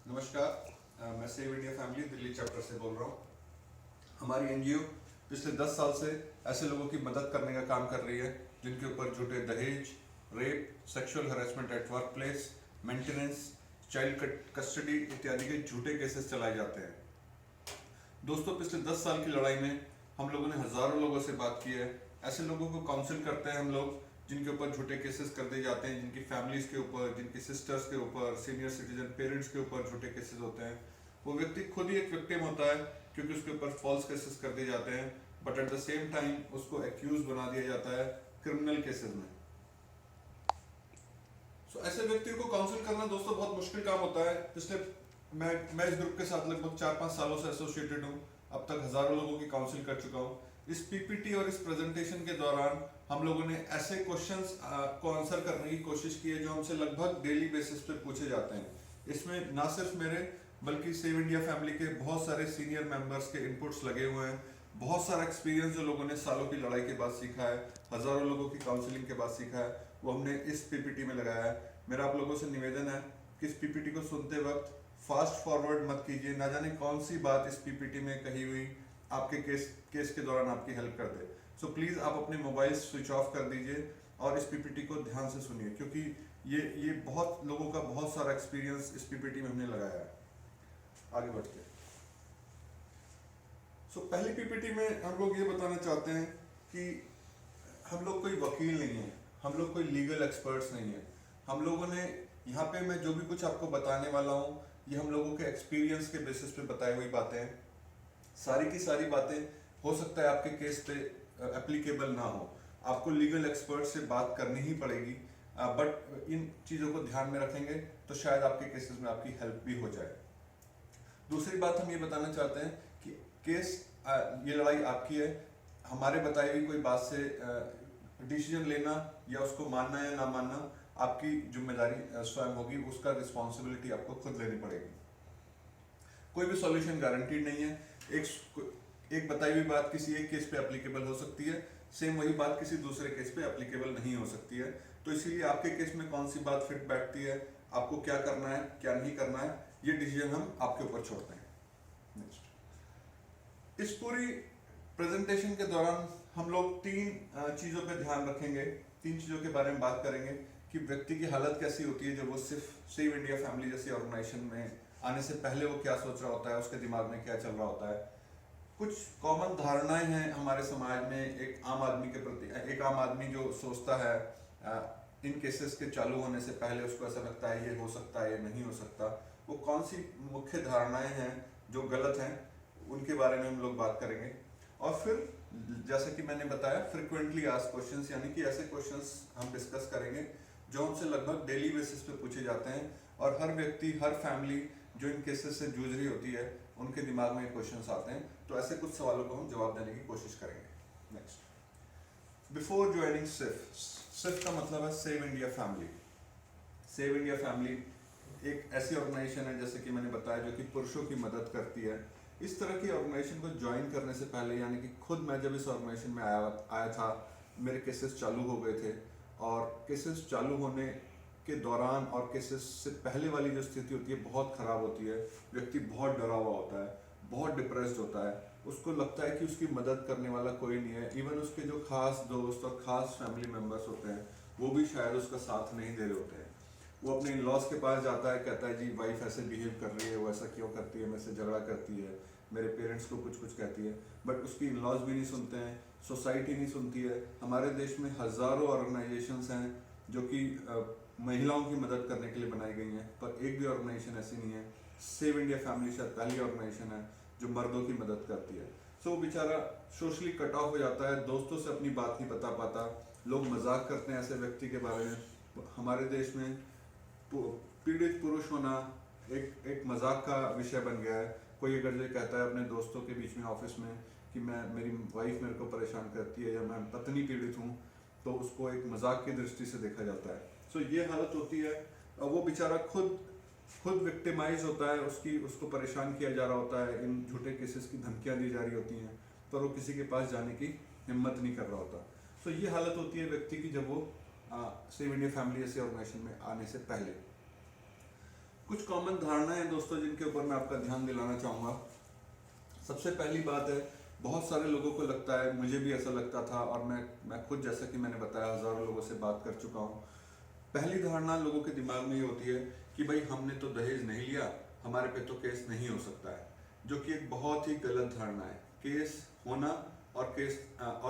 नमस्कार। मैं save India family Delhi chapter से बोल रहा हूँ। हमारी एनजीओ पिछले 10 साल से ऐसे लोगों की मदद करने का काम कर रही है जिनके ऊपर झूठे दहेज, rape, sexual harassment at work place, maintenance, child custody इत्यादि के झूठे केसेस चलाए जाते हैं। दोस्तों, पिछले 10 साल की लड़ाई में हम लोगों ने हजारों लोगों से बात की है। ऐसे लोगों को काउंसिल करते हैं हम लोग जिनके ऊपर झूठे केसेस कर दिए जाते हैं, जिनकी फैमिलीज के ऊपर, जिनकी सिस्टर्स के ऊपर, सीनियर सिटीजन पेरेंट्स के ऊपर झूठे केसेस होते हैं। वो व्यक्ति खुद ही एक विक्टिम होता है क्योंकि उसके ऊपर फॉल्स केसेस कर दिए जाते हैं, but at the same time उसको एक्यूज बना दिया जाता है क्रिमिनल केसेस में। ऐसे व्यक्ति को काउंसिल करना दोस्तों बहुत मुश्किल काम होता है। पिछले मैं इस ग्रुप के साथ लगभग 4-5 सालों से एसोसिएटेड हूँ। अब तक हजारों लोगों की काउंसिल कर चुका हूँ। इस पीपीटी और इस प्रेजेंटेशन के दौरान हम लोगों ने ऐसे क्वेश्चंस को आंसर करने की कोशिश की है जो हमसे लगभग डेली बेसिस पे पूछे जाते हैं। इसमें ना सिर्फ मेरे बल्कि सेव इंडिया फैमिली के बहुत सारे सीनियर मेंबर्स के इनपुट्स लगे हुए हैं। बहुत सारा एक्सपीरियंस जो लोगों ने सालों की लड़ाई के बाद सीखा है, हजारों लोगों की काउंसलिंग के बाद सीखा है, वो हमने इस पीपीटी में लगाया है। मेरा आप लोगों से निवेदन है कि इस पीपीटी को सुनते वक्त फास्ट फॉरवर्ड मत कीजिए। ना जाने कौन सी बात इस पीपीटी में कही हुई आपके केस के दौरान आपकी हेल्प कर दे। सो प्लीज आप अपने मोबाइल स्विच ऑफ कर दीजिए और इस पीपीटी को ध्यान से सुनिए, क्योंकि ये बहुत लोगों का बहुत सारा एक्सपीरियंस इस पीपीटी में हमने लगाया है। आगे बढ़ते हैं। पहली पीपीटी में हम लोग ये बताना चाहते हैं कि हम लोग कोई वकील नहीं है, हम लोग कोई लीगल एक्सपर्ट्स नहीं है। हम लोगों ने यहाँ पे मैं जो भी कुछ आपको बताने वाला हूँ ये हम लोगों के एक्सपीरियंस के बेसिस पे बताई हुई बातें हैं। सारी की सारी बातें हो सकता है आपके केस पे एप्लीकेबल ना हो, आपको लीगल एक्सपर्ट से बात करनी ही पड़ेगी, बट इन चीज़ों को ध्यान में रखेंगे तो शायद आपके केसेस में आपकी हेल्प भी हो जाए। दूसरी बात हम ये बताना चाहते हैं कि केस ये लड़ाई आपकी है। हमारे बताई हुई कोई बात से डिसीजन लेना या उसको मानना या ना मानना आपकी जिम्मेदारी स्वयं होगी, उसका रिस्पॉन्सिबिलिटी आपको खुद लेनी पड़ेगी। कोई भी सॉल्यूशन गारंटीड नहीं है। एक बताई हुई बात किसी एक केस पे एप्लीकेबल हो सकती है, सेम वही बात किसी दूसरे केस पे एप्लीकेबल नहीं हो सकती है। तो इसीलिए आपके केस में कौन सी बात फिट बैठती है, आपको क्या करना है क्या नहीं करना है, ये डिसीजन हम आपके ऊपर छोड़ते हैं। नेक्स्ट, इस पूरी प्रेजेंटेशन के दौरान हम लोग 3 चीजों पे ध्यान रखेंगे, 3 चीजों के बारे में बात करेंगे कि व्यक्ति की हालत कैसी होती है जब वो सिर्फ सेव इंडिया फैमिली जैसी ऑर्गेनाइजेशन में आने से पहले वो क्या सोच रहा होता है, उसके दिमाग में क्या चल रहा होता है। कुछ कॉमन धारणाएं हैं हमारे समाज में एक आम आदमी के प्रति। एक आम आदमी जो सोचता है इन केसेस के चालू होने से पहले उसको ऐसा लगता है ये हो सकता है, ये नहीं हो सकता। वो कौन सी मुख्य धारणाएं हैं जो गलत हैं, उनके बारे में हम लोग बात करेंगे। और फिर जैसे कि मैंने बताया, फ्रिक्वेंटली आस्क्ड क्वेश्चंस, यानी कि ऐसे क्वेश्चंस हम डिस्कस करेंगे जो हमसे लगभग डेली बेसिस पे पूछे जाते हैं और हर व्यक्ति, हर फैमिली जो इन केसेस से जूझ रही होती है उनके दिमाग में क्वेश्चंस आते हैं। तो ऐसे कुछ सवालों को हम जवाब देने की कोशिश करेंगे। नेक्स्ट, बिफोर ज्वाइनिंग सिफ का मतलब है save India family. Save India family एक ऐसी ऑर्गेनाइजेशन है, जैसे कि मैंने बताया, जो कि पुरुषों की मदद करती है। इस तरह की ऑर्गेनाइजेशन को ज्वाइन करने से पहले, यानी कि खुद मैं जब इस ऑर्गेनाइजेशन में आया था, मेरे केसेस चालू हो गए थे। और केसेस चालू होने के दौरान और केसेस से पहले वाली जो स्थिति होती है बहुत ख़राब होती है। व्यक्ति बहुत डरा हुआ होता है, बहुत डिप्रेस्ड होता है, उसको लगता है कि उसकी मदद करने वाला कोई नहीं है। इवन उसके जो खास दोस्त और खास फैमिली मेम्बर्स होते हैं वो भी शायद उसका साथ नहीं दे रहे होते हैं। वो अपने इन लॉज के पास जाता है, कहता है जी वाइफ ऐसे बिहेव कर रही है, वो ऐसा क्यों करती है, मेरे से झगड़ा करती है, मेरे पेरेंट्स को कुछ कुछ कहती है। बट उसकी इन लॉज भी नहीं सुनते हैं, सोसाइटी नहीं सुनती है। हमारे देश में हज़ारों ऑर्गेनाइजेशंस हैं जो कि महिलाओं की मदद करने के लिए बनाई गई हैं, पर एक भी ऑर्गेनाइजेशन ऐसी नहीं है। सेव इंडिया फैमिली शायद पहली ऑर्गेनाइजेशन है जो मर्दों की मदद करती है। वो बेचारा सोशली कट ऑफ हो जाता है, दोस्तों से अपनी बात नहीं बता पाता। लोग मजाक करते हैं ऐसे व्यक्ति के बारे में। हमारे देश में पीड़ित पुरुष होना एक मजाक का विषय बन गया है। कोई अगर ये कहता है अपने दोस्तों के बीच में ऑफिस में कि मेरी वाइफ मेरे को परेशान करती है या मैं पत्नी पीड़ित हूँ, तो उसको एक मजाक की दृष्टि से देखा जाता है। ये हालत होती है। वो बेचारा खुद विक्टिमाइज होता है, उसको परेशान किया जा रहा होता है, इन झूठे केसेस की धमकियां दी जा रही होती हैं, पर वो किसी के पास जाने की हिम्मत नहीं कर रहा होता। ये हालत होती है व्यक्ति की जब वो सेव इंडिया फैमिली जैसे ऑर्गेनाइजेशन में आने से पहले। कुछ कॉमन धारणाएं हैं दोस्तों जिनके ऊपर मैं आपका ध्यान दिलाना चाहूँगा। सबसे पहली बात है, बहुत सारे लोगों को लगता है, मुझे भी ऐसा लगता था, और मैं खुद जैसा कि मैंने बताया हज़ारों लोगों से बात कर चुका हूँ। पहली धारणा लोगों के दिमाग में ये होती है कि भाई हमने तो दहेज नहीं लिया, हमारे पे तो केस नहीं हो सकता है, जो कि एक बहुत ही गलत धारणा है। केस होना और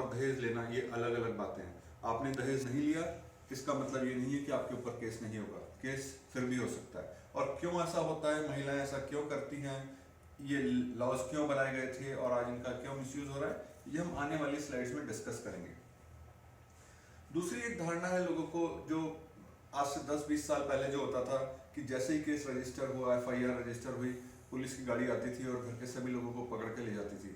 दहेज लेना ये अलग अलग बातें हैं। आपने दहेज नहीं लिया इसका मतलब ये नहीं है कि आपके ऊपर केस नहीं होगा, केस फिर भी हो सकता है। और क्यों ऐसा होता है, महिलाएं ऐसा क्यों करती हैं, ये लॉज क्यों बनाए गए थे और आज इनका क्यों मिसयूज हो रहा है, ये हम आने वाली स्लाइड्स में डिस्कस करेंगे। दूसरी एक धारणा है लोगों को, जो आज से 10-20 साल पहले जो होता था कि जैसे ही केस रजिस्टर हुआ, FIR रजिस्टर हुई, पुलिस की गाड़ी आती थी और घर के सभी लोगों को पकड़ के ले जाती थी।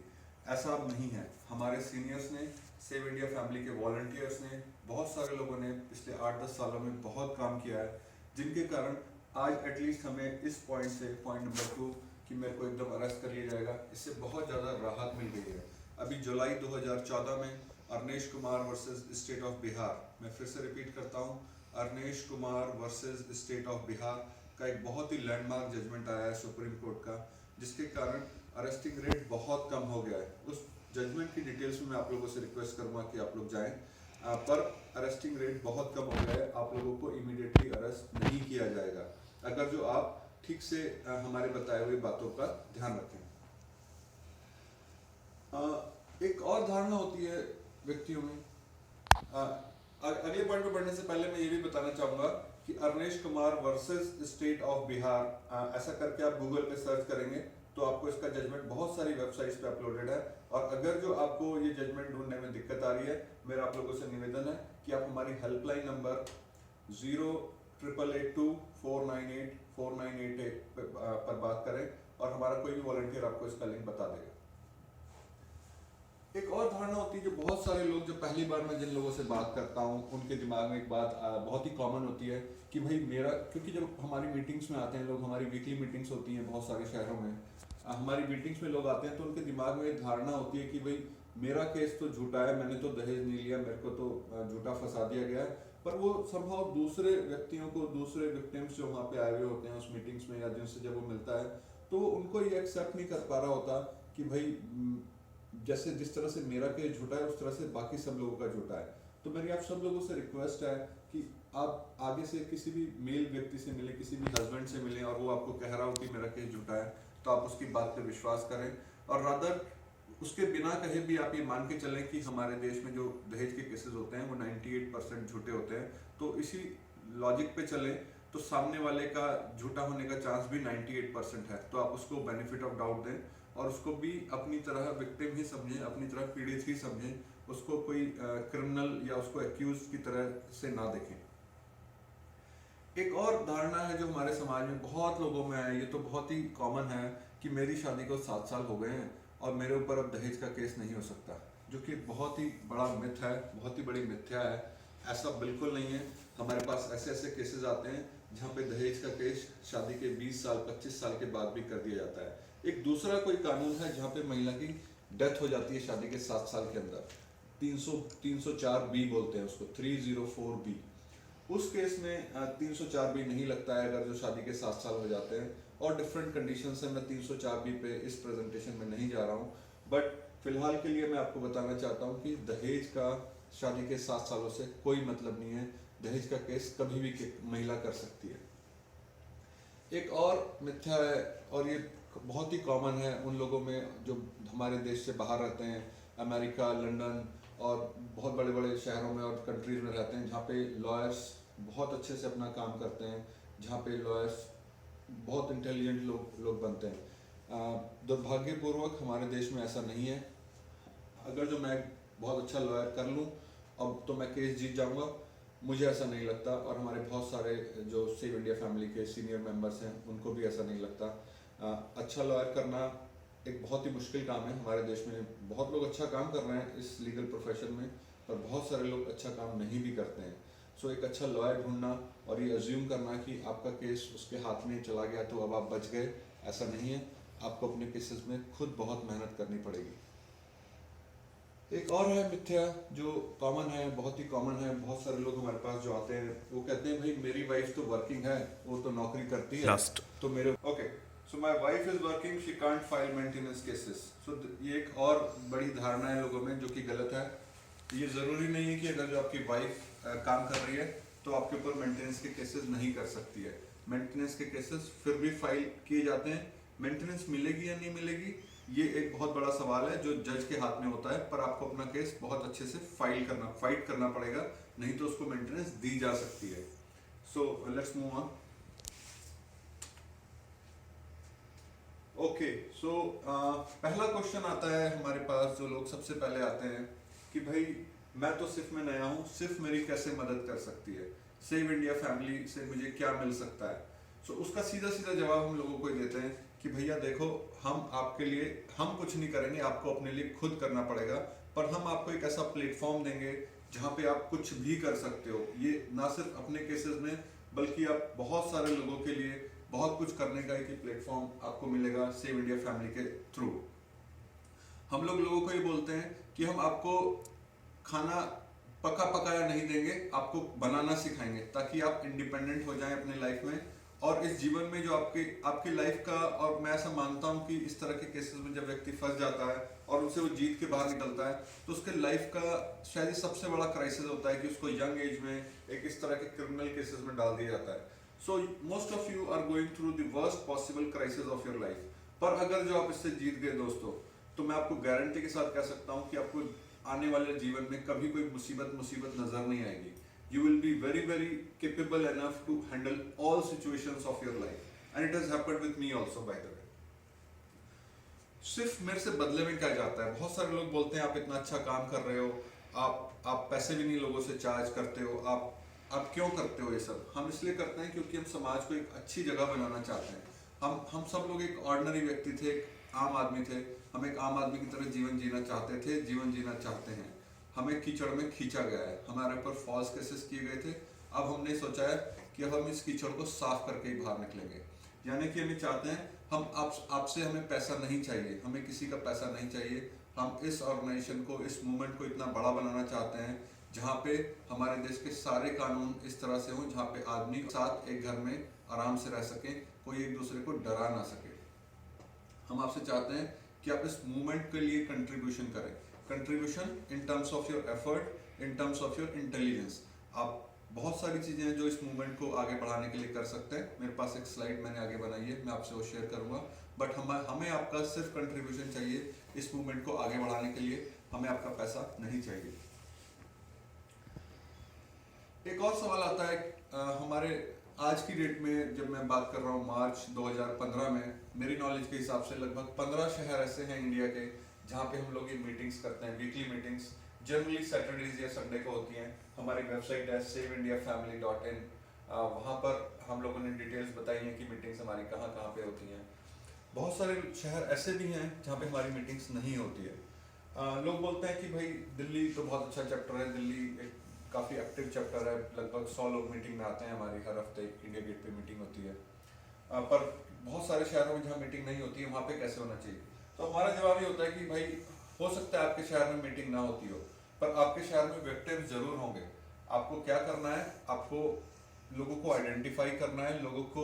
ऐसा अब नहीं है। हमारे सीनियर्स ने, सेव इंडिया फैमिली के वॉलंटियर्स ने, बहुत सारे लोगों ने पिछले 8-10 सालों में बहुत काम किया है, जिनके कारण आज एटलीस्ट हमें इस पॉइंट से, पॉइंट नंबर 2 कि मेरे को एकदम अरेस्ट कर लिया जाएगा, इससे बहुत ज़्यादा राहत मिल गई है। अभी जुलाई 2014 में Arnesh Kumar versus state of Bihar, मैं फिर से रिपीट करता हूँ, Arnesh Kumar versus state of Bihar का एक बहुत ही लैंडमार्क जजमेंट आया है सुप्रीम कोर्ट का, जिसके कारण अरेस्टिंग रेट बहुत कम हो गया है। उस जजमेंट की डिटेल्स में मैं आप लोगों से रिक्वेस्ट करूंगा कि आप लोग जाएं, पर अरेस्टिंग रेट बहुत कम हो गया है। आप लोगों को इमीडिएटली अरेस्ट नहीं किया जाएगा अगर जो आप ठीक से हमारे बताए हुए बातों का ध्यान रखें। एक और धारणा होती है व्यक्तियों में, अगले पॉइंट पे बढ़ने से पहले मैं ये भी बताना चाहूंगा कि Arnesh Kumar versus state of Bihar, ऐसा करके आप गूगल पे सर्च करेंगे तो आपको इसका जजमेंट बहुत सारी वेबसाइट्स पे अपलोडेड है। और अगर जो आपको ये जजमेंट ढूंढने में दिक्कत आ रही है, मेरा आप लोगों से निवेदन है कि आप हमारी हेल्पलाइन नंबर 08882498498 पर बात करें और हमारा कोई भी वॉलंटियर आपको इसका लिंक बता देगा। एक और धारणा होती है जो बहुत सारे लोग, जो पहली बार मैं जिन लोगों से बात करता हूँ उनके दिमाग में एक बात बहुत ही कॉमन होती है कि भाई मेरा, क्योंकि जब हमारी मीटिंग्स में आते हैं लोग, हमारी वीकली मीटिंग्स होती हैं बहुत सारे शहरों में, हमारी मीटिंग्स में लोग आते हैं तो उनके दिमाग में एक धारणा होती है कि भाई मेरा केस तो झूठा है, मैंने तो दहेज नहीं लिया, मेरे को तो झूठा फंसा दिया गया है। पर वो संभव दूसरे व्यक्तियों को, दूसरे विक्टिम्स जो वहाँ पे आए हुए होते हैं उस मीटिंग्स में या जिनसे जब वो मिलता है, तो उनको ये एक्सेप्ट नहीं कर पा रहा होता कि भाई जैसे जिस तरह से मेरा केस झूठा है उस तरह से बाकी सब लोगों का झूठा है। तो मेरी आप सब लोगों से रिक्वेस्ट है कि आप आगे से किसी भी मेल व्यक्ति से मिले, किसी भी हस्बैंड से मिले और वो आपको कह रहा हो कि मेरा केस झूठा है, तो आप उसकी बात पे विश्वास करें। और रादर उसके बिना कहे भी आप ये मान के चलें कि हमारे देश में जो दहेज के केसेस होते हैं वो 98% झूठे होते हैं। तो इसी लॉजिक पे चलें तो सामने वाले का झूठा होने का चांस भी 98% है। तो आप उसको बेनिफिट ऑफ डाउट दें और उसको भी अपनी तरह विक्टिम ही समझें, अपनी तरह पीड़ित ही समझें, उसको कोई क्रिमिनल या उसको एक्यूज की तरह से ना देखें। एक और धारणा है जो हमारे समाज में बहुत लोगों में है, ये तो बहुत ही कॉमन है कि मेरी शादी को 7 साल हो गए हैं और मेरे ऊपर अब दहेज का केस नहीं हो सकता, जो कि बहुत ही बड़ा मिथ है, बहुत ही बड़ी मिथ्या है। ऐसा बिल्कुल नहीं है। हमारे पास ऐसे ऐसे केसेस आते हैं जहाँ पे दहेज का केस शादी के 20 साल 25 साल के बाद भी कर दिया जाता है। एक दूसरा कोई कानून है जहाँ पे महिला की डेथ हो जाती है शादी के 7 साल के अंदर, 304B बोलते हैं उसको, 304B। उस केस में 304B नहीं लगता है अगर जो शादी के 7 साल हो जाते हैं, और डिफरेंट कंडीशन से मैं 304B पे इस प्रेजेंटेशन में नहीं जा रहा हूँ। बट फिलहाल के लिए मैं आपको बताना चाहता हूँ कि दहेज का शादी के 7 सालों से कोई मतलब नहीं है। दहेज का केस कभी भी महिला कर सकती है। एक और मिथ्या है, और ये बहुत ही कॉमन है उन लोगों में जो हमारे देश से बाहर रहते हैं, अमेरिका, लंदन और बहुत बड़े बड़े शहरों में और कंट्रीज में रहते हैं, जहाँ पे लॉयर्स बहुत अच्छे से अपना काम करते हैं, जहाँ पे लॉयर्स बहुत इंटेलिजेंट लोग बनते हैं। दुर्भाग्यपूर्वक हमारे देश में ऐसा नहीं है। अगर जो मैं बहुत अच्छा लॉयर कर लूँ अब तो मैं केस जीत जाऊँगा, मुझे ऐसा नहीं लगता। और हमारे बहुत सारे जो सेव इंडिया फैमिली के सीनियर मेंबर्स हैं उनको भी ऐसा नहीं लगता। अच्छा लॉयर करना एक बहुत ही मुश्किल काम है। हमारे देश में बहुत लोग अच्छा काम कर रहे हैं इस लीगल प्रोफेशन में, पर बहुत सारे लोग अच्छा काम नहीं भी करते हैं। सो एक अच्छा लॉयर ढूंढना और ये अज्यूम करना कि आपका केस उसके हाथ में चला गया तो अब आप बच गए, ऐसा नहीं है। आपको अपने केसेस में खुद बहुत मेहनत करनी पड़ेगी। एक और है मिथ्या जो कॉमन है, बहुत ही कॉमन है। बहुत सारे लोग हमारे पास जो आते हैं वो कहते हैं भाई मेरी वाइफ तो वर्किंग है, वो तो नौकरी करती है, तो मेरे okay so my wife is working, she can't file maintenance cases. So ये एक और बड़ी धारणा है लोगों में जो कि गलत है। ये ज़रूरी नहीं है कि अगर जो आपकी वाइफ काम कर रही है तो आपके ऊपर मेंटेनेंस के केसेस नहीं कर सकती है। मेंटेनेंस के केसेस फिर भी फाइल किए जाते हैं। मेंटेनेंस मिलेगी या नहीं मिलेगी ये एक बहुत बड़ा सवाल है जो जज के हाथ में होता है, पर आपको अपना केस बहुत अच्छे से फाइट करना पड़ेगा, नहीं तो उसको मेंटेनेंस दी जा सकती है। So let's move on. Okay so पहला क्वेश्चन आता है हमारे पास, जो लोग सबसे पहले आते हैं कि भाई मैं तो सिर्फ में नया हूँ, सिर्फ मेरी कैसे मदद कर सकती है, सेव इंडिया फैमिली से मुझे क्या मिल सकता है। सो उसका सीधा सीधा जवाब हम लोगों को देते हैं कि भैया देखो, हम आपके लिए हम कुछ नहीं करेंगे, आपको अपने लिए खुद करना पड़ेगा, पर हम आपको एक ऐसा प्लेटफॉर्म देंगे जहाँ पे आप कुछ भी कर सकते हो। ये ना सिर्फ अपने केसेस में बल्कि आप बहुत सारे लोगों के लिए बहुत कुछ करने का एक प्लेटफॉर्म आपको मिलेगा सेव इंडिया फैमिली के थ्रू। हम लोगों को ये बोलते हैं कि हम आपको खाना पका पकाया नहीं देंगे, आपको बनाना सिखाएंगे ताकि आप इंडिपेंडेंट हो जाएं अपने लाइफ में और इस जीवन में जो आपकी लाइफ का। और मैं ऐसा मानता हूं कि इस तरह के केसेस में जब व्यक्ति फंस जाता है और उनसे वो जीत के बाहर निकलता है तो उसके लाइफ का शायद सबसे बड़ा क्राइसिस होता है कि उसको यंग एज में एक इस तरह के क्रिमिनल केसेस में डाल दिया जाता है। So most of you are going through the worst possible crisis of your life. पर अगर जो आप इससे जीत गए दोस्तों, तो मैं आपको गारंटी के साथ कह सकता हूँ कि आपको आने वाले जीवन में कभी कोई मुसीबत नजर नहीं आएगी। You will be very very capable enough to handle all situations of your life, and it has happened with me also by the way. सिर्फ मेरे से बदले में क्या जाता है, बहुत सारे लोग बोलते हैं आप इतना अच्छा काम कर रहे हो, आप पैसे भी नहीं लोगों से चार्ज करते हो, आप क्यों करते हो ये सब। हम इसलिए करते हैं क्योंकि हम समाज को एक अच्छी जगह बनाना चाहते हैं। हम सब लोग एक ऑर्डिनरी व्यक्ति थे, एक आम आदमी थे, हम एक आम आदमी की तरह जीवन जीना चाहते थे, जीवन जीना चाहते हैं। हमें कीचड़ में खींचा गया है, हमारे ऊपर फॉल्स केसेस किए गए थे। अब हमने सोचा है कि अब हम इस कीचड़ को साफ करके ही बाहर निकलेंगे। यानी कि हमें चाहते हैं, हम आपसे हमें पैसा नहीं चाहिए, हमें किसी का पैसा नहीं चाहिए। हम इस ऑर्गेनाइजेशन को, इस मूवमेंट को इतना बड़ा बनाना चाहते हैं जहाँ पे हमारे देश के सारे कानून इस तरह से हों जहाँ पे आदमी साथ एक घर में आराम से रह सके, कोई एक दूसरे को डरा ना सके। हम आपसे चाहते हैं कि आप इस मूवमेंट के लिए कंट्रीब्यूशन करें। Contribution in terms of your effort, in terms of your intelligence. आप बहुत सारी चीज़ें हैं जो इस मूवमेंट को आगे बढ़ाने के लिए कर सकते हैं। मेरे पास एक स्लाइड मैंने आगे बनाई है, मैं आपसे वो शेयर करूंगा। बट हमें आपका सिर्फ कंट्रीब्यूशन चाहिए इस मूवमेंट को आगे बढ़ाने के लिए, हमें आपका पैसा नहीं चाहिए। एक और सवाल आता है हमारे आज की डेट में, जब मैं बात कर रहा हूँ मार्च 2015 में, मेरी नॉलेज के हिसाब से लगभग 15 शहर ऐसे हैं इंडिया के जहाँ पे हम लोग ये मीटिंग्स करते हैं, वीकली मीटिंग्स। जनरली सैटरडेज या संडे को होती हैं। हमारी वेबसाइट है saveindiafamily.in, वहाँ पर हम लोगों ने डिटेल्स बताई हैं कि मीटिंग्स हमारी कहाँ कहाँ पे होती हैं। बहुत सारे शहर ऐसे भी हैं जहाँ पे हमारी मीटिंग्स नहीं होती है। लोग बोलते हैं कि भाई दिल्ली तो बहुत अच्छा चैप्टर है, दिल्ली एक काफ़ी एक्टिव चैप्टर है, लगभग 100 लोग मीटिंग में आते हैं हमारी, हर हफ्ते इंडिया गेट पे मीटिंग होती है। पर बहुत सारे शहरों में जहाँ मीटिंग नहीं होती है वहाँ पे कैसे होना चाहिए। तो हमारा जवाब ये होता है कि भाई हो सकता है आपके शहर में मीटिंग ना होती हो, पर आपके शहर में विक्टिम्स जरूर होंगे। आपको क्या करना है, आपको लोगों को आइडेंटिफाई करना है, लोगों को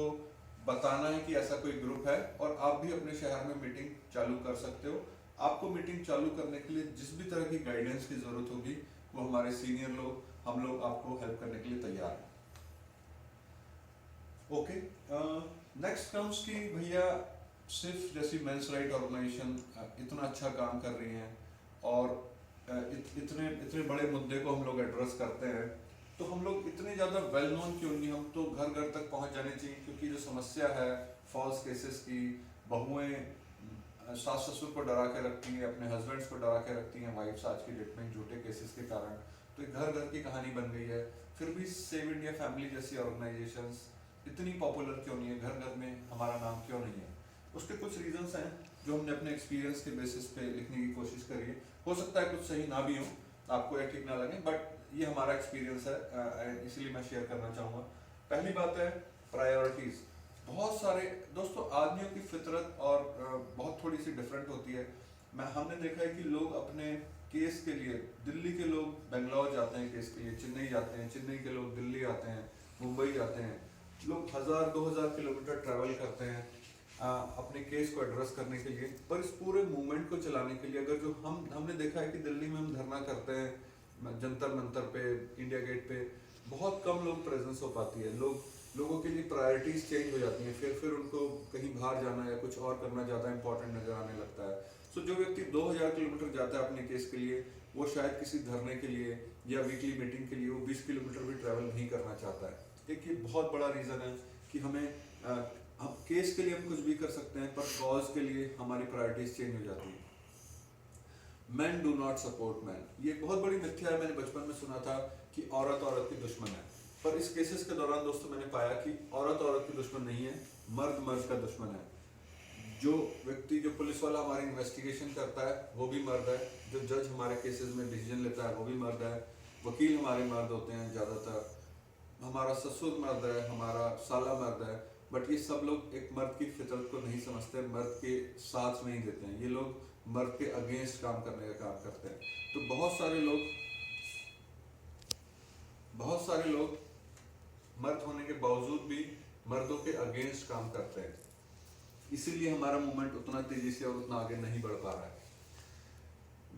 बताना है कि ऐसा कोई ग्रुप है और आप भी अपने शहर में मीटिंग चालू कर सकते हो। आपको मीटिंग चालू करने के लिए जिस भी तरह की गाइडेंस की जरूरत होगी वो हमारे सीनियर लोग, हम लोग आपको हेल्प करने के लिए तैयार हैं। ओके, नेक्स्ट कम्स की भैया सिर्फ जैसी मेंस राइट ऑर्गेनाइजेशन इतना अच्छा काम कर रही हैं और इतने बड़े मुद्दे को हम लोग एड्रेस करते हैं, तो हम लोग इतने ज़्यादा वेल नोन क्यों नहीं। हम तो घर घर तक पहुंच जाने चाहिए, क्योंकि जो समस्या है फॉल्स केसेस की, बहुएं सास ससुर को डरा के रखती हैं, अपने हस्बैंड्स को डरा के रखती हैं, वाइफ्स आज की डेट में झूठे केसेस के कारण, तो एक घर घर की कहानी बन गई है। फिर भी सेव इंडिया फैमिली जैसी ऑर्गेनाइजेशंस इतनी पॉपुलर क्यों नहीं है, घर घर में हमारा नाम क्यों नहीं है। उसके कुछ रीजंस हैं जो हमने अपने एक्सपीरियंस के बेसिस पे लिखने की कोशिश करी है। हो सकता है कुछ सही ना भी हो, आपको या ठीक ना लगे, बट ये हमारा एक्सपीरियंस है, इसीलिए मैं शेयर करना चाहूँगा। पहली बात है प्रायोरिटीज़। बहुत सारे दोस्तों, आदमियों की फितरत और बहुत थोड़ी सी डिफरेंट होती है। हमने देखा है कि लोग अपने केस के लिए दिल्ली के लोग बेंगलोर जाते हैं केस के लिए, चेन्नई जाते हैं, चेन्नई के लोग दिल्ली आते हैं, मुंबई जाते हैं, लोग 1000-2000 किलोमीटर ट्रैवल करते हैं अपने केस को एड्रेस करने के लिए। पर इस पूरे मूवमेंट को चलाने के लिए अगर जो हमने देखा है कि दिल्ली में हम धरना करते हैं जंतर मंतर पे, इंडिया गेट पे, बहुत कम लोग प्रेजेंस हो पाती है, लोगों के लिए प्रायोरिटीज चेंज हो जाती हैं, फिर उनको कहीं बाहर जाना या कुछ और करना ज़्यादा इंपॉर्टेंट नजर आने लगता है। सो जो व्यक्ति 2000 किलोमीटर जाता है अपने केस के लिए, वो शायद किसी धरने के लिए या वीकली मीटिंग के लिए वो 20 किलोमीटर भी ट्रैवल नहीं करना चाहता है। एक ये बहुत बड़ा रीज़न है कि हम केस के लिए हम कुछ भी कर सकते हैं, पर कॉज के लिए हमारी प्रायोरिटीज चेंज हो जाती है। Man do not support man, ये बहुत बड़ी मिथ्या है। मैंने बचपन में सुना था कि औरत औरत की दुश्मन है, पर इस केसेस के दौरान दोस्तों मैंने पाया कि औरत औरत की दुश्मन नहीं है, मर्द मर्द का दुश्मन है। जो व्यक्ति, जो पुलिस वाला हमारी इन्वेस्टिगेशन करता है वो भी मर्द है, जो जज हमारे केसेस में डिसीजन लेता है वो भी मर्द है, वकील हमारे मर्द होते हैं ज़्यादातर, हमारा ससुर मर्द है, हमारा साला मर्द है। बट ये सब लोग एक मर्द की फितरत को नहीं समझते, मर्द के साथ नहीं देते हैं, ये लोग मर्द के अगेंस्ट काम करने का काम करते हैं। तो बहुत सारे लोग मर्द होने के बावजूद भी मर्दों के अगेंस्ट काम करते हैं, इसीलिए हमारा मूवमेंट उतना तेजी से और उतना आगे नहीं बढ़ पा रहा है।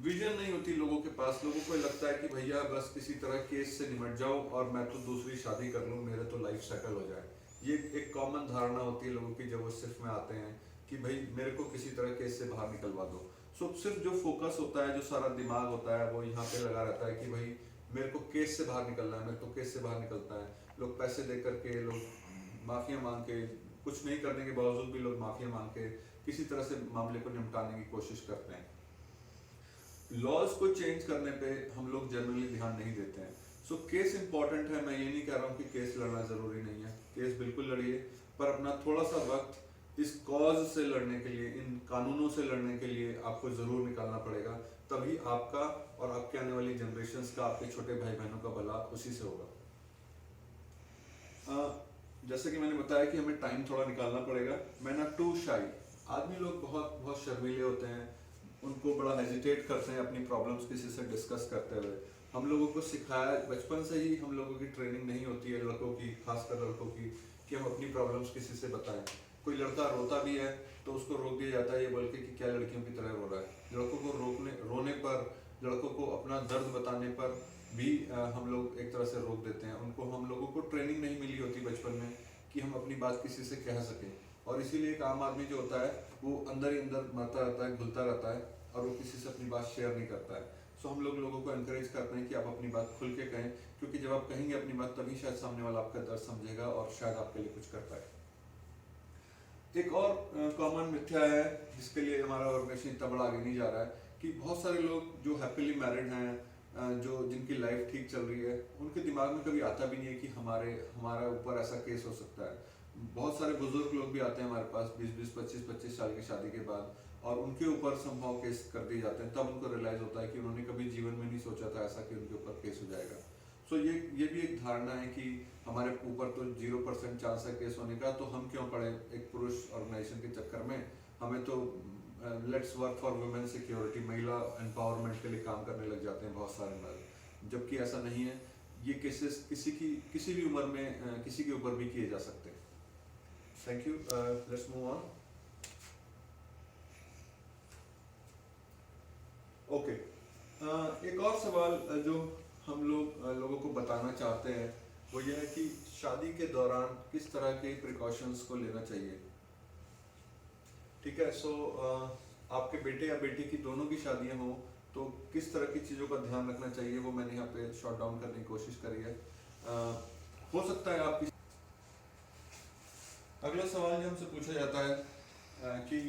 विजन नहीं होती लोगों के पास, लोगों को लगता है कि भैया बस किसी तरह केस से निमट जाओ और मैं तो दूसरी शादी कर लूँ, मेरे तो लाइफ सेटल हो जाए। ये एक कॉमन धारणा होती है लोगों की जब वो सिर्फ में आते हैं कि भाई मेरे को किसी तरह केस से बाहर निकलवा दो। सो सिर्फ जो फोकस होता है, जो सारा दिमाग होता है वो यहाँ पे लगा रहता है कि भाई मेरे को केस से बाहर निकलना है, मेरे को केस से बाहर निकलता है। लोग पैसे दे करके, लोग माफिया मांग के, कुछ नहीं करने के बावजूद भी लोग माफिया मांग के किसी तरह से मामले को निपटाने की कोशिश करते हैं। लॉज को चेंज करने पे हम लोग जनरली ध्यान नहीं देते हैं। सो केस इंपॉर्टेंट है, मैं ये नहीं कह रहा हूँ कि केस लड़ना जरूरी नहीं है, केस बिल्कुल लड़िए, पर अपना थोड़ा सा वक्त इस कॉज से लड़ने के लिए, इन कानूनों से लड़ने के लिए आपको जरूर निकालना पड़ेगा। तभी आपका और आपके आने वाली जनरेशन्स का, आपके छोटे भाई बहनों का भला उसी से होगा। जैसे कि मैंने बताया कि हमें टाइम थोड़ा निकालना पड़ेगा। मैं ना टू शाई, आदमी लोग बहुत शर्मीले होते हैं, उनको बड़ा हेजिटेट करते हैं अपनी प्रॉब्लम्स किसी से डिस्कस करते हुए। हम लोगों को सिखाया बचपन से ही, हम लोगों की ट्रेनिंग नहीं होती है लड़कों की, खासकर लड़कों की, कि हम अपनी प्रॉब्लम्स किसी से बताएं। कोई लड़का रोता भी है तो उसको रोक दिया जाता है ये बोल के कि क्या लड़कियों की तरह रो रहा है। लड़कों को रोने पर, लड़कों को अपना दर्द बताने पर भी हम लोग एक तरह से रोक देते हैं। उनको, हम लोगों को ट्रेनिंग नहीं मिली होती बचपन में कि हम अपनी बात किसी से कह सकें, और इसीलिए एक आम आदमी जो होता है वो अंदर ही अंदर मरता रहता है, घुलता रहता है, और वो किसी से अपनी बात शेयर नहीं करता है। सो हम लोगों को एनकरेज करते हैं कि आप अपनी बात खुल के कहें, क्योंकि जब आप कहेंगे अपनी बात तभी शायद सामने वाला आपका दर्द समझेगा और शायद आपके लिए कुछ कर पाए। एक और कॉमन मिथ्या है जिसके लिए हमारा ऑर्गेनाइजेशन इतना बड़ा आगे नहीं जा रहा है, कि बहुत सारे लोग जो हैप्पीली मैरिड हैं, जो जिनकी लाइफ ठीक चल रही है, उनके दिमाग में कभी आता भी नहीं है कि हमारा ऊपर ऐसा केस हो सकता है। बहुत सारे बुजुर्ग लोग भी आते हैं हमारे पास 20-20, 25-25 साल की शादी के बाद, और उनके ऊपर संभव केस कर दिए जाते हैं। तब उनको रियलाइज होता है कि उन्होंने कभी जीवन में नहीं सोचा था ऐसा कि उनके ऊपर केस हो जाएगा। सो ये भी एक धारणा है कि हमारे ऊपर तो 0% चांस है केस होने का, तो हम क्यों पड़े एक पुरुष ऑर्गेनाइजेशन के चक्कर में, हमें तो let's work for women security, महिला एम्पावरमेंट के लिए काम करने लग जाते हैं बहुत सारे मर्द, जबकि ऐसा नहीं है। ये केसेस किसी भी उम्र में किसी के ऊपर भी किए जा सकते हैं। Thank you, let's move on. Okay, एक और सवाल जो हम लोगों को बताना चाहते हैं वो ये है कि शादी के दौरान किस तरह के प्रिकॉशंस को लेना चाहिए। ठीक है, सो आपके बेटे या बेटी की, दोनों की शादियां हो तो किस तरह की चीज़ों का ध्यान रखना चाहिए, वो मैंने यहाँ पे शॉर्ट डाउन करने की कोशिश करी है। हो सकता है आपकी अगला सवाल जो हमसे पूछा जाता है कि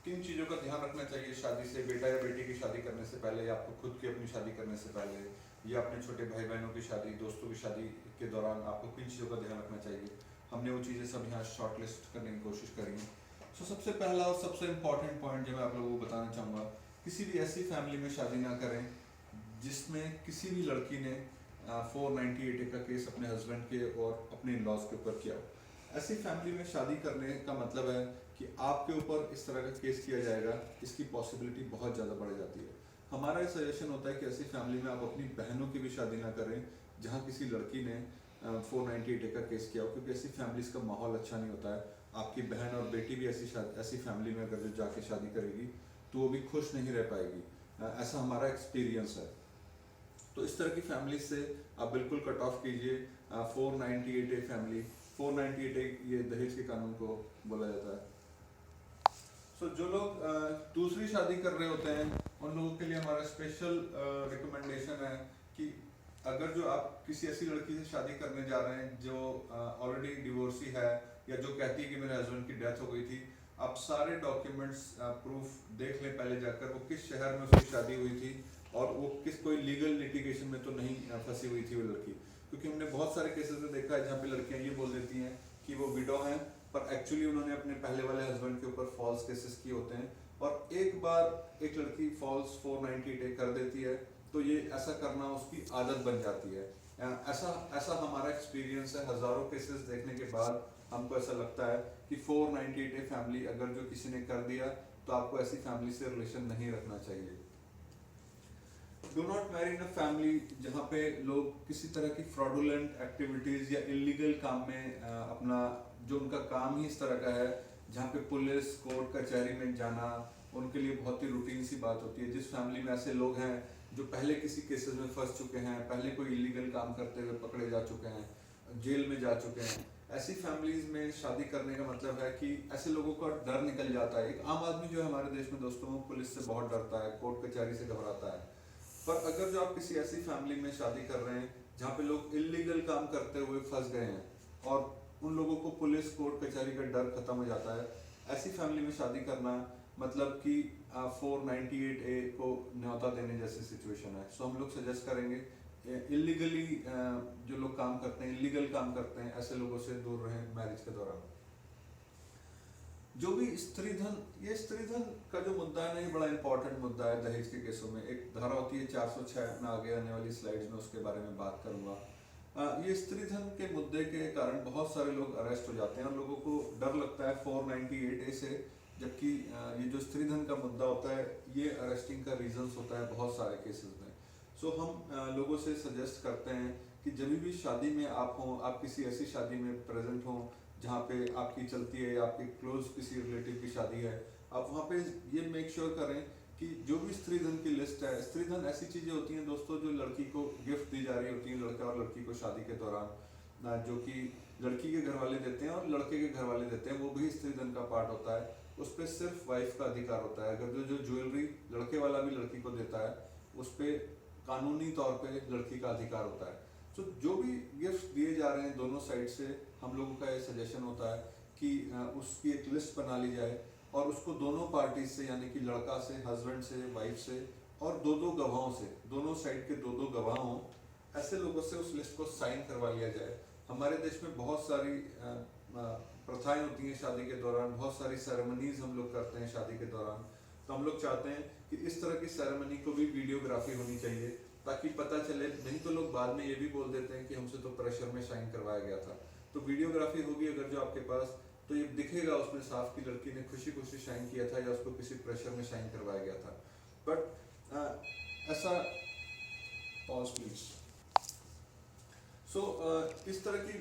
किन चीज़ों का ध्यान रखना चाहिए शादी से, बेटा या बेटी की शादी करने से पहले, या आपको खुद की अपनी शादी करने से पहले, या अपने छोटे भाई बहनों की शादी, दोस्तों की शादी के दौरान आपको किन चीज़ों का ध्यान रखना चाहिए। हमने वो चीज़ें सब यहाँ शॉर्ट लिस्ट करने की कोशिश करी है। सो सबसे पहला और सबसे इम्पॉर्टेंट पॉइंट जो मैं आप लोगों को बताना चाहूँगा, किसी भी ऐसी फैमिली में शादी ना करें जिसमें किसी भी लड़की ने 498 का केस अपने हस्बैंड के और अपने इन लॉज के ऊपर किया हो। ऐसी फैमिली में शादी करने का मतलब है कि आपके ऊपर इस तरह का केस किया जाएगा, इसकी पॉसिबिलिटी बहुत ज़्यादा बढ़ जाती है। हमारा ये सजेशन होता है कि ऐसी फैमिली में आप अपनी बहनों की भी शादी ना करें जहाँ किसी लड़की ने 498A का केस किया हो, क्योंकि ऐसी फैमिलीज का माहौल अच्छा नहीं होता है। आपकी बहन और बेटी भी ऐसी फैमिली में अगर जो जाके शादी करेगी तो वो भी खुश नहीं रह पाएगी। ऐसा हमारा एक्सपीरियंस है। तो इस तरह की फैमिली से आप बिल्कुल कट ऑफ कीजिए। 498A फैमिली, 498A ये दहेज के कानून को बोला जाता है। जो लोग दूसरी शादी कर रहे होते हैं उन लोगों के लिए हमारा स्पेशल रिकमेंडेशन है कि अगर जो आप किसी ऐसी लड़की से शादी करने जा रहे हैं जो ऑलरेडी डिवोर्सी है या जो कहती है कि मेरे हस्बैंड की डेथ हो गई थी, आप सारे डॉक्यूमेंट्स प्रूफ देख लें पहले जाकर वो किस शहर में उसकी शादी हुई थी और वो कोई लीगल लिटिगेशन में तो नहीं फंसी हुई थी वो लड़की। क्योंकि हमने बहुत सारे केसेस में देखा है जहाँ पे लड़कियाँ ये बोल देती हैं कि वो विडो हैं, पर एक्चुअली उन्होंने अपने पहले वाले हस्बैंड के ऊपर फॉल्स केसेस किए होते हैं। और एक बार एक लड़की फॉल्स 498A कर देती है तो ये ऐसा करना उसकी आदत बन जाती है। ऐसा हमारा एक्सपीरियंस है। हजारों केसेस देखने के बाद हमको ऐसा लगता है कि 498A फैमिली अगर जो किसी ने कर दिया तो आपको ऐसी फैमिली से रिलेशन नहीं रखना चाहिए। Do not marry in a family जहाँ पे लोग किसी तरह की फ्रॉडुलेंट एक्टिविटीज या इलीगल काम में अपना जो उनका काम ही इस तरह का है, जहाँ पे पुलिस कोर्ट कचहरी में जाना उनके लिए बहुत ही रूटीन सी बात होती है। जिस फैमिली में ऐसे लोग हैं जो पहले किसी केसेस में फंस चुके हैं, पहले कोई इलीगल काम करते हुए पकड़े जा चुके हैं, जेल में जा चुके हैं, ऐसी फैमिलीज में शादी करने का मतलब है कि ऐसे लोगों का डर निकल जाता है। एक आम आदमी जो है हमारे देश में दोस्तों पुलिस से बहुत डरता है, कोर्ट कचहरी से घबराता है। पर अगर जो आप किसी ऐसी फैमिली में शादी कर रहे हैं जहाँ पे लोग इलीगल काम करते हुए फंस गए हैं और उन लोगों को पुलिस कोर्ट कचहरी का डर खत्म हो जाता है, ऐसी फैमिली में शादी करना मतलब कि 498A को न्योता देने जैसी सिचुएशन है। सो हम लोग सजेस्ट करेंगे इलीगली जो लोग काम करते हैं, इलीगल काम करते हैं, ऐसे लोगों से दूर रहें मैरिज के दौरान। जो भी स्त्रीधन, ये स्त्रीधन का जो मुद्दा है ना, ये बड़ा इंपॉर्टेंट मुद्दा है दहेज के केसों में। एक धारा होती है 406, मैं आगे आने वाली स्लाइड्स में उसके बारे में बात करूंगा। ये स्त्रीधन के मुद्दे के कारण बहुत सारे लोग अरेस्ट हो जाते हैं और लोगों को डर लगता है 498A से, जबकि ये जो स्त्रीधन का मुद्दा होता है ये अरेस्टिंग का रीजंस होता है बहुत सारे केसेस में। सो हम लोगों से सजेस्ट करते हैं कि जब भी शादी में आप हों, आप किसी ऐसी शादी में प्रेजेंट हों जहाँ पे आपकी चलती है, आपके क्लोज किसी रिलेटिव की शादी है, आप वहाँ पे ये मेक श्योर करें कि जो भी स्त्रीधन की लिस्ट है, स्त्रीधन ऐसी चीजें होती हैं दोस्तों जो लड़की को गिफ्ट दी जा रही होती हैं, लड़का और लड़की को शादी के दौरान, जो कि लड़की के घर वाले देते हैं और लड़के के घर वाले देते हैं, वो भी स्त्रीधन का पार्ट होता है। उस पर सिर्फ वाइफ का अधिकार होता है। अगर जो ज्वेलरी लड़के वाला भी लड़की को देता है उस पर कानूनी तौर पे लड़की का अधिकार होता है। तो जो भी गिफ्ट दिए जा रहे हैं दोनों साइड से, हम लोगों का ये सजेशन होता है कि उसकी एक लिस्ट बना ली जाए और उसको दोनों पार्टी से, यानी कि लड़का से, हस्बैंड से, वाइफ से और दो गवाहों से, दोनों साइड के दो गवाह हों, ऐसे लोगों से उस लिस्ट को साइन करवा लिया जाए। हमारे देश में बहुत सारी प्रथाएं होती हैं शादी के दौरान, बहुत सारी सेरेमनीज हम लोग करते हैं शादी के दौरान। तो हम लोग चाहते हैं कि इस तरह की सेरेमनी को भी वीडियोग्राफी होनी चाहिए ताकि पता चले। नहीं तो लोग बाद में ये भी बोल देते हैं कि हमसे तो प्रेशर में साइन करवाया गया था। तो वीडियोग्राफी होगी अगर जो आपके पास, तो ये दिखेगा उसमें साफ की लड़की ने खुशी खुशी साइन किया था या उसको किसी प्रेशर में साइन करवाया गया था। बट ऐसा पॉज प्लीज। इस तरह की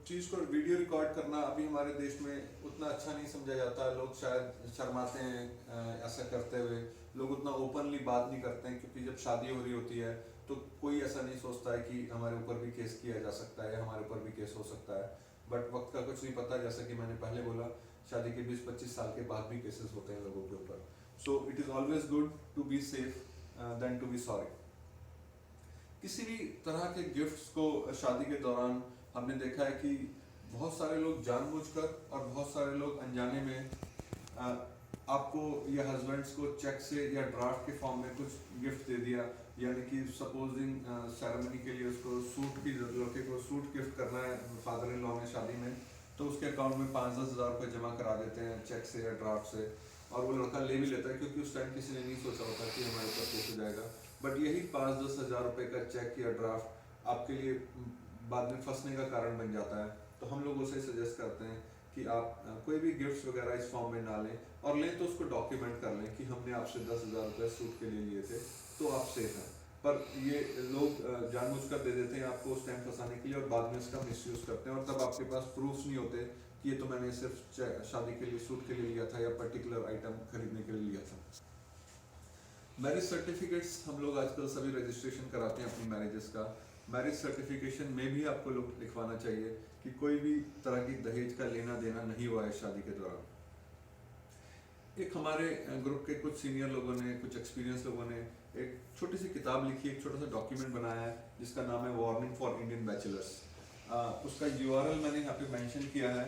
चीज़ को वीडियो रिकॉर्ड करना अभी हमारे देश में उतना अच्छा नहीं समझा जाता। लोग शायद शर्माते हैं ऐसा करते हुए, लोग उतना ओपनली बात नहीं करते हैं, क्योंकि जब शादी हो रही होती है तो कोई ऐसा नहीं सोचता है कि हमारे ऊपर भी केस किया जा सकता है या हमारे ऊपर भी केस हो सकता है। बट वक्त का कुछ नहीं पता, जैसा कि मैंने पहले बोला, शादी के 20-25 साल के बाद भी केसेस होते हैं लोगों के ऊपर। So it is always good to be safe than to be sorry. किसी भी तरह के गिफ्ट्स को शादी के दौरान हमने देखा है कि बहुत सारे लोग जानबूझकर और बहुत सारे लोग अनजाने में आपको या हस्बैंड्स को चेक से या ड्राफ्ट के फॉर्म में कुछ गिफ्ट दे दिया। यानी कि सपोजिंग सेरेमनी के लिए उसको सूट की, लड़के को सूट गिफ्ट करना है फादर इन लॉ में शादी में, तो उसके अकाउंट में 5-10 हज़ार रुपये जमा करा देते हैं चेक से या ड्राफ्ट से, और वो लड़का ले भी लेता है क्योंकि उस टाइम किसी ने नहीं सोचा होता कि हमारे ऊपर केस हो जाएगा। बट यही 5-10 हज़ार रुपये का चेक या ड्राफ्ट आपके लिए बाद में फंसने का कारण बन जाता है। तो हम लोग उसे सजेस्ट करते हैं कि आप कोई भी गिफ्ट्स वगैरह इस फॉर्म में ना लें, और लें तो उसको डॉक्यूमेंट कर लें कि हमने आपसे 10,000 रुपये सूट के लिए लिए थे, तो आप सेफ हैं। पर ये लोग जानबूझकर दे देते हैं आपको उस टाइम फंसाने के लिए, और बाद में इसका मिसयूज़ करते हैं, और तब आपके पास प्रूफ्स नहीं होते कि ये तो मैंने सिर्फ शादी के लिए सूट के लिए लिया था या पर्टिकुलर आइटम खरीदने के लिए लिया था। मैरिज सर्टिफिकेट्स हम लोग आजकल सभी रजिस्ट्रेशन कराते हैं अपनी मैरिजेस का। मैरिज सर्टिफिकेशन में भी आपको लोग लिखवाना चाहिए कि कोई भी तरह की दहेज का लेना देना नहीं हुआ है शादी के दौरान। एक हमारे ग्रुप के कुछ सीनियर लोगों ने, कुछ एक्सपीरियंस लोगों ने एक छोटी सी किताब लिखी, एक छोटा सा डॉक्यूमेंट बनाया है जिसका नाम है वार्निंग फॉर इंडियन बैचलर्स। उसका URL मैंने यहाँ पे मेंशन किया है।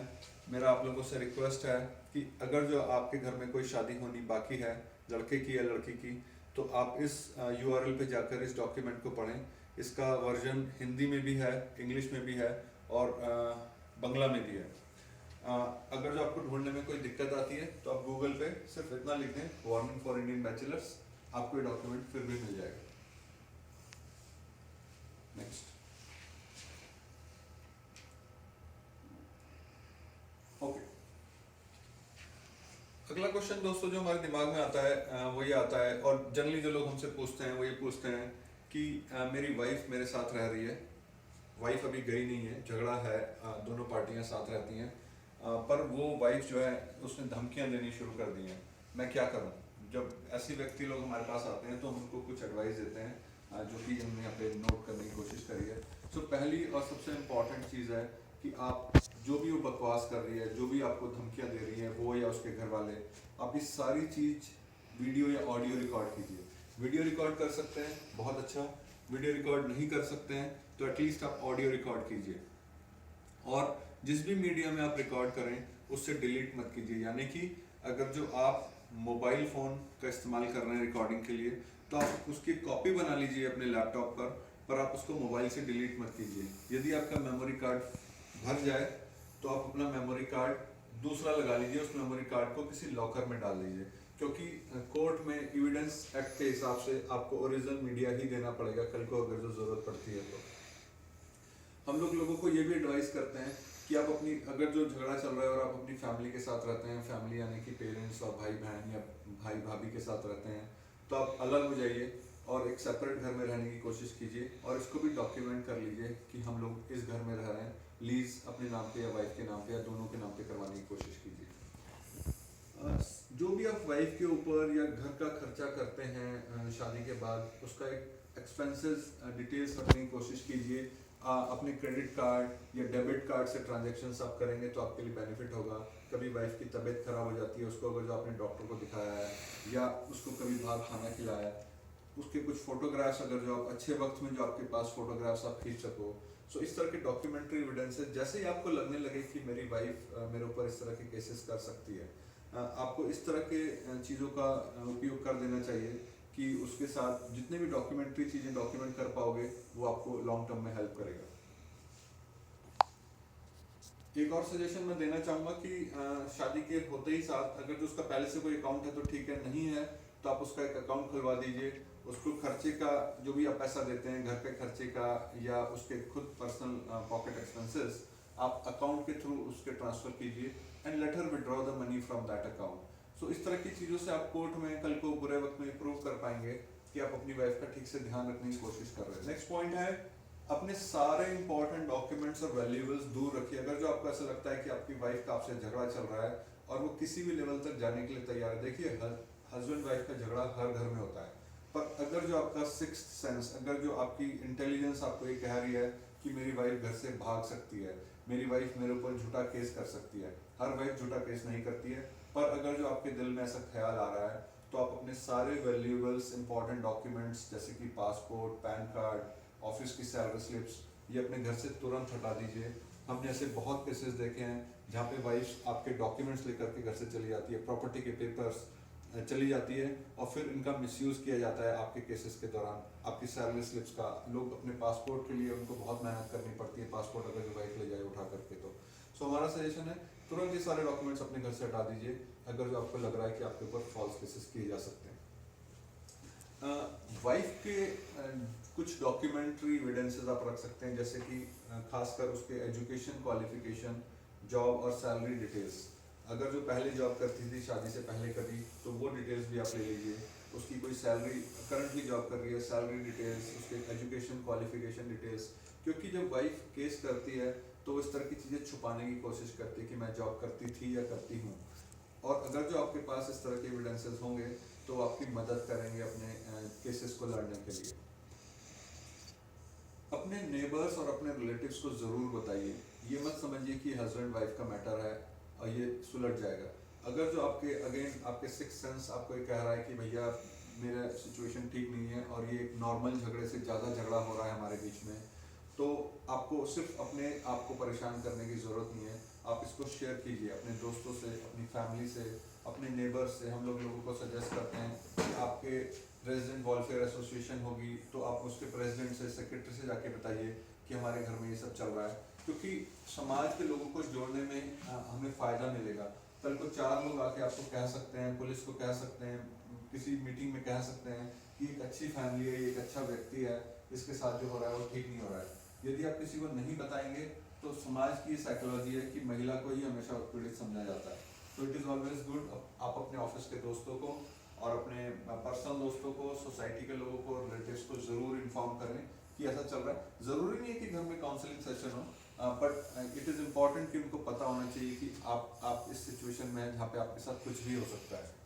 मेरा आप लोगों से रिक्वेस्ट है कि अगर जो आपके घर में कोई शादी होनी बाकी है, लड़के की या लड़की की, तो आप इस URL पे जाकर इस डॉक्यूमेंट को पढ़ें। इसका वर्जन हिंदी में भी है, इंग्लिश में भी है, और बंगला में भी है। अगर जो आपको ढूंढने में कोई दिक्कत आती है तो आप गूगल पे सिर्फ इतना लिख दें, वार्निंग फॉर इंडियन बैचलर्स, आपको ये डॉक्यूमेंट फिर भी मिल जाएगा। नेक्स्ट। ओके, अगला क्वेश्चन दोस्तों जो हमारे दिमाग में आता है वो ये आता है, और जनरली जो लोग हमसे पूछते हैं वो ये पूछते हैं कि मेरी वाइफ मेरे साथ रह रही है, वाइफ अभी गई नहीं है, झगड़ा है, दोनों पार्टियां साथ रहती हैं, पर वो वाइफ जो है उसने धमकियां देनी शुरू कर दी हैं, मैं क्या करूं? जब ऐसे व्यक्ति लोग हमारे पास आते हैं तो हम उनको कुछ एडवाइस देते हैं जो कि हमने यहाँ पे नोट करने की कोशिश करी है। सो पहली और सबसे इम्पॉर्टेंट चीज़ है कि आप जो भी वो बकवास कर रही है, जो भी आपको धमकियां दे रही है, वो या उसके घर वाले, आप इस सारी चीज़ वीडियो या ऑडियो रिकॉर्ड कीजिए। वीडियो रिकॉर्ड कर सकते हैं, बहुत अच्छा। वीडियो रिकॉर्ड नहीं कर सकते हैं तो एटलीस्ट आप ऑडियो रिकॉर्ड कीजिए, और जिस भी मीडिया में आप रिकॉर्ड करें उससे डिलीट मत कीजिए। यानी कि अगर जो आप मोबाइल फ़ोन का इस्तेमाल कर रहे हैं रिकॉर्डिंग के लिए, तो आप उसकी कॉपी बना लीजिए अपने लैपटॉप पर आप उसको मोबाइल से डिलीट मत कीजिए। यदि आपका मेमोरी कार्ड भर जाए तो आप अपना मेमोरी कार्ड दूसरा लगा लीजिए, उस मेमोरी कार्ड को किसी लॉकर में डाल दीजिए, क्योंकि कोर्ट में एविडेंस एक्ट के हिसाब से आपको ओरिजिनल मीडिया ही देना पड़ेगा कल को अगर जो ज़रूरत पड़ती है। तो हम लोगों को ये भी एडवाइस करते हैं कि आप अपनी, अगर जो झगड़ा चल रहा है और आप अपनी फैमिली के साथ रहते हैं, फैमिली यानी कि पेरेंट्स और भाई बहन या भाई भाभी के साथ रहते हैं, तो आप अलग हो जाइए और एक सेपरेट घर में रहने की कोशिश कीजिए, और इसको भी डॉक्यूमेंट कर लीजिए कि हम लोग इस घर में रह रहे हैं। लीज अपने नाम पे या वाइफ के नाम पे या दोनों के नाम पे करवाने की कोशिश कीजिए। जो भी आप वाइफ के ऊपर या घर का खर्चा करते हैं शादी के बाद, उसका एक एक्सपेंसेस डिटेल्स रखने की कोशिश कीजिए। अपने क्रेडिट कार्ड या डेबिट कार्ड से ट्रांजैक्शंस आप करेंगे तो आपके लिए बेनिफिट होगा। कभी वाइफ की तबीयत खराब हो जाती है, उसको अगर जो आपने डॉक्टर को दिखाया है या उसको कभी बाहर खाना खिलाया है, उसके कुछ फोटोग्राफ्स, अगर जो आप अच्छे वक्त में जो आपके पास फोटोग्राफ्स आप खींच सको। सो इस तरह के डॉक्यूमेंट्री एविडेंसेस, जैसे ही आपको लगने लगे कि मेरी वाइफ मेरे ऊपर इस तरह के केसेस कर सकती है, आपको इस तरह के चीज़ों का उपयोग कर देना चाहिए कि उसके साथ जितने भी डॉक्यूमेंट्री चीज़ें डॉक्यूमेंट कर पाओगे वो आपको लॉन्ग टर्म में हेल्प करेगा। एक और सजेशन मैं देना चाहूँगा कि शादी के होते ही साथ अगर जो उसका पहले से कोई अकाउंट है तो ठीक है, नहीं है तो आप उसका एक अकाउंट खुलवा दीजिए। उसको खर्चे का जो भी आप पैसा देते हैं, घर के खर्चे का या उसके खुद पर्सनल पॉकेट एक्सपेंसेस, आप अकाउंट के थ्रू उसके ट्रांसफ़र कीजिए and let her withdraw the money from that account. So इस तरह की चीज़ों से आप कोर्ट में कल को बुरे वक्त में प्रूव कर पाएंगे कि आप अपनी वाइफ का ठीक से ध्यान रखने की कोशिश कर रहे हैं। नेक्स्ट पॉइंट है, अपने सारे इंपॉर्टेंट डॉक्यूमेंट्स और वैल्यूएबल्स दूर रखिए। अगर जो आपको ऐसा लगता है कि आपकी वाइफ का आपसे झगड़ा चल रहा है और वो किसी भी लेवल तक जाने के लिए तैयार है, देखिए हस्बैंड वाइफ का झगड़ा हर घर में होता है, पर अगर जो आपका सिक्स्थ सेंस, अगर जो आपकी इंटेलिजेंस आपको ये कह रही है कि मेरी वाइफ घर से भाग सकती है, मेरी वाइफ मेरे ऊपर झूठा केस कर सकती है, हर वाइफ झूठा केस नहीं करती है, पर अगर जो आपके दिल में ऐसा ख्याल आ रहा है तो आप अपने सारे वैल्यूएबल्स इंपॉर्टेंट डॉक्यूमेंट्स जैसे कि पासपोर्ट, पैन कार्ड, ऑफिस की सैलरी स्लिप्स, ये अपने घर से तुरंत हटा दीजिए। हमने ऐसे बहुत केसेस देखे हैं जहाँ पे वाइफ आपके डॉक्यूमेंट्स लेकर के घर से चली जाती है, प्रॉपर्टी के पेपर्स चली जाती है, और फिर इनका मिसयूज़ किया जाता है आपके केसेस के दौरान। आपकी सैलरी स्लिप्स का, लोग अपने पासपोर्ट के लिए उनको बहुत मेहनत करनी पड़ती है, पासपोर्ट अगर जो वाइफ ले जाए उठा करके। तो हमारा सजेशन है तुरंत ये सारे डॉक्यूमेंट्स अपने घर से हटा दीजिए अगर जो आपको लग रहा है कि आपके ऊपर फॉल्स केसेस किए जा सकते हैं। वाइफ के कुछ डॉक्यूमेंट्री एविडेंसेस आप रख सकते हैं, जैसे कि खासकर उसके एजुकेशन क्वालिफिकेशन, जॉब और सैलरी डिटेल्स। अगर जो पहले जॉब करती थी शादी से पहले कभी, तो वो डिटेल्स भी आप ले लीजिए। उसकी कोई सैलरी, करंटली जॉब कर रही है, सैलरी डिटेल्स, उसके एजुकेशन क्वालिफिकेशन डिटेल्स। क्योंकि जब वाइफ केस करती है तो वो इस तरह की चीज़ें छुपाने की कोशिश करती है कि मैं जॉब करती थी या करती हूँ। और अगर जो आपके पास इस तरह के एविडेंसेस होंगे तो वो आपकी मदद करेंगे अपने केसेस को लड़ने के लिए। अपने नेबर्स और अपने रिलेटिव्स को ज़रूर बताइए। ये मत समझिए कि हस्बैंड वाइफ का मैटर है और ये सुलझ जाएगा। अगर जो आपके अगेन आपके सिक्स सेंस आपको ये कह रहा है कि भैया मेरा सिचुएशन ठीक नहीं है और ये एक नॉर्मल झगड़े से ज़्यादा झगड़ा हो रहा है हमारे बीच में, तो आपको सिर्फ अपने आप को परेशान करने की ज़रूरत नहीं है। आप इसको शेयर कीजिए अपने दोस्तों से, अपनी फैमिली से, अपने नेबर्स से। हम लोगों को सजेस्ट करते हैं कि आपके रेजिडेंट वेलफेयर एसोसिएशन होगी तो आप उसके प्रेसिडेंट से, सेक्रेटरी से जाके बताइए कि हमारे घर में ये सब चल रहा है। क्योंकि समाज के लोगों को जोड़ने में हमें फ़ायदा मिलेगा। कल को 4 लोग आके आपको कह सकते हैं, पुलिस को कह सकते हैं, किसी मीटिंग में कह सकते हैं कि एक अच्छी फैमिली है, एक अच्छा व्यक्ति है, इसके साथ जो हो रहा है वो ठीक नहीं हो रहा है। यदि आप किसी को नहीं बताएंगे तो समाज की साइकोलॉजी है कि महिला को ही हमेशा पीड़ित समझा जाता है। तो इट इज़ ऑलवेज गुड आप अपने ऑफिस के दोस्तों को और अपने पर्सनल दोस्तों को, सोसाइटी के लोगों को, रिलेटिव्स को ज़रूर इन्फॉर्म करें कि ऐसा चल रहा है। ज़रूरी नहीं है कि घर में काउंसलिंग सेशन हो, बट इट इज़ इम्पॉर्टेंट कि उनको पता होना चाहिए कि आप इस सिचुएशन में हैं जहाँ पे आपके साथ कुछ भी हो सकता है।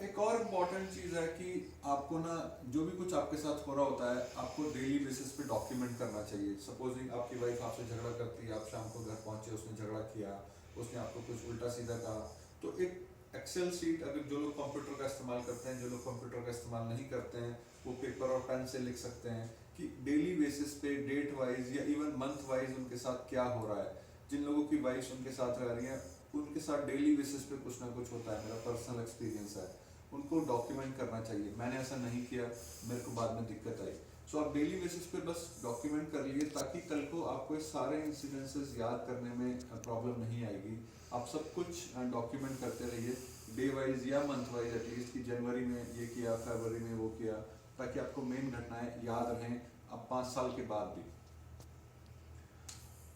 एक और इम्पॉर्टेंट चीज़ है कि आपको ना जो भी कुछ आपके साथ हो रहा होता है आपको डेली बेसिस पे डॉक्यूमेंट करना चाहिए। सपोजिंग आपकी वाइफ आपसे झगड़ा करती है, आप शाम को घर पहुंचे, उसने झगड़ा किया, उसने आपको कुछ उल्टा सीधा कहा, तो एक एक्सेल शीट, अगर जो लोग कंप्यूटर का इस्तेमाल करते हैं, जो लोग कंप्यूटर का इस्तेमाल नहीं करते हैं, वो पेपर और पेन से लिख सकते हैं कि डेली बेसिस पे डेट वाइज या इवन मंथ वाइज उनके साथ क्या हो रहा है। जिन लोगों की वाइफ उनके साथ रह रही हैं उनके साथ डेली बेसिस पे कुछ ना कुछ होता है, मेरा पर्सनल एक्सपीरियंस है, उनको डॉक्यूमेंट करना चाहिए। मैंने ऐसा नहीं किया, मेरे को बाद में दिक्कत आई। सो आप डेली बेसिस पे बस डॉक्यूमेंट कर लिए ताकि कल को आपको सारे इंसिडेंसेस याद करने में प्रॉब्लम नहीं आएगी। आप सब कुछ डॉक्यूमेंट करते रहिए डे वाइज या मंथ वाइज एटलीस्ट, कि जनवरी में ये किया, फरवरी में वो किया, ताकि आपको मेन घटनाएं याद रहें अब 5 साल के बाद भी।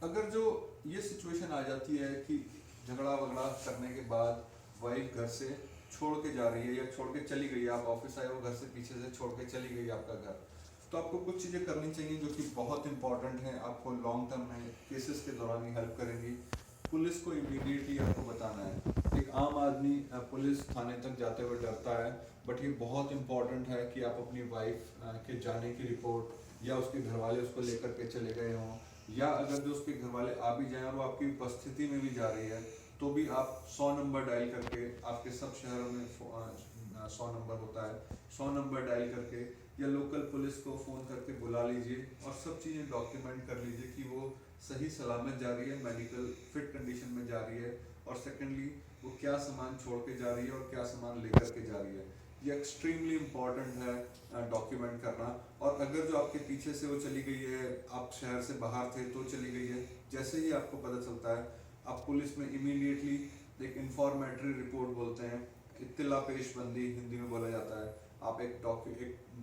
अगर जो ये सिचुएशन आ जाती है कि झगड़ा वगड़ा करने के बाद वाइफ घर से छोड़ के जा रही है या छोड़ के चली गई, आप ऑफिस आए हो, घर से पीछे से छोड़ के चली गई आपका घर, तो आपको कुछ चीज़ें करनी चाहिए जो कि बहुत इंपॉर्टेंट हैं, आपको लॉन्ग टर्म में केसेस के दौरान ही हेल्प करेंगी। पुलिस को इमीडिएटली आपको बताना है। एक आम आदमी पुलिस थाने तक जाते हुए डरता है, बट ये बहुत इंपॉर्टेंट है कि आप अपनी वाइफ के जाने की रिपोर्ट या उसके घर वाले उसको लेकर के चले गए हों, या अगर जो उसके घर वाले आ भी जाएं और वो आपकी उपस्थिति में भी जा रही है, तो भी आप 100 नंबर डायल करके, आपके सब शहरों में 100 नंबर होता है, 100 नंबर डायल करके या लोकल पुलिस को फ़ोन करके बुला लीजिए और सब चीज़ें डॉक्यूमेंट कर लीजिए कि वो सही सलामत जा रही है, मेडिकल फिट कंडीशन में जा रही है, और सेकेंडली वो क्या सामान छोड़ के जा रही है और क्या सामान लेकर के जा रही है। ये एक्सट्रीमली इम्पॉर्टेंट है डॉक्यूमेंट करना। और अगर जो आपके पीछे से वो चली गई है, आप शहर से बाहर थे तो चली गई है, जैसे ही आपको पता चलता है आप पुलिस में इमीडिएटली एक इंफॉर्मेटरी रिपोर्ट बोलते हैं, इत्तला पेशबंदी हिंदी में बोला जाता है, आप एक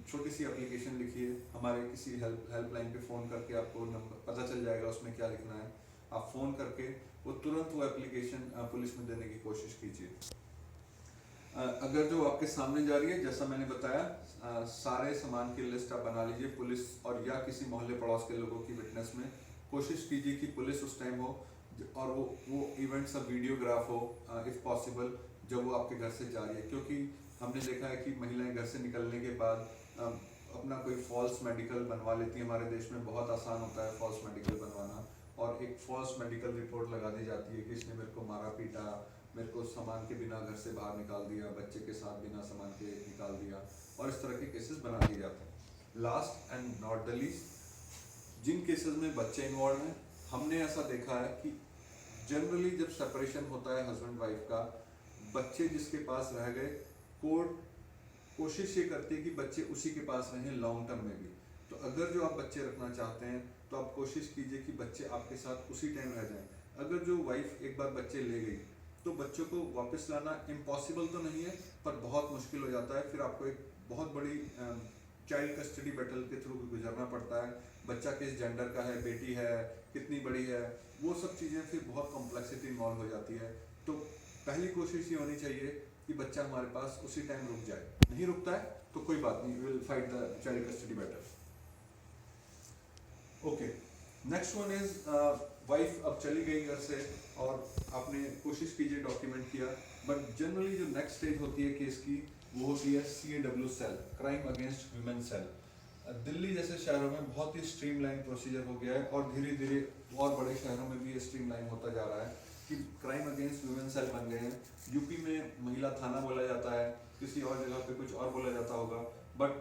छोटी सी एप्लीकेशन लिखिए, हमारे किसी हेल्पलाइन पे फ़ोन करके आपको नंबर पता चल जाएगा उसमें क्या लिखना है, आप फ़ोन करके वो तुरंत वो एप्लीकेशन पुलिस में देने की कोशिश कीजिए। अगर जो आपके सामने जा रही है, जैसा मैंने बताया, सारे सामान की लिस्ट आप बना लीजिए, पुलिस और या किसी मोहल्ले पड़ोस के लोगों की विटनेस में कोशिश कीजिए कि पुलिस उस टाइम हो और वो इवेंट सब वीडियोग्राफ हो इफ़ पॉसिबल, जब वो आपके घर से जा रही है। क्योंकि हमने देखा है कि महिलाएं घर से निकलने के बाद अपना कोई फॉल्स मेडिकल बनवा लेती है। हमारे देश में बहुत आसान होता है फॉल्स मेडिकल बनवाना, और एक फॉल्स मेडिकल रिपोर्ट लगा दी जाती है कि इसने मेरे को मारा पीटा, मेरे को सामान के बिना घर से बाहर निकाल दिया, बच्चे के साथ बिना सामान के निकाल दिया, और इस तरह के केसेस बना दिए जाते हैं। Last and not the least, जिन केसेस में बच्चे इन्वॉल्व हैं, हमने ऐसा देखा है कि जनरली जब सेपरेशन होता है हस्बैंड वाइफ का, बच्चे जिसके पास रह गए, कोर्ट कोशिश ये करती है कि बच्चे उसी के पास रहें लॉन्ग टर्म में भी। तो अगर जो आप बच्चे रखना चाहते हैं तो आप कोशिश कीजिए कि बच्चे आपके साथ उसी टाइम रह जाएं। अगर जो वाइफ एक बार बच्चे ले गई तो बच्चों को वापस लाना इम्पॉसिबल तो नहीं है, पर बहुत मुश्किल हो जाता है। फिर आपको एक बहुत बड़ी चाइल्ड कस्टडी बैटल के थ्रू भी गुजरना पड़ता है, बच्चा किस जेंडर का है, बेटी है, कितनी बड़ी है, वो सब चीज़ें फिर बहुत कॉम्प्लेक्सिटी इन्वॉल्व हो जाती है। तो पहली कोशिश ये होनी चाहिए कि बच्चा हमारे पास उसी टाइम रुक जाए। नहीं रुकता है तो कोई बात नहीं, will fight the child custody battle. Okay, next one is wife अब चली गई घर से और आपने कोशिश कीजिए डॉक्यूमेंट किया, बट जनरली जो नेक्स्ट स्टेज होती है केस की वो होती है CAW cell, crime against women cell. Delhi जैसे शहरों में बहुत ही स्ट्रीमलाइन प्रोसीजर हो गया है और धीरे धीरे और बड़े शहरों में भी ये स्ट्रीमलाइन होता जा रहा है कि क्राइम अगेंस्ट वुमेन सेल बन गए हैं। यूपी में महिला थाना बोला जाता है, किसी और जगह पे कुछ और बोला जाता होगा, बट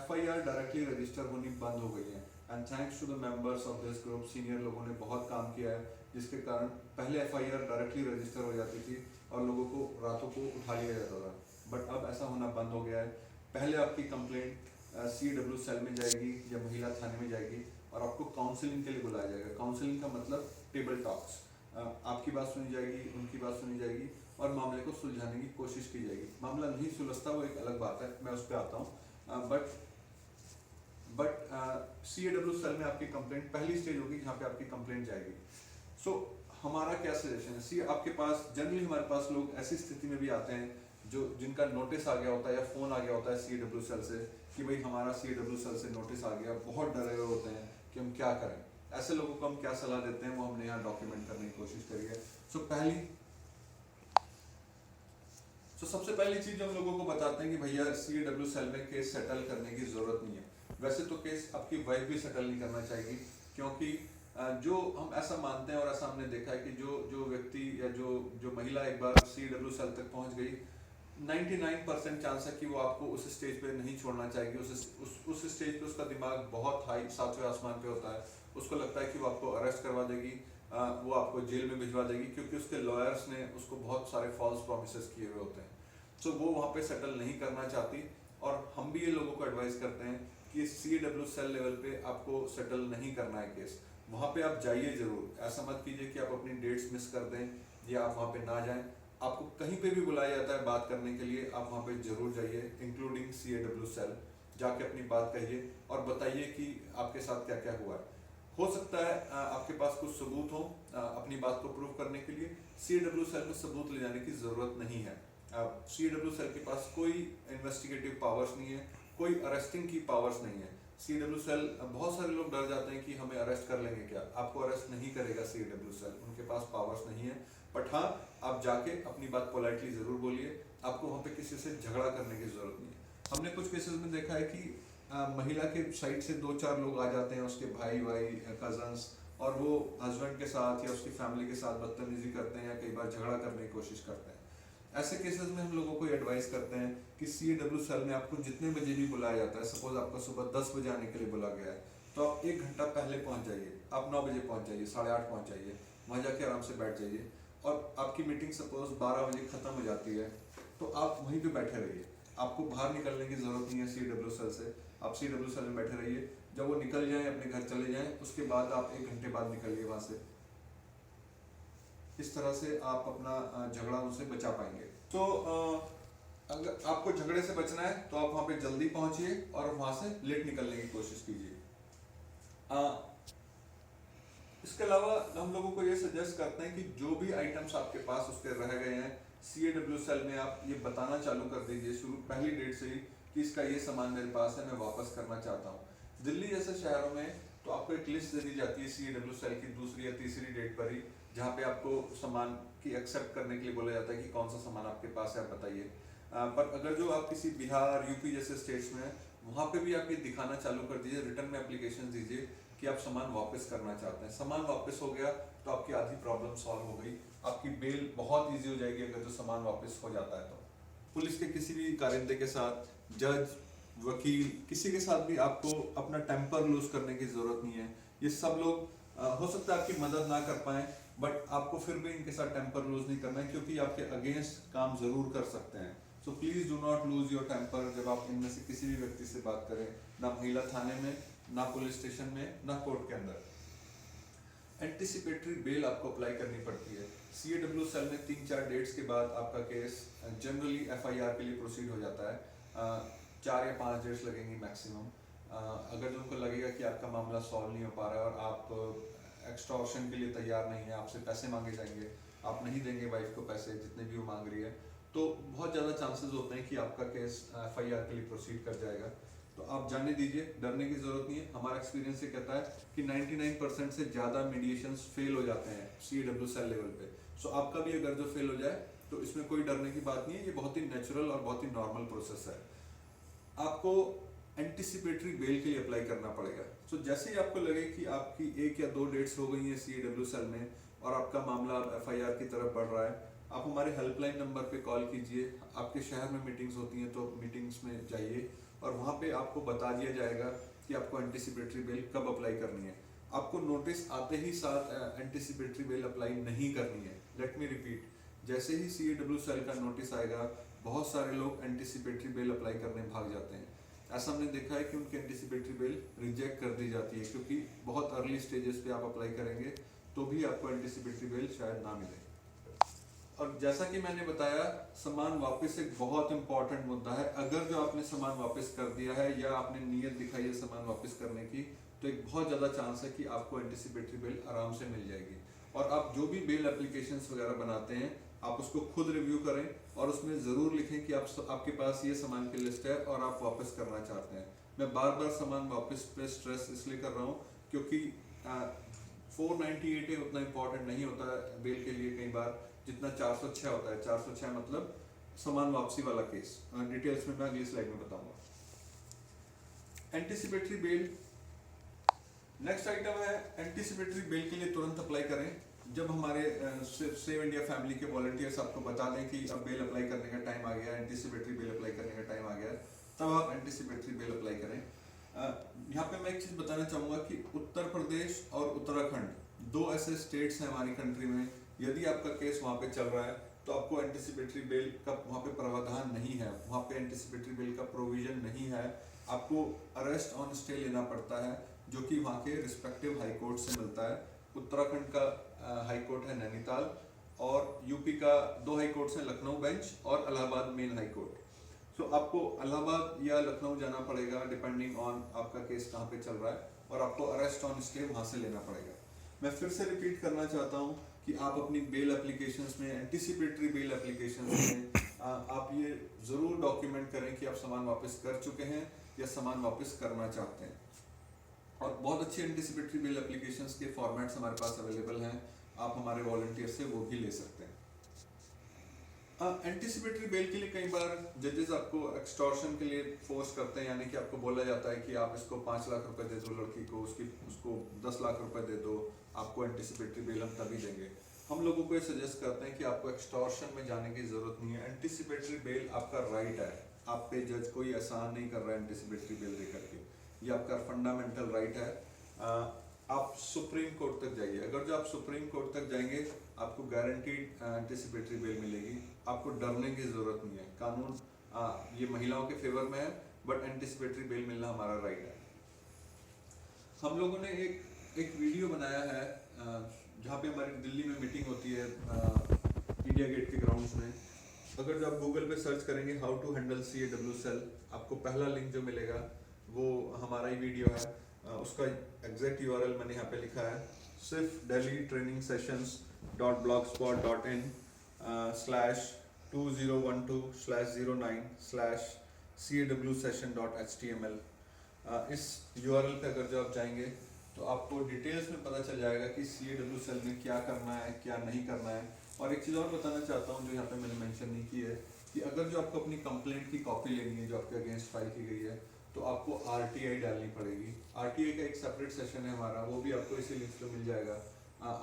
FIR डायरेक्टली रजिस्टर होनी बंद हो गई है। And thanks to the members of this group, senior लोगों ने बहुत काम किया है, जिसके कारण पहले FIR डायरेक्टली रजिस्टर हो जाती थी और लोगों को रातों को उठा लिया जाता था, बट अब ऐसा होना बंद हो गया है। पहले आपकी कंप्लेंट CAW सेल में जाएगी या महिला थाने में जाएगी और आपको काउंसलिंग के लिए बुलाया जाएगा। काउंसलिंग का मतलब टेबल टॉक्स, आपकी बात सुनी जाएगी, उनकी बात सुनी जाएगी और मामले को सुलझाने की कोशिश की जाएगी। मामला नहीं सुलझता वो एक अलग बात है, मैं उस पर आता हूँ, बट CAW सेल में आपकी कंप्लेंट पहली स्टेज होगी जहाँ पे आपकी कंप्लेंट जाएगी। सो हमारा क्या सजेशन है, सी आपके पास जनरली हमारे पास लोग ऐसी स्थिति में भी आते हैं जो जिनका नोटिस आ गया होता है या फ़ोन आ गया होता है CAW सेल से कि भाई हमारा CAW सेल से नोटिस आ गया, बहुत डरे हुए होते हैं कि हम क्या करें। ऐसे लोगों को हम क्या सलाह देते हैं वो हमने यहाँ डॉक्यूमेंट करने की कोशिश करी है। सबसे पहली चीज़ हम लोगों को बताते हैं कि भैया CAW सेल में केस सेटल करने की ज़रूरत नहीं है। वैसे तो केस आपकी वाइफ भी सेटल नहीं करना चाहिए, क्योंकि जो हम ऐसा मानते हैं और ऐसा हमने देखा है कि जो व्यक्ति या जो महिला एक बार CAW सेल तक पहुंच गई, 99% चांस है कि वो आपको उस स्टेज पे नहीं छोड़ना चाहेगी। उस स्टेज पे उसका दिमाग बहुत हाई, सातवें आसमान पे होता है। उसको लगता है कि वो आपको अरेस्ट करवा देगी, वो आपको जेल में भिजवा देगी, क्योंकि उसके लॉयर्स ने उसको बहुत सारे फॉल्स प्रॉमिसेस किए हुए होते हैं। सो वो वहाँ पे सेटल नहीं करना चाहती और हम भी ये लोगों को एडवाइस करते हैं कि CAW सेल लेवल पे आपको सेटल नहीं करना है केस। वहाँ पे आप जाइए जरूर, ऐसा मत कीजिए कि आप अपनी डेट्स मिस कर दें या आप वहाँ पे ना जाएं। आपको कहीं पे भी बुलाया जाता है बात करने के लिए, आप वहाँ पे जरूर जाइए, इंक्लूडिंग CAW सेल। जाके अपनी बात कहिए और बताइए कि आपके साथ क्या क्या हुआ है। हो सकता है आपके पास कुछ सबूत हो अपनी बात को प्रूव करने के लिए। CAW सेल में सबूत ले जाने की ज़रूरत नहीं है। CAW सेल के पास कोई इन्वेस्टिगेटिव पावर्स नहीं है, कोई अरेस्टिंग की पावर्स नहीं है। CAW सेल, बहुत सारे लोग डर जाते हैं कि हमें अरेस्ट कर लेंगे क्या। आपको अरेस्ट नहीं करेगा CAW सेल, उनके पास पावर्स नहीं है। बट हाँ, आप जाके अपनी बात पोलाइटली ज़रूर बोलिए, आपको वहाँ पे किसी से झगड़ा करने की ज़रूरत नहीं है। हमने कुछ केसेस में देखा है कि महिला के साइड से 2-4 लोग आ जाते हैं, उसके भाई कजन्स, और वो हस्बैंड के साथ या उसकी फैमिली के साथ बदतमीजी करते हैं या कई बार झगड़ा करने की कोशिश करते हैं। ऐसे केसेस में हम लोगों को एडवाइस करते हैं कि CAW सेल में आपको जितने बजे भी बुलाया जाता है, सपोज आपको सुबह 10 बजे आने के लिए बुला गया है, तो आप 1 घंटा पहले पहुंच जाइए। आप 9 बजे पहुंच जाइए, 8:30 पहुंच जाइए, वहाँ जाके आराम से बैठ जाइए। और आपकी मीटिंग सपोज 12 बजे खत्म हो जाती है, तो आप वहीं पे बैठे रहिए। आपको बाहर निकलने की जरूरत नहीं है CAW सेल से, आप CAW सेल में बैठे रहिए। जब वो निकल जाए, अपने घर चले जाएं, उसके बाद आप 1 घंटे बाद निकलिए वहाँ से। इस तरह से आप अपना झगड़ा उनसे बचा पाएंगे। तो अगर आपको झगड़े से बचना है तो आप वहाँ पे जल्दी पहुँचिए और वहाँ से लेट निकलने की कोशिश कीजिए। इसके अलावा हम लोगों को ये सजेस्ट करते हैं कि जो भी आइटम्स आपके पास उसके रह गए हैं CAW सेल में, आप ये बताना चालू कर दीजिए शुरू पहली डेट से ही कि इसका ये सामान मेरे पास है, मैं वापस करना चाहता हूँ। दिल्ली जैसे शहरों में तो आपको एक लिस्ट दे दी जाती है CAW सेल की दूसरी या तीसरी डेट पर ही, जहाँ पे आपको सामान की एक्सेप्ट करने के लिए बोला जाता है कि कौन सा सामान आपके पास है, आप बताइए। पर अगर जो आप किसी बिहार, यूपी जैसे स्टेट्स में हैं, वहाँ पे भी आप ये दिखाना चालू कर दीजिए, रिटर्न में एप्लीकेशन दीजिए कि आप सामान वापस करना चाहते हैं। सामान वापस हो गया तो आपकी आधी प्रॉब्लम सॉल्व हो गई, आपकी बेल बहुत ईजी हो जाएगी अगर जो सामान वापस हो जाता है तो। पुलिस के किसी भी कारिंदे के साथ, जज, वकील, किसी के साथ भी आपको अपना टेम्पर लूज करने की जरूरत नहीं है। ये सब लोग हो सकता है आपकी मदद ना कर पाए, बट आपको फिर भी इनके साथ टेम्पर लूज नहीं करना है, क्योंकि आपके अगेंस्ट काम जरूर कर सकते हैं। So please do not lose your temper जब आप इनमें से किसी भी व्यक्ति से बात करें, ना महिला थाने में, ना पुलिस स्टेशन में, ना कोर्ट के अंदर। एंटिसिपेटरी बेल आपको अप्लाई करनी पड़ती है। CAW सेल में 3-4 डेट्स के बाद आपका केस जनरली FIR के लिए प्रोसीड हो जाता है। 4 या 5 डेट्स लगेंगी मैक्सिमम। अगर जो उनको लगेगा कि आपका मामला सॉल्व नहीं हो पा रहा है और आप एक्सटॉर्शन के लिए तैयार नहीं है, आपसे पैसे मांगे जाएंगे, आप नहीं देंगे वाइफ को पैसे जितने भी वो मांग रही है, तो बहुत ज़्यादा चांसेस होते हैं कि आपका केस FIR के लिए प्रोसीड कर जाएगा। तो आप जाने दीजिए, डरने की ज़रूरत नहीं है। हमारा एक्सपीरियंस ये कहता है कि 99% से ज़्यादा मीडिएशंस फेल हो जाते हैं CAW सेल लेवल पे। सो आपका भी अगर जो फेल हो जाए तो इसमें कोई डरने की बात नहीं है, ये बहुत ही नेचुरल और बहुत ही नॉर्मल प्रोसेस है। आपको एंटिसिपेटरी बेल के लिए अप्लाई करना पड़ेगा। सो जैसे ही आपको लगे कि आपकी 1 या 2 डेट्स हो गई हैं CAW सेल में और आपका मामला FIR की तरफ बढ़ रहा है, आप हमारे हेल्पलाइन नंबर पे कॉल कीजिए। आपके शहर में मीटिंग्स होती हैं तो मीटिंग्स में जाइए और वहाँ पे आपको बता दिया जाएगा कि आपको एंटिसिपेटरी बेल कब अप्लाई करनी है। आपको नोटिस आते ही साथ एंटिसिपेटरी बेल अप्लाई नहीं करनी है। लेट मी रिपीट, जैसे ही CAW सेल का नोटिस आएगा, बहुत सारे लोग एंटिसिपेटरी बेल अप्लाई करने भाग जाते हैं। ऐसा हमने देखा है कि उनकी एंटिसिपेटरी बेल रिजेक्ट कर दी जाती है, क्योंकि बहुत अर्ली स्टेजेस पे आप अप्लाई करेंगे तो भी आपको एंटिसिपेटरी बेल शायद ना मिले। और जैसा कि मैंने बताया, सामान वापस एक बहुत इंपॉर्टेंट मुद्दा है। अगर जो आपने सामान वापस कर दिया है या आपने नीयत दिखाई है सामान वापस करने की, तो एक बहुत ज़्यादा चांस है कि आपको एंटिसिपेटरी बेल आराम से मिल जाएगी। और आप जो भी बेल एप्लीकेशंस वगैरह बनाते हैं, आप उसको खुद रिव्यू करें और उसमें ज़रूर लिखें कि आपके पास ये सामान की लिस्ट है और आप वापस करना चाहते हैं। मैं बार बार सामान वापस पे स्ट्रेस इसलिए कर रहा हूँ क्योंकि 498 उतना इम्पोर्टेंट नहीं होता है बेल के लिए कई बार, जितना 406 होता है। 406 मतलब सामान वापसी वाला केस। डिटेल्स में मैं अगली स्लाइड में बताऊंगा। एंटिसिपेटरी बेल, नेक्स्ट आइटम है, एंटिसिपेटरी बेल के लिए तुरंत अप्लाई करें जब हमारे सेव इंडिया फैमिली के वॉलंटियर्स आपको बता दें कि अब बेल अप्लाई करने का टाइम आ गया, एंटिसिपेटरी बेल अप्लाई करने का टाइम आ गया, तब आप एंटिसिपेटरी बेल अप्लाई करें। यहाँ पे मैं एक चीज़ बताना चाहूँगा कि उत्तर प्रदेश और उत्तराखंड 2 ऐसे स्टेट्स हैं हमारी कंट्री में, यदि आपका केस वहाँ पे चल रहा है तो आपको एंटिसिपेटरी बेल का वहाँ पे प्रावधान नहीं है, वहाँ पे एंटिसिपेटरी बेल का प्रोविजन नहीं है। आपको अरेस्ट ऑन स्टे लेना पड़ता है, जो कि वहाँ के रिस्पेक्टिव हाई कोर्ट से मिलता है। उत्तराखंड का हाई कोर्ट है नैनीताल और यूपी का 2 हाई कोर्ट्स हैं, लखनऊ बेंच और इलाहाबाद मेन हाई कोर्ट। सो आपको इलाहाबाद या लखनऊ जाना पड़ेगा डिपेंडिंग ऑन आपका केस कहाँ पे चल रहा है, और आपको अरेस्ट ऑन स्टे वहाँ से लेना पड़ेगा। मैं फिर से रिपीट करना चाहता हूँ कि आप अपनी बेल एप्लीकेशंस में, एंटिसिपेटरी बेल एप्लीकेशंस में आप ये ज़रूर डॉक्यूमेंट करें कि आप सामान वापस कर चुके हैं या सामान वापस करना चाहते हैं। और बहुत अच्छी एंटिसिपेटरी बेल एप्लीकेशंस के फॉर्मेट्स हमारे पास अवेलेबल हैं, आप हमारे वॉलंटियर से वो भी ले सकते हैं। एंटिसिपेटरी बेल के लिए कई बार जजेस आपको एक्सटॉर्शन के लिए फोर्स करते हैं, यानी कि आपको बोला जाता है कि आप इसको 5 लाख रुपए दे दो लड़की को, उसको 10 लाख रुपए दे दो, आपको एंटिसिपेटरी बेल हम तभी देंगे। हम लोगों को ये सजेस्ट करते हैं कि आपको एक्सटॉर्शन में जाने की जरूरत नहीं है। एंटिसिपेटरी बेल आपका राइट है, आप पे जज कोई एहसान नहीं कर रहा है एंटिसिपेटरी बेल दे करके, ये आपका फंडामेंटल राइट है। आप सुप्रीम कोर्ट तक जाइए, अगर जो आप सुप्रीम कोर्ट तक जाएंगे आपको गारंटीड एंटिसिपेटरी बेल मिलेगी, आपको डरने की जरूरत नहीं है। कानून ये महिलाओं के फेवर में है, बट एंटिसिपेटरी बेल मिलना हमारा राइट है। हम लोगों ने एक वीडियो बनाया है जहाँ पे हमारी दिल्ली में मीटिंग होती है इंडिया गेट के ग्राउंड्स में। अगर जो आप गूगल पे सर्च करेंगे how to handle CAW cell, आपको पहला लिंक जो मिलेगा वो हमारा ही वीडियो है। उसका एग्जैक्ट URL मैंने यहाँ पे लिखा है, सिर्फ delhi-training-2012/09/CAW-session.html। इस URL पे अगर जो आप जाएंगे तो आपको डिटेल्स में पता चल जाएगा कि CAW सेल में क्या करना है, क्या नहीं करना है। और एक चीज़ और बताना चाहता हूँ जो यहाँ पे मैंने मेंशन नहीं की है, कि अगर जो आपको अपनी कंप्लेंट की कॉपी लेनी है जो आपके अगेंस्ट फाइल की गई है, तो आपको RTI डालनी पड़ेगी। RTI का एक सेपरेट सेशन है हमारा, वो भी आपको इसी लिंक पे मिल जाएगा।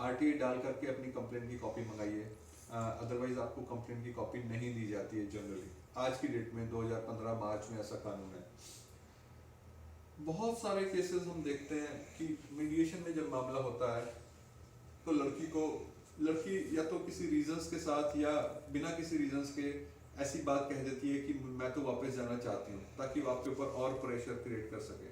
RTI डाल करके अपनी कंप्लेंट की कॉपी मंगाइए, अदरवाइज आपको कंप्लेंट की कॉपी नहीं दी जाती है जनरली। आज की डेट में 2015 मार्च में ऐसा कानून है। बहुत सारे केसेस हम देखते हैं कि मीडिएशन में जब मामला होता है तो लड़की या तो किसी रीजंस के साथ या बिना किसी रीजंस के ऐसी बात कह देती है कि मैं तो वापस जाना चाहती हूँ, ताकि वो आपके ऊपर और प्रेशर क्रिएट कर सके।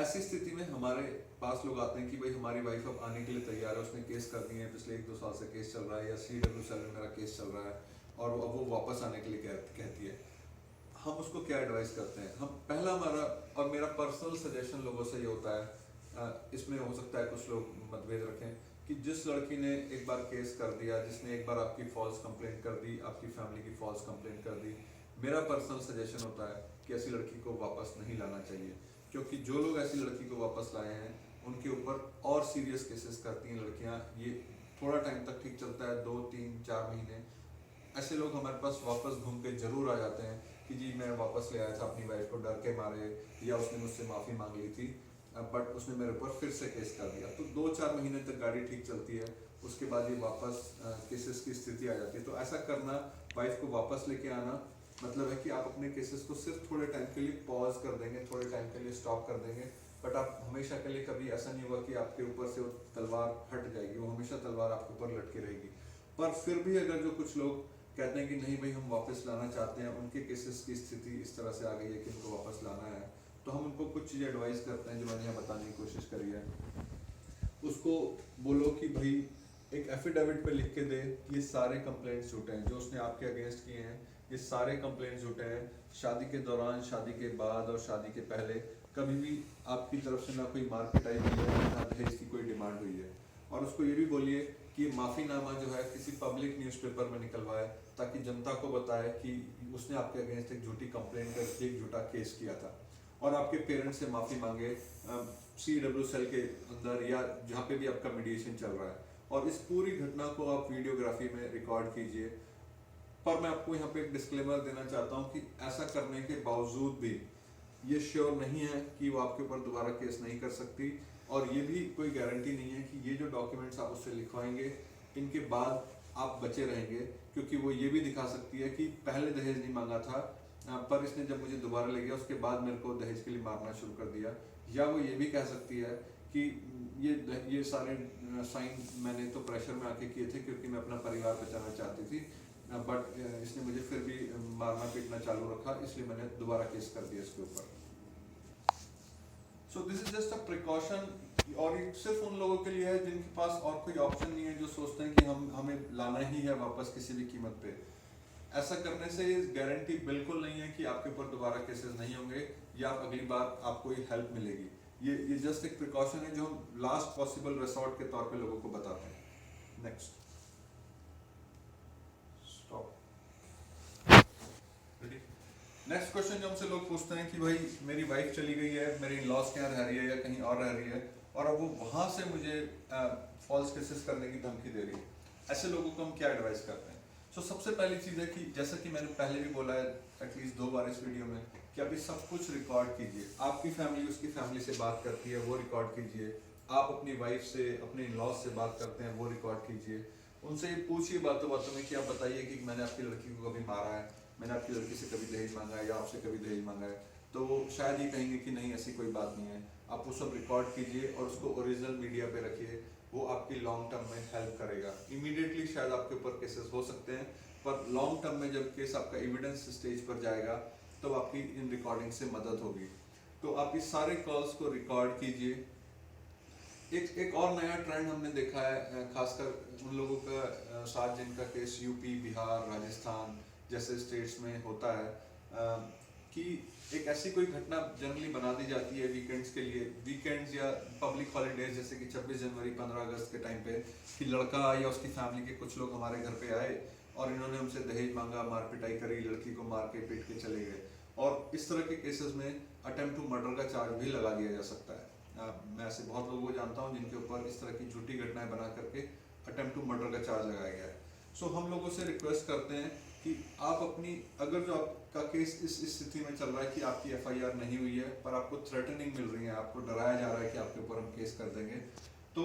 ऐसी स्थिति में हमारे पास लोग आते हैं कि भाई हमारी वाइफ अब आने के लिए तैयार है, उसने केस कर दिए है, पिछले 1-2 साल से केस चल रहा है, या CAW सेल में मेरा केस चल रहा है और अब वो वापस आने के लिए कहती है। हम उसको क्या एडवाइस करते हैं। हम पहला हमारा और मेरा पर्सनल सजेशन लोगों से ये होता है, इसमें हो सकता है कुछ लोग मतभेद रखें, कि जिस लड़की ने एक बार केस कर दिया, जिसने एक बार आपकी फॉल्स कंप्लेंट कर दी, आपकी फैमिली की फॉल्स कंप्लेंट कर दी, मेरा पर्सनल सजेशन होता है कि ऐसी लड़की को वापस नहीं लाना चाहिए। क्योंकि जो लोग ऐसी लड़की को वापस लाए हैं उनके ऊपर और सीरियस केसेस करती हैं लड़कियां। ये थोड़ा टाइम तक ठीक चलता है, 2 3 4 महीने, ऐसे लोग हमारे पास वापस घूम के जरूर आ जाते हैं कि जी मैं वापस ले आया था अपनी वाइफ को डर के मारे, या उसने मुझसे माफ़ी मांग ली थी बट उसने मेरे ऊपर फिर से केस कर दिया। तो 2 4 महीने तक गाड़ी ठीक चलती है, उसके बाद ये वापस केसेस की स्थिति आ जाती है। तो ऐसा करना, वाइफ को वापस लेके आना, मतलब है कि आप अपने केसेस को सिर्फ थोड़े टाइम के लिए पॉज कर देंगे, थोड़े टाइम के लिए स्टॉप कर देंगे, बट आप हमेशा के लिए कभी ऐसा नहीं होगा कि आपके ऊपर से वो तलवार हट जाएगी, वो हमेशा तलवार आपके ऊपर लटकी रहेगी। पर फिर भी अगर जो कुछ लोग कहते हैं कि नहीं भाई हम वापस लाना चाहते हैं, उनके केसेस की स्थिति इस तरह से आ गई है कि उनको वापस लाना है, तो हम उनको कुछ चीज़ें एडवाइस करते हैं जो मैंने यहाँ बताने की कोशिश करी है। उसको बोलो कि भाई एक एफिडेविट पे लिख के दे कि ये सारे कंप्लेंट्स झूठे हैं जो उसने आपके अगेंस्ट किए हैं, ये सारे कंप्लेंट्स झूठे हैं। शादी के दौरान, शादी के बाद और शादी के पहले कभी भी आपकी तरफ से ना कोई मार्केट आई हुई है, ना दहेज की कोई डिमांड हुई है। और उसको ये भी बोलिए कि ये माफ़ीनामा जो है किसी पब्लिक न्यूज़पेपर में निकलवाए, ताकि जनता को बताए कि उसने आपके अगेंस्ट एक झूठी कंप्लेंट करके एक झूठा केस किया था। और आपके पेरेंट्स से माफ़ी मांगे CW सेल के अंदर या जहाँ पे भी आपका मीडिएशन चल रहा है, और इस पूरी घटना को आप वीडियोग्राफी में रिकॉर्ड कीजिए। पर मैं आपको यहाँ पे एक डिस्क्लेमर देना चाहता हूँ कि ऐसा करने के बावजूद भी ये श्योर नहीं है कि वो आपके ऊपर दोबारा केस नहीं कर सकती, और ये भी कोई गारंटी नहीं है कि ये जो डॉक्यूमेंट्स आप उससे लिखवाएंगे इनके बाद आप बचे रहेंगे, क्योंकि वो ये भी दिखा सकती है कि पहले दहेज नहीं मांगा था पर इसने जब मुझे दोबारा ले गया उसके बाद मेरे को दहेज के लिए मारना शुरू कर दिया। या वो ये भी कह सकती है कि ये सारे साइन मैंने तो प्रेशर में आके किए थे क्योंकि मैं अपना परिवार बचाना चाहती थी, बट इसने मुझे फिर भी मारना पीटना चालू रखा, इसलिए मैंने दोबारा केस कर दिया इसके ऊपर। So this is just a precaution, और ये सिर्फ उन लोगों के लिए है जिनके पास और कोई ऑप्शन नहीं है, जो सोचते हैं कि हमें लाना ही है वापस किसी भी कीमत पे। ऐसा करने से गारंटी बिल्कुल नहीं है कि आपके ऊपर दोबारा केसेस नहीं होंगे या अगली बार आपको ये हेल्प मिलेगी। ये जस्ट एक प्रिकॉशन है जो हम लास्ट पॉसिबल रिसोर्ट के तौर पे लोगों को बताते हैं। Next, stop. नेक्स्ट क्वेश्चन जो हमसे लोग पूछते हैं कि भाई मेरी वाइफ चली गई है, मेरी इन-लॉज के यहाँ रह रही है या कहीं और रह रही है, और अब वो वहाँ से मुझे फॉल्स केसेस करने की धमकी दे रही है, ऐसे लोगों को हम क्या एडवाइस करते हैं। तो सबसे पहली चीज़ है कि जैसा कि मैंने पहले भी बोला है एटलीस्ट 2 बार इस वीडियो में, कि अभी सब कुछ रिकॉर्ड कीजिए। आपकी फैमिली उसकी फैमिली से बात करती है, वो रिकॉर्ड कीजिए। आप अपनी वाइफ से, अपने इन-लॉज से बात करते हैं, वो रिकॉर्ड कीजिए। उनसे पूछिए बातों बातों में कि आप बताइए कि मैंने आपकी लड़की को कभी मारा है, मैंने आपकी लड़की से कभी दहेज मांगा है या आपसे कभी दहेज मांगा है, तो वो शायद ही कहेंगे कि नहीं ऐसी कोई बात नहीं है। आप वो सब रिकॉर्ड कीजिए और उसको ओरिजिनल मीडिया पे रखिए, वो आपकी लॉन्ग टर्म में हेल्प करेगा। इमीडिएटली शायद आपके ऊपर केसेस हो सकते हैं, पर लॉन्ग टर्म में जब केस आपका एविडेंस स्टेज पर जाएगा तो आपकी इन रिकॉर्डिंग से मदद होगी। तो आप इस सारे कॉल्स को रिकॉर्ड कीजिए। एक और नया ट्रेंड हमने देखा है, खासकर उन लोगों का साथ जिनका केस यूपी, बिहार, राजस्थान जैसे स्टेट्स में होता है, कि एक ऐसी कोई घटना जनरली बना दी जाती है वीकेंड्स के लिए, वीकेंड्स या पब्लिक हॉलीडेज जैसे कि 26 जनवरी, 15 अगस्त के टाइम पे, कि लड़का या उसकी फैमिली के कुछ लोग हमारे घर पे आए और इन्होंने हमसे दहेज मांगा, मार पिटाई करी, लड़की को मार के पीट के चले गए। और इस तरह के केसेस में अटेम्प्ट टू मर्डर का चार्ज भी लगा दिया जा सकता है। मैं ऐसे बहुत लोगों को जानता हूँ जिनके ऊपर इस तरह की झूठी घटनाएं बना करके अटेम्प्ट टू मर्डर का चार्ज लगाया गया है। सो हम लोगों से रिक्वेस्ट करते हैं कि आप अपनी, अगर जो आपका केस इस स्थिति में चल रहा है कि आपकी FIR नहीं हुई है पर आपको थ्रेटनिंग मिल रही है, आपको डराया जा रहा है कि आपके ऊपर हम केस कर देंगे, तो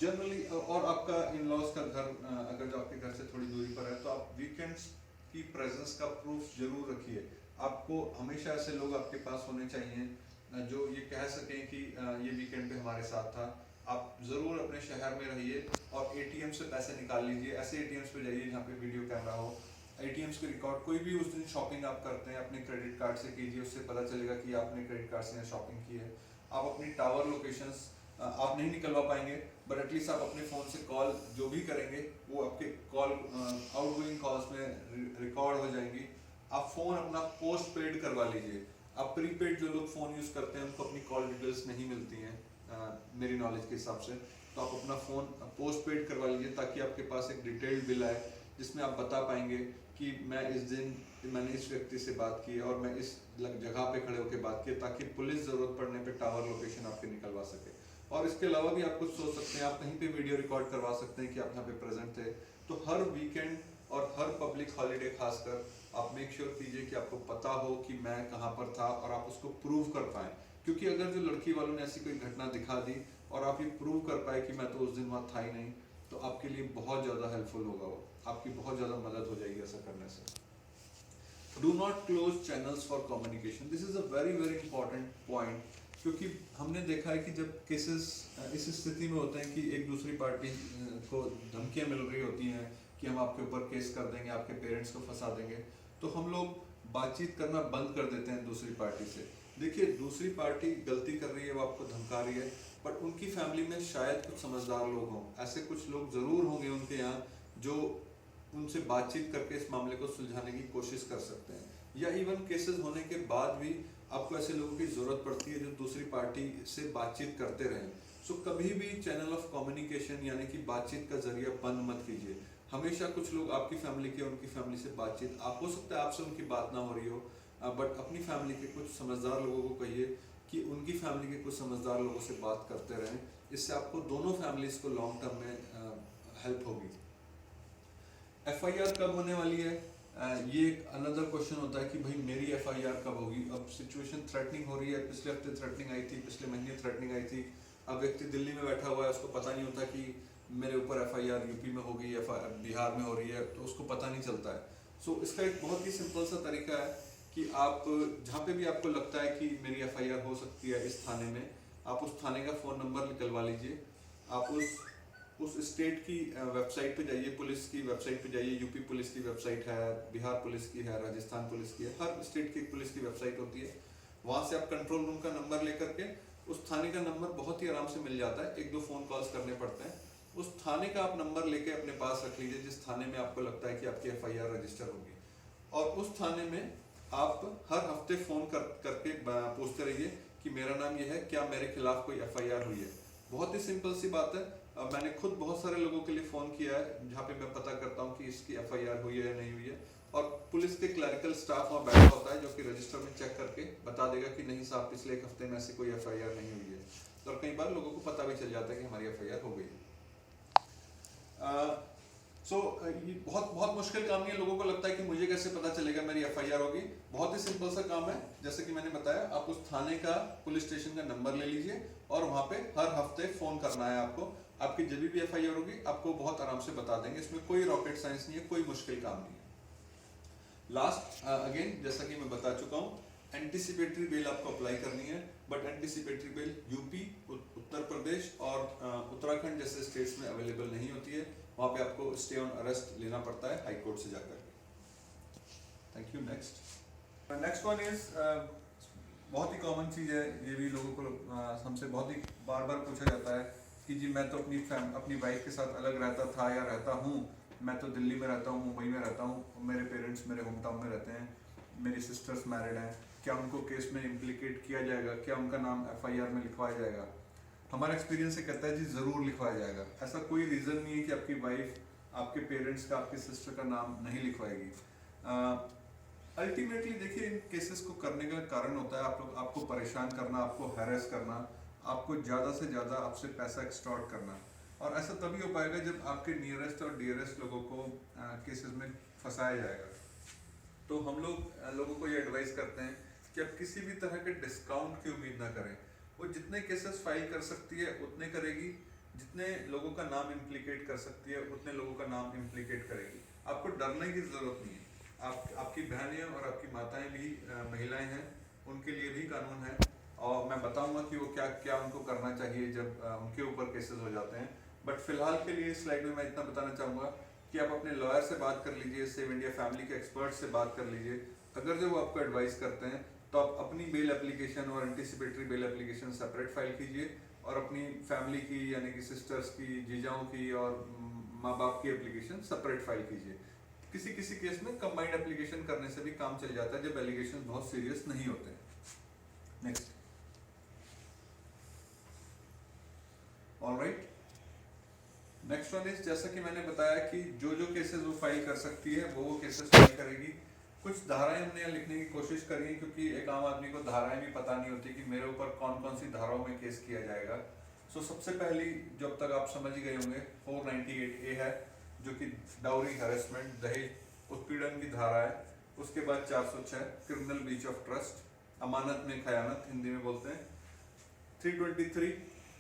जनरली, और आपका इन-लॉज का घर अगर जो आपके घर से थोड़ी दूरी पर है, तो आप वीकेंड्स की प्रेजेंस का प्रूफ जरूर रखिए। आपको हमेशा ऐसे लोग आपके पास होने चाहिए जो ये कह सकें कि ये वीकेंड पे हमारे साथ था। आप ज़रूर अपने शहर में रहिए और ATM से पैसे निकाल लीजिए। ऐसे ATMs पे जाइए जहाँ पे वीडियो कैमरा हो, ATMs के रिकॉर्ड, कोई भी उस दिन शॉपिंग आप करते हैं अपने क्रेडिट कार्ड से कीजिए, उससे पता चलेगा कि आपने क्रेडिट कार्ड से शॉपिंग की है। आप अपनी टावर लोकेशंस आप नहीं निकलवा पाएंगे, बट एटलीस्ट आप अपने फ़ोन से कॉल जो भी करेंगे वो आपके कॉल आउटगोइंग कॉल्स में रिकॉर्ड हो जाएंगी। आप फ़ोन अपना पोस्ट पेड करवा लीजिए। आप प्रीपेड जो लोग फ़ोन यूज़ करते हैं उनको अपनी कॉल डिटेल्स नहीं मिलती हैं मेरी नॉलेज के हिसाब से, तो आप अपना फ़ोन पोस्ट पेड करवा लीजिए ताकि आपके पास एक डिटेल्ड बिल आए जिसमें आप बता पाएंगे कि मैं इस दिन मैंने इस व्यक्ति से बात की और मैं इस जगह पे खड़े होकर बात की, ताकि पुलिस ज़रूरत पड़ने पे टावर लोकेशन आपके निकलवा सके। और इसके अलावा भी आप कुछ सोच सकते हैं, आप कहीं पे वीडियो रिकॉर्ड करवा सकते हैं कि आप यहाँ पे प्रेजेंट थे। तो हर वीकेंड और हर पब्लिक हॉलीडे खासकर आप मेक श्योर कीजिए कि आपको पता हो कि मैं कहाँ पर था और आप उसको प्रूव कर पाएँ। क्योंकि अगर जो लड़की वालों ने ऐसी कोई घटना दिखा दी और आप ये प्रूव कर पाए कि मैं तो उस दिन वहाँ था ही नहीं, तो आपके लिए बहुत ज़्यादा हेल्पफुल होगा, वो आपकी बहुत ज़्यादा मदद हो जाएगी ऐसा करने से। Do not close channels for communication, this is a very very important point, क्योंकि हमने देखा है कि जब केसेस इस स्थिति में होते हैं कि एक दूसरी पार्टी को धमकियाँ मिल रही होती हैं कि हम आपके ऊपर केस कर देंगे, आपके पेरेंट्स को फंसा देंगे, तो हम लोग बातचीत करना बंद कर देते हैं दूसरी पार्टी से। देखिए, दूसरी पार्टी गलती कर रही है, वो आपको धमका रही है, बट उनकी फैमिली में शायद कुछ समझदार लोग हों, ऐसे कुछ लोग ज़रूर होंगे उनके यहाँ जो उनसे बातचीत करके इस मामले को सुलझाने की कोशिश कर सकते हैं। या इवन केसेस होने के बाद भी आपको ऐसे लोगों की ज़रूरत पड़ती है जो दूसरी पार्टी से बातचीत करते रहें। सो कभी भी चैनल ऑफ कम्युनिकेशन यानी कि बातचीत का जरिया बंद मत कीजिए। हमेशा कुछ लोग आपकी फैमिली के, उनकी फैमिली से बातचीत, आप हो सकता है आपसे उनकी बात ना हो रही हो, बट अपनी फैमिली के कुछ समझदार लोगों को कहिए कि उनकी फैमिली के कुछ समझदार लोगों से बात करते रहें। इससे आपको दोनों फैमिलीज़ को लॉन्ग टर्म में हेल्प होगी। FIR कब होने वाली है, ये एक अनदर क्वेश्चन होता है कि भाई मेरी FIR कब होगी। अब सिचुएशन थ्रेटनिंग हो रही है, पिछले हफ्ते थ्रेटनिंग आई थी, पिछले महीने थ्रेटनिंग आई थी। अब व्यक्ति दिल्ली में बैठा हुआ है, उसको पता नहीं होता कि मेरे ऊपर FIR यूपी में होगी या बिहार में हो रही है, तो उसको पता नहीं चलता है। सो इसका एक बहुत ही सिंपल सा तरीका है कि आप जहाँ पे भी आपको लगता है कि मेरी FIR हो सकती है इस थाने में, आप उस थाने का फ़ोन नंबर निकलवा लीजिए। आप उस स्टेट की वेबसाइट पे जाइए, पुलिस की वेबसाइट पे जाइए, यूपी पुलिस की वेबसाइट है, बिहार पुलिस की है, राजस्थान पुलिस की है, हर स्टेट की पुलिस की वेबसाइट होती है। वहाँ से आप कंट्रोल रूम का नंबर लेकर के उस थाने का नंबर बहुत ही आराम से मिल जाता है, 1-2 फ़ोन कॉल्स करने पड़ते हैं। उस थाने का आप नंबर लेके अपने पास रख लीजिए जिस थाने में आपको लगता है कि आपकी FIR रजिस्टर होगी, और उस थाने में आप हर हफ्ते फ़ोन करके पूछते रहिए कि मेरा नाम ये है, क्या मेरे खिलाफ कोई FIR हुई है। बहुत ही सिंपल सी बात है। मैंने खुद बहुत सारे लोगों के लिए फ़ोन किया है जहाँ पे मैं पता करता हूँ कि इसकी FIR हुई है या नहीं हुई है, और पुलिस के क्लरिकल स्टाफ वहाँ बैठा होता है जो कि रजिस्टर में चेक करके बता देगा कि नहीं साहब, पिछले 1 हफ्ते में ऐसी कोई FIR नहीं हुई है। तो कई बार लोगों को पता भी चल जाता है कि हमारी FIR हो गई है। ये बहुत बहुत मुश्किल काम नहीं है। लोगों को लगता है कि मुझे कैसे पता चलेगा मेरी FIR होगी। बहुत ही सिंपल सा काम है। जैसे कि मैंने बताया, आप उस थाने का, पुलिस स्टेशन का नंबर ले लीजिए और वहाँ पे हर हफ्ते फ़ोन करना है आपको। आपकी जब भी FIR होगी आपको बहुत आराम से बता देंगे। इसमें कोई रॉकेट साइंस नहीं है, कोई मुश्किल काम नहीं है। लास्ट अगेन, जैसा कि मैं बता चुका हूँ, एंटीसिपेटरी बेल आपको अप्लाई करनी है, but anticipatory bail UP, Uttar Pradesh और उत्तराखंड जैसे स्टेट्स में अवेलेबल नहीं होती है। वहाँ पे आपको स्टे ऑन अरेस्ट लेना पड़ता है हाई कोर्ट से जाकर के। Thank you. Next one is बहुत ही कॉमन चीज़ है, ये भी लोगों को हमसे बहुत ही बार बार पूछा जाता है कि जी मैं तो अपनी वाइफ के साथ अलग रहता था या रहता हूँ, मैं तो दिल्ली में रहता हूँ, मुंबई में रहता हूँ, मेरे पेरेंट्स मेरे होम टाउन में रहते हैं, मेरी सिस्टर्स मैरिड हैं, क्या उनको केस में इम्प्लिकेट किया जाएगा, क्या उनका नाम FIR में लिखवाया जाएगा। हमारा एक्सपीरियंस ये कहता है जी ज़रूर लिखवाया जाएगा। ऐसा कोई रीज़न नहीं है कि आपकी वाइफ आपके पेरेंट्स का, आपके सिस्टर का नाम नहीं लिखवाएगी। अल्टीमेटली देखिए, इन केसेस को करने का कारण होता है आपको परेशान करना, आपको हैरेस करना, आपको ज़्यादा से ज़्यादा आपसे पैसा एक्सटॉर्ट करना। और ऐसा तभी हो पाएगा जब आपके नियरेस्ट और डियरेस्ट लोगों को केसेस में फंसाया जाएगा। तो हम लोगों को ये एडवाइस करते हैं कि आप किसी भी तरह के डिस्काउंट की उम्मीद ना करें। वो जितने केसेस फाइल कर सकती है उतने करेगी, जितने लोगों का नाम इम्प्लिकेट कर सकती है उतने लोगों का नाम इम्प्लिकेट करेगी। आपको डरने की ज़रूरत नहीं है। आपकी बहनें और आपकी माताएं भी महिलाएं हैं, उनके लिए भी कानून है, और मैं बताऊंगा कि वो क्या क्या उनको करना चाहिए जब उनके ऊपर केसेस हो जाते हैं। बट फिलहाल के लिए इस स्लाइड में मैं इतना बताना चाहूँगा कि आप अपने लॉयर से बात कर लीजिए, सेव इंडिया फैमिली के एक्सपर्ट से बात कर लीजिए। अगर जो वो आपको एडवाइस करते हैं तो आप अपनी बेल एप्लीकेशन और anticipatory bail application separate file कीजिए, और अपनी फैमिली की यानी कि सिस्टर्स की, जीजाओं की और माँ बाप की एप्लीकेशन सेपरेट फाइल कीजिए। किसी किसी केस में कंबाइंड एप्लीकेशन करने से भी काम चल जाता है जब एलिगेशन बहुत सीरियस नहीं होते। Next, alright, next one is, जैसा कि मैंने बताया कि जो जो केसेस वो फाइल कर सकती है वो केसेस फाइल करेगी। कुछ धाराएं हमने यहाँ लिखने की कोशिश करी क्योंकि एक आम आदमी को धाराएं भी पता नहीं होती कि मेरे ऊपर कौन कौन सी धाराओं में केस किया जाएगा। सो सबसे पहली, जब तक आप समझ ही गए होंगे, 498A है जो कि डाउरी हैरेसमेंट, दहेज उत्पीड़न की धारा है। उसके बाद 406 क्रिमिनल ब्रीच ऑफ ट्रस्ट, अमानत में खयानत हिंदी में बोलते हैं। 323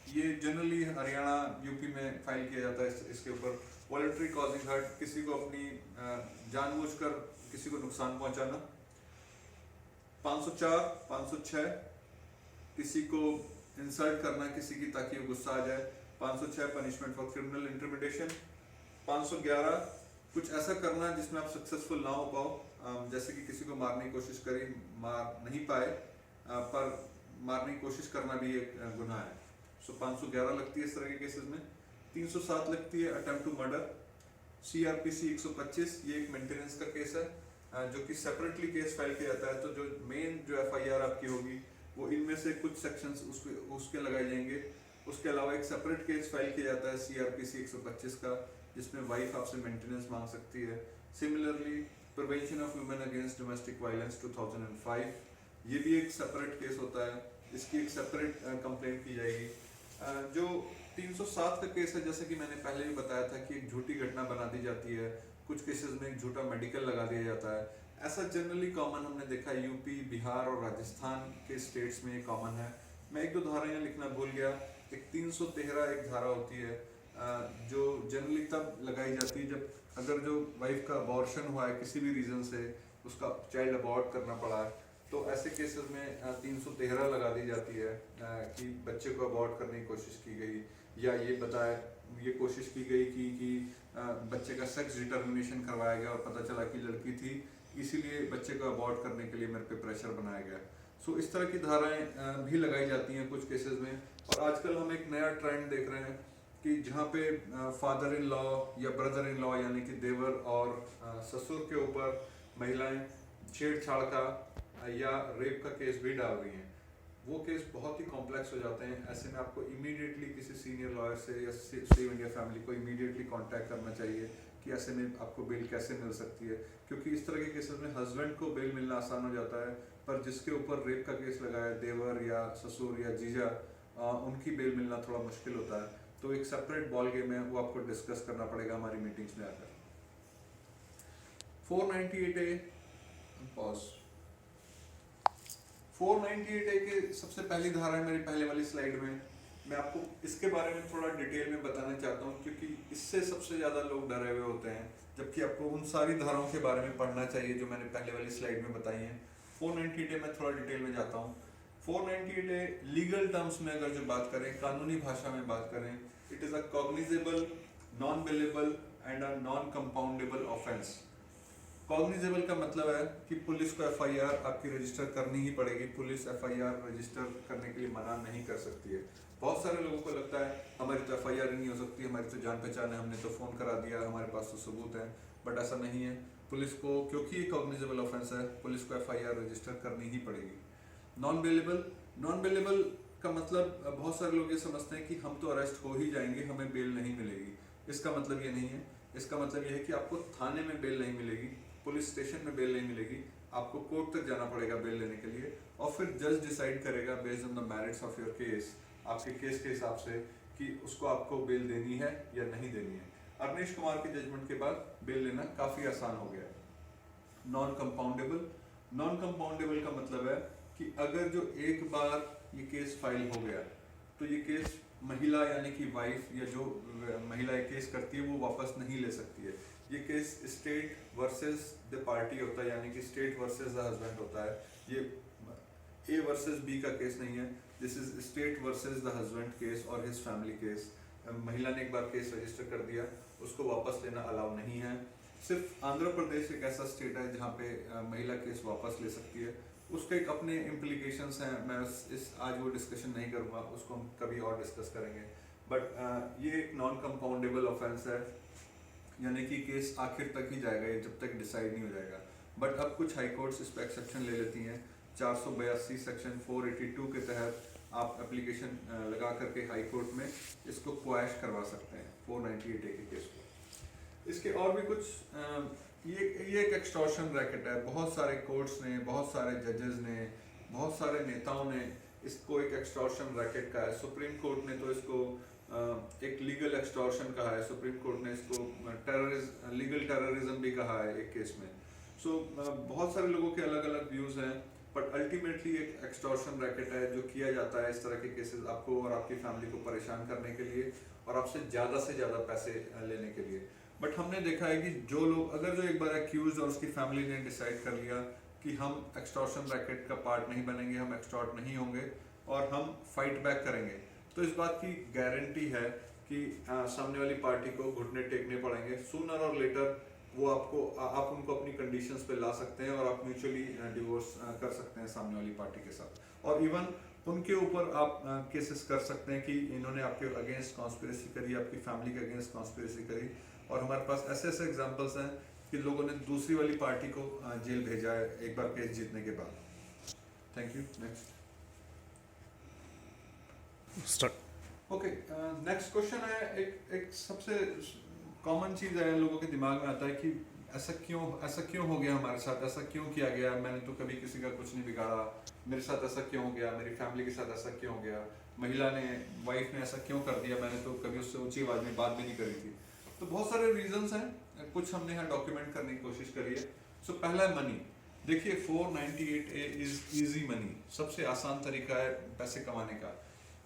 ये जनरली हरियाणा यूपी में फाइल किया जाता है। इसके ऊपर वॉलंटरी कॉजिंग हर्ट, किसी को अपनी जानबूझकर किसी को नुकसान पहुंचाना। 504 506 किसी को इंसल्ट करना किसी की ताकि वो गुस्सा आ जाए। 506 पनिशमेंट फॉर क्रिमिनल इंटिमिडेशन। 511 कुछ ऐसा करना जिसमें आप सक्सेसफुल ना हो पाओ, जैसे कि किसी को मारने की कोशिश करी, मार नहीं पाए, पर मारने की कोशिश करना भी एक गुनाह है। सो 511 लगती है इस तरह के केसेस में। 307 लगती है अटेम्प्ट टू मर्डर। CRPC 125 ये एक मेंटेनेंस का केस है जो कि सेपरेटली केस फाइल किया जाता है। तो जो मेन जो FIR आपकी होगी वो इनमें से कुछ सेक्शंस उसके लगाए जाएंगे। उसके अलावा एक सेपरेट केस फाइल किया जाता है CRPC 125 का, जिसमें वाइफ आपसे मेंटेनेंस मांग सकती है। Similarly prevention of women against domestic violence 2005, ये भी एक सेपरेट केस होता है, इसकी एक सेपरेट कंप्लेंट की जाएगी। जो 307 का केस है, जैसे कि मैंने पहले भी बताया था कि एक झूठी घटना बना दी जाती है, कुछ केसेस में एक झूठा मेडिकल लगा दिया जाता है। ऐसा जनरली कॉमन हमने देखा है यूपी, बिहार और राजस्थान के स्टेट्स में ये कॉमन है। मैं एक दो धारा यहाँ लिखना भूल गया। एक 313 एक धारा होती है जो जनरली तब लगाई जाती है जब अगर जो वाइफ का अबॉर्शन हुआ है किसी भी रीज़न से, उसका चाइल्ड अबॉर्ट करना पड़ा है, तो ऐसे केसेस में 313 लगा दी जाती है कि बच्चे को अबॉर्ट करने की कोशिश की गई, या ये कोशिश की गई कि बच्चे का सेक्स डिटर्मिनेशन करवाया गया और पता चला कि लड़की थी, इसीलिए बच्चे को अबॉर्ट करने के लिए मेरे पे प्रेशर बनाया गया। सो इस तरह की धाराएं भी लगाई जाती हैं कुछ केसेस में। और आजकल हम एक नया ट्रेंड देख रहे हैं कि जहाँ पे फादर इन लॉ या ब्रदर इन लॉ यानी कि देवर और ससुर के ऊपर महिलाएं छेड़छाड़ का या रेप का केस भी डाल रही हैं, वो केस बहुत ही कॉम्प्लेक्स हो जाते हैं। ऐसे में आपको इमीडिएटली किसी सीनियर लॉयर से या सेव इंडिया फैमिली को इमीडिएटली कांटेक्ट करना चाहिए कि ऐसे में आपको बेल कैसे मिल सकती है, क्योंकि इस तरह के केसेस में हस्बैंड को बेल मिलना आसान हो जाता है, पर जिसके ऊपर रेप का केस लगा है, देवर या ससुर या जीजा, उनकी बेल मिलना थोड़ा मुश्किल होता है। तो एक सेपरेट बॉल गेम है, वो आपको डिस्कस करना पड़ेगा हमारी मीटिंग्स में आकर। 498A pause. 498A के सबसे पहली धारा है मेरी पहले वाली स्लाइड में। मैं आपको इसके बारे में थोड़ा डिटेल में बताना चाहता हूँ क्योंकि इससे सबसे ज़्यादा लोग डरे हुए होते हैं, जबकि आपको उन सारी धाराओं के बारे में पढ़ना चाहिए जो मैंने पहले वाली स्लाइड में बताई हैं। 498A में थोड़ा डिटेल में जाता हूँ। 498A लीगल टर्म्स में अगर जो बात करें, कानूनी भाषा में बात करें, it is a cognizable, non bailable and a non compoundable offence. Cognizable का मतलब है कि पुलिस को FIR आपकी रजिस्टर करनी ही पड़ेगी। पुलिस FIR रजिस्टर करने के लिए मना नहीं कर सकती है। बहुत सारे लोगों को लगता है हमारी तो FIR ही नहीं हो सकती, हमारी तो जान पहचान है, हमने तो फ़ोन करा दिया, हमारे पास तो सबूत है, बट ऐसा नहीं है। पुलिस को, क्योंकि ये कॉग्निजेबल ऑफेंस है, पुलिस को FIR रजिस्टर करनी ही पड़ेगी। नॉन बेलेबल का मतलब बहुत सारे लोग ये समझते हैं कि हम तो अरेस्ट हो ही जाएंगे, हमें बेल नहीं मिलेगी। इसका मतलब ये नहीं है। इसका मतलब ये है कि आपको थाने में बेल नहीं मिलेगी, पुलिस स्टेशन में बेल नहीं मिलेगी, आपको कोर्ट तक जाना पड़ेगा बेल लेने के लिए, और फिर जज डिसाइड करेगा based on the merits of your case, आपके केस के हिसाब से, कि उसको आपको बेल देनी है या नहीं देनी है। अवनीश कुमार की जजमेंट के बाद बेल लेना काफ़ी आसान हो गया। नॉन कंपाउंडेबल का मतलब है कि अगर जो एक बार ये केस फाइल हो गया तो ये केस महिला यानी कि वाइफ या जो महिला केस करती है वो वापस नहीं ले सकती है। ये case state versus the party होता है, यानी कि स्टेट वर्सेस द हस्बैंड होता है। ये A वर्सेस B का केस नहीं है, this is state versus the husband case और हिज फैमिली केस। महिला ने एक बार केस रजिस्टर कर दिया, उसको वापस लेना अलाउ नहीं है। सिर्फ आंध्र प्रदेश एक ऐसा स्टेट है जहाँ पे महिला केस वापस ले सकती है। उसके एक अपने इम्प्लीकेशंस हैं, मैं आज वो डिस्कशन नहीं करूँगा, उसको हम कभी और डिस्कस करेंगे। बट ये एक नॉन कंपाउंडेबल ऑफेंस है। यानी कि केस आखिर तक ही जाएगा ये जब तक डिसाइड नहीं हो जाएगा। बट अब कुछ हाई कोर्ट्स इस पर एक्सेप्शन ले लेती हैं। 482 सेक्शन 482 के तहत आप एप्लीकेशन लगा करके हाई कोर्ट में इसको क्वैश करवा सकते हैं 498A के केस को। इसके और भी कुछ ये एक एक्सटॉर्शन रैकेट है। बहुत सारे कोर्ट्स ने, बहुत सारे जजेस ने, बहुत सारे नेताओं ने इसको एक एक्सटॉर्शन रैकेट का है। सुप्रीम कोर्ट ने तो इसको एक लीगल एक्सटॉर्शन कहा है। सुप्रीम कोर्ट ने इसको लीगल टेररिज्म भी कहा है एक केस में। बहुत सारे लोगों के अलग अलग व्यूज हैं, बट अल्टीमेटली एक एक्सटॉर्शन रैकेट है जो किया जाता है इस तरह के केसेस आपको और आपकी फैमिली को परेशान करने के लिए और आपसे ज़्यादा पैसे लेने के लिए। बट हमने देखा है कि जो लोग, अगर जो एक बार एक्यूज और उसकी फैमिली ने डिसाइड कर लिया कि हम एक्सटॉर्शन रैकेट का पार्ट नहीं बनेंगे, हम एक्सटॉर्ट नहीं होंगे और हम फाइट बैक करेंगे, तो इस बात की गारंटी है कि सामने वाली पार्टी को घुटने टेकने पड़ेंगे। सूनर और लेटर वो आप उनको अपनी कंडीशंस पे ला सकते हैं और आप म्यूचुअली डिवोर्स कर सकते हैं सामने वाली पार्टी के साथ। और इवन उनके ऊपर आप केसेस कर सकते हैं कि इन्होंने आपके अगेंस्ट कॉन्स्पिरेसी करी, आपकी फैमिली के अगेंस्ट कॉन्स्पिरेसी करी। और हमारे पास ऐसे एग्जांपल्स हैं कि लोगों ने दूसरी वाली पार्टी को जेल भेजा है एक बार केस जीतने के बाद। Thank you. Next start. Okay, next question है एक सबसे कॉमन चीज़ है, लोगों के दिमाग में आता है कि ऐसा क्यों हो गया हमारे साथ, ऐसा क्यों किया गया, मैंने तो कभी किसी का कुछ नहीं बिगाड़ा, मेरे साथ ऐसा क्यों हो गया, मेरी फैमिली के साथ ऐसा क्यों हो गया, महिला ने, वाइफ ने ऐसा क्यों कर दिया, मैंने तो कभी उससे ऊंची आवाज़ में बात भी नहीं करी थी। तो बहुत सारे रीजंस हैं, कुछ हमने यहाँ डॉक्यूमेंट करने की कोशिश करी है। सो पहला है मनी। देखिए 498A इज इजी मनी, सबसे आसान तरीका है पैसे कमाने का।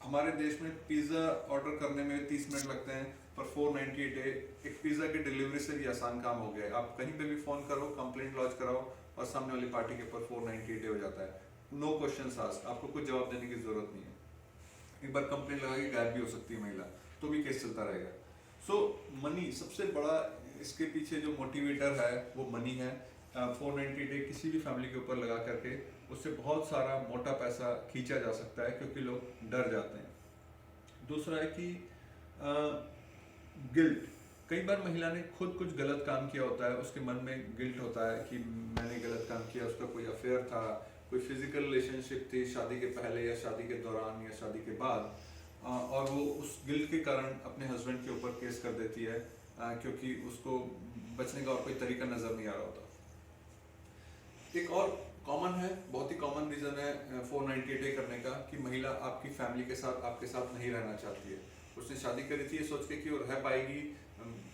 हमारे देश में पिज़्ज़ा ऑर्डर करने में 30 मिनट लगते हैं, पर 498A एक पिज़्ज़ा की डिलीवरी से भी आसान काम हो गया है। आप कहीं पे भी फ़ोन करो, कंप्लेंट लॉन्च कराओ और सामने वाली पार्टी के ऊपर 498A हो जाता है। नो क्वेश्चन आस्क्ड, आपको कुछ जवाब देने की जरूरत नहीं है। एक बार कंप्लेंट लगा के गायब भी हो सकती है महिला, तो भी केस चलता रहेगा। सो मनी सबसे बड़ा, इसके पीछे जो मोटिवेटर है वो मनी है। 498A किसी भी फैमिली के ऊपर लगा करके उससे बहुत सारा मोटा पैसा खींचा जा सकता है क्योंकि लोग डर जाते हैं। दूसरा है कि गिल्ट। कई बार महिला ने खुद कुछ गलत काम किया होता है, उसके मन में गिल्ट होता है कि मैंने गलत काम किया, उसका कोई अफेयर था, कोई फिजिकल रिलेशनशिप थी शादी के पहले या शादी के दौरान या शादी के बाद, और वो उस गिल्ट के कारण अपने हस्बैंड के ऊपर केस कर देती है क्योंकि उसको बचने का और कोई तरीका नजर नहीं आ रहा होता। एक और कॉमन है, बहुत ही कॉमन रीजन है 498A करने का कि महिला आपकी फैमिली के साथ, आपके साथ नहीं रहना चाहती है। उसने शादी करी थी ये सोच के कि वो रह पाएगी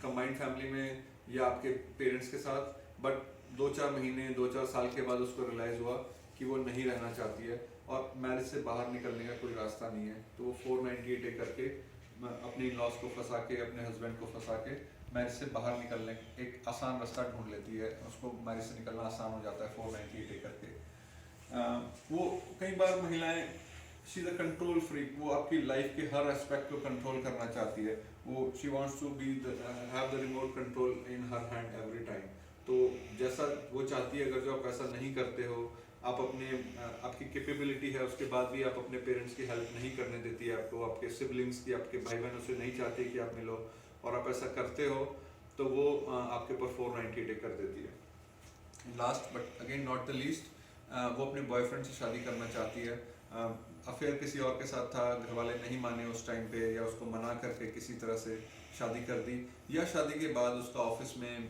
कंबाइंड फैमिली में या आपके पेरेंट्स के साथ, बट 2-4 महीने 2-4 साल के बाद उसको रियलाइज हुआ कि वो नहीं रहना चाहती है और मैरिज से बाहर निकलने का कोई रास्ता नहीं है। तो वो 498A करके अपनी लॉस को फंसा के, अपने हस्बैंड को फंसा के मैरिज से बाहर निकलने एक आसान रास्ता ढूंढ लेती है। उसको मैरिज से निकलना आसान हो जाता है 498A करके। वो कई बार महिलाएं, she is a control freak, वो आपकी लाइफ के हर एस्पेक्ट को कंट्रोल करना चाहती है। वो she wants to be have the remote control in her hand every time. तो जैसा वो चाहती है, अगर जो आप ऐसा नहीं करते हो, आप आपकी कैपेबिलिटी है उसके बाद भी आप अपने पेरेंट्स की हेल्प नहीं करने देती है आपको, आपके सिबलिंग्स की, आपके भाई बहनों से नहीं चाहती कि आप मिलो, और आप ऐसा करते हो तो वो आपके ऊपर 498A कर देती है। Last but again not the least, वो अपने बॉयफ्रेंड से शादी करना चाहती है। अफेयर किसी और के साथ था, घर वाले नहीं माने उस टाइम पे, या उसको मना करके किसी तरह से शादी कर दी, या शादी के बाद उसका ऑफिस में,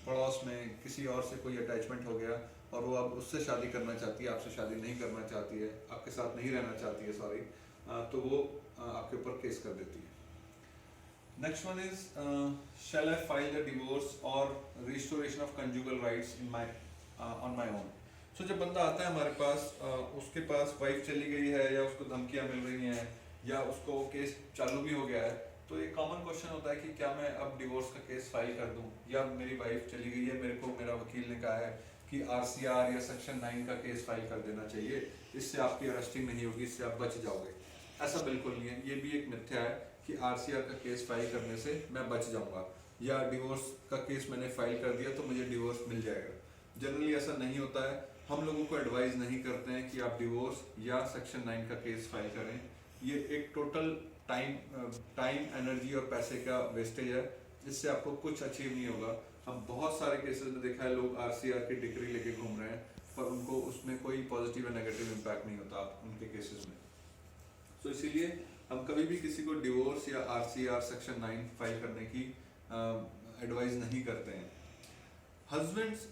पड़ोस में किसी और से कोई अटैचमेंट हो गया और वो अब उससे शादी करना चाहती है, आपसे शादी नहीं करना चाहती है, आपके साथ नहीं रहना चाहती है, सॉरी, तो वो आपके ऊपर केस कर देती है। Next one is, shall I file the divorce or restoration of conjugal rights on my own? So जब बंदा आता है हमारे पास, उसके पास वाइफ चली गई है या उसको धमकियां मिल रही हैं या उसको केस चालू भी हो गया है, तो एक कॉमन क्वेश्चन होता है कि क्या मैं अब डिवोर्स का केस फाइल कर दूं, या मेरी वाइफ चली गई है, मेरे को मेरा वकील ने कहा है कि RCR या सेक्शन 9 का केस फाइल कर देना चाहिए, इससे आपकी अरेस्टिंग नहीं होगी, इससे आप बच जाओगे। ऐसा बिल्कुल नहीं है, ये भी एक मिथ्या है कि RCR का केस फाइल करने से मैं बच जाऊंगा, या डिवोर्स का केस मैंने फाइल कर दिया तो मुझे डिवोर्स मिल जाएगा। जनरली ऐसा नहीं होता है। हम लोगों को एडवाइस नहीं करते हैं कि आप डिवोर्स या सेक्शन 9 का केस फाइल करें। ये एक टोटल टाइम, एनर्जी और पैसे का वेस्टेज है। इससे आपको कुछ अचीव नहीं होगा। हम बहुत सारे केसेस में देखा है, लोग आरसीआर की डिग्री लेके घूम रहे हैं पर उनको उसमें कोई पॉजिटिव या नेगेटिव इम्पैक्ट नहीं होता आप उनके केसेस में। तो इसीलिए हम कभी भी किसी को डिवोर्स या आरसीआर सेक्शन 9 फाइल करने की एडवाइस नहीं करते हैं। हस्बैंड्स,